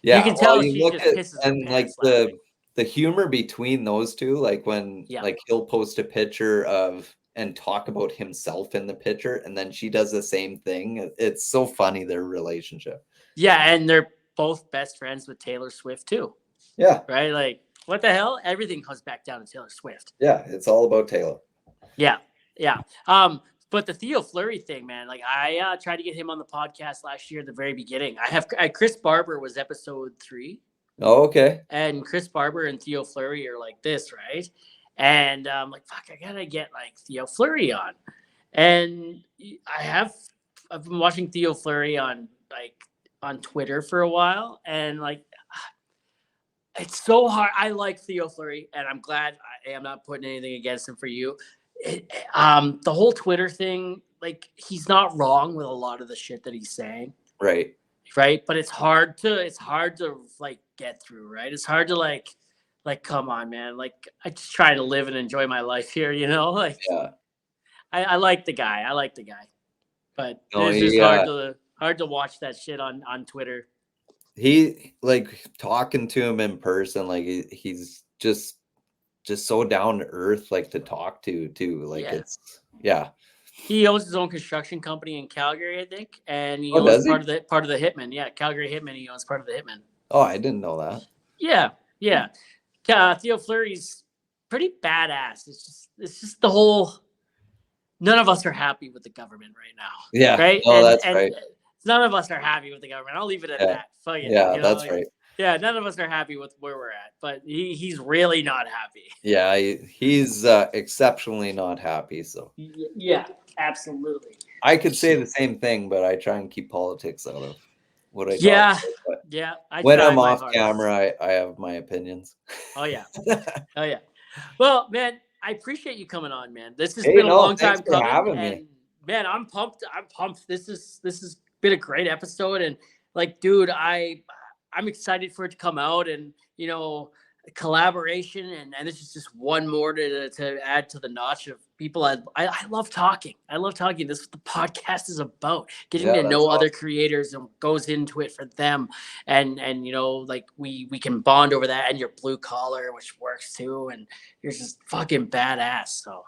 yeah, you can tell you she look just at, pisses her and like pants laughing. the humor between those two, like when Yeah. like he'll post a picture of and talk about himself in the picture, and then she does the same thing. It's so funny, their relationship. Yeah, and they're both best friends with Taylor Swift too. Yeah. Right? Like, what the hell? Everything comes back down to Taylor Swift. Yeah, it's all about Taylor. Yeah. Yeah. But the Theo Fleury thing, man, like I tried to get him on the podcast last year at the very beginning. Chris Barber was episode 3. Oh, okay. And Chris Barber and Theo Fleury are like this, right? And I'm like, fuck, I gotta get like Theo Fleury on. And I've been watching Theo Fleury on Twitter for a while, and like it's so hard. I like Theo Fleury, and I'm glad I am not putting anything against him for you. The whole Twitter thing, like he's not wrong with a lot of the shit that he's saying. Right. But it's hard to like get through, right? It's hard to like come on, man. Like I just try to live and enjoy my life here, you know? Like Yeah. I like the guy. But it's just hard to watch that shit on Twitter. He, like, talking to him in person, like he's just so down to earth, like to talk to too. Like it's He owns his own construction company in Calgary, I think, and he owns part of the Hitman. Yeah, Calgary Hitman. He owns part of the Hitman. Oh, I didn't know that. Yeah. Theo Fleury's pretty badass. It's just the whole. None of us are happy with the government right now. Yeah. Right. Oh, that's right. None of us are happy with the government. I'll leave it at that. Fuck it. Yeah, that's right. Yeah, none of us are happy with where we're at, but he's really not happy. Yeah, he's exceptionally not happy. So yeah, absolutely. I could say the same thing, but I try and keep politics out of what I talk about. When I'm off camera, I have my opinions. Oh yeah. Well, man, I appreciate you coming on, man. This has been a long time coming. Having me. Man, I'm pumped. This has been a great episode, and like, dude, I'm excited for it to come out, and you know, collaboration, and this is just one more to add to the notch of people. I love talking. I love talking. This is what the podcast is about, getting to know other creators, and goes into it for them, and you know, like we can bond over that, and your blue collar, which works too, and you're just fucking badass. So.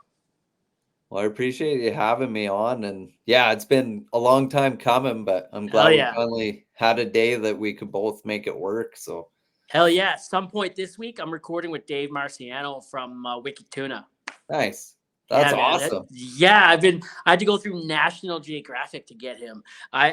Well, I appreciate you having me on, and yeah, it's been a long time coming, but I'm glad we finally had a day that we could both make it work. So, hell yeah! At some point this week, I'm recording with Dave Marciano from Wicked Tuna. Nice, that's awesome. I had to go through National Geographic to get him.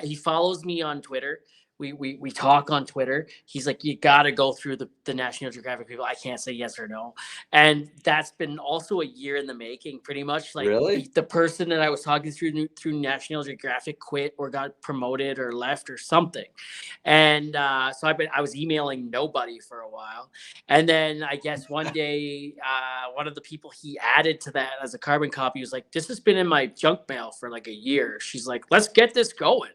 He follows me on Twitter. We talk on Twitter. He's like, you got to go through the National Geographic people. I can't say yes or no. And that's been also a year in the making, pretty much. Like really? The person that I was talking through National Geographic quit or got promoted or left or something. And so I was emailing nobody for a while. And then I guess one day, one of the people he added to that as a carbon copy was like, this has been in my junk mail for like a year. She's like, let's get this going.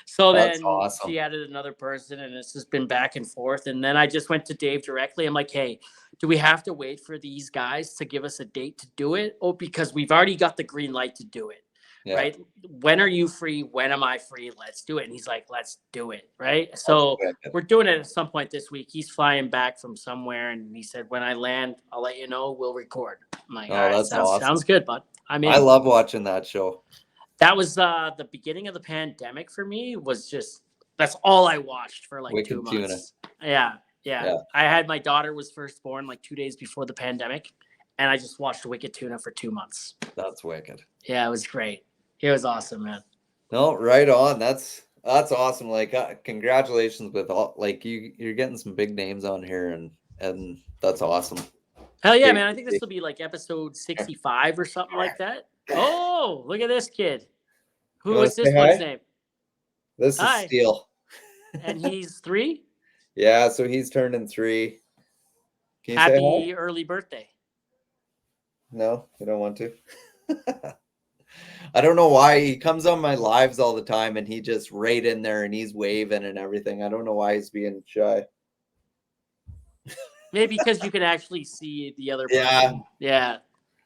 So that's then awesome. she added with another person, and it's just been back and forth. And then I just went to Dave directly. I'm like, hey, do we have to wait for these guys to give us a date to do it? Oh, because we've already got the green light to do it. Yeah. Right? When are you free? When am I free? Let's do it. And he's like, let's do it. Right. So we're doing it at some point this week. He's flying back from somewhere, and he said, when I land, I'll let you know. We'll record. I'm like, Oh, all right, that's awesome. sounds good, bud. I mean, I love watching that show. that was the beginning of the pandemic for me. Was just that's all I watched for like Wicked 2 months. Tuna. Yeah. I had my daughter was first born like 2 days before the pandemic, and I just watched Wicked Tuna for 2 months. That's wicked. Yeah, it was great. It was awesome, man. No, right on. That's awesome. Like, congratulations with all. Like, you're getting some big names on here, and that's awesome. Hell yeah, man. I think this will be like episode 65 or something like that. Oh, look at this kid. Who You was wanna this say one's hi? name? This is Hi. Steele. And he's 3. Yeah, so he's turning 3. Can you say Happy hi? early birthday. No, you don't want to. I don't know why he comes on my lives all the time, and he just right in there and he's waving and everything. I don't know why he's being shy. Maybe because you can actually see the other Yeah. person. Yeah.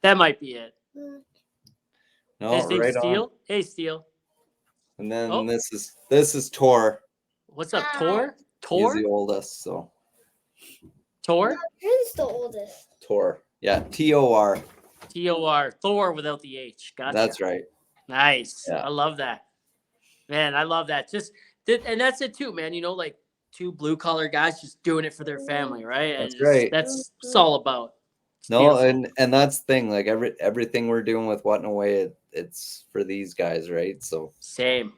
That might be it. No, His name's right on. Steele. Hey, Steele. And then Oh. this is Tor. What's up, Hi. Tor? He's Tor? the oldest, so Tor? Who's the oldest? Tor. Yeah, Tor. T-O-R. Thor without the H. Gotcha. That's right. Nice. Yeah. I love that. Man, I love that. And that's it too, man. You know, like 2 blue collar guys just doing it for their family, right? That's and right. That's it's all about. It's No, beautiful. and that's the thing. Like everything we're doing with What in a Way, it's for these guys, right? So Same.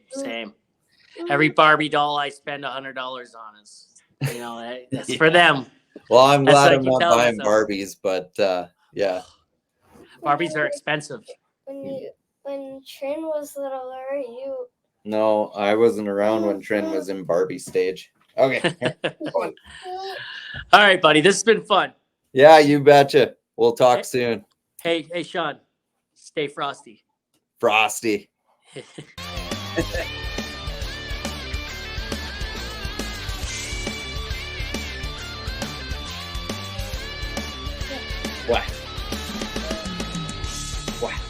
Every Barbie doll I spend $100 on is, you know, that's for them. well, I'm That's glad like I'm you not tell buying myself. Barbies, but yeah. Barbies are expensive. When Trin was littler, you No, I wasn't around when Trin was in Barbie stage. Okay. All right, buddy. This has been fun. Yeah, you betcha. We'll talk Hey. soon. Hey, Sean, stay frosty. Frosty. What? What?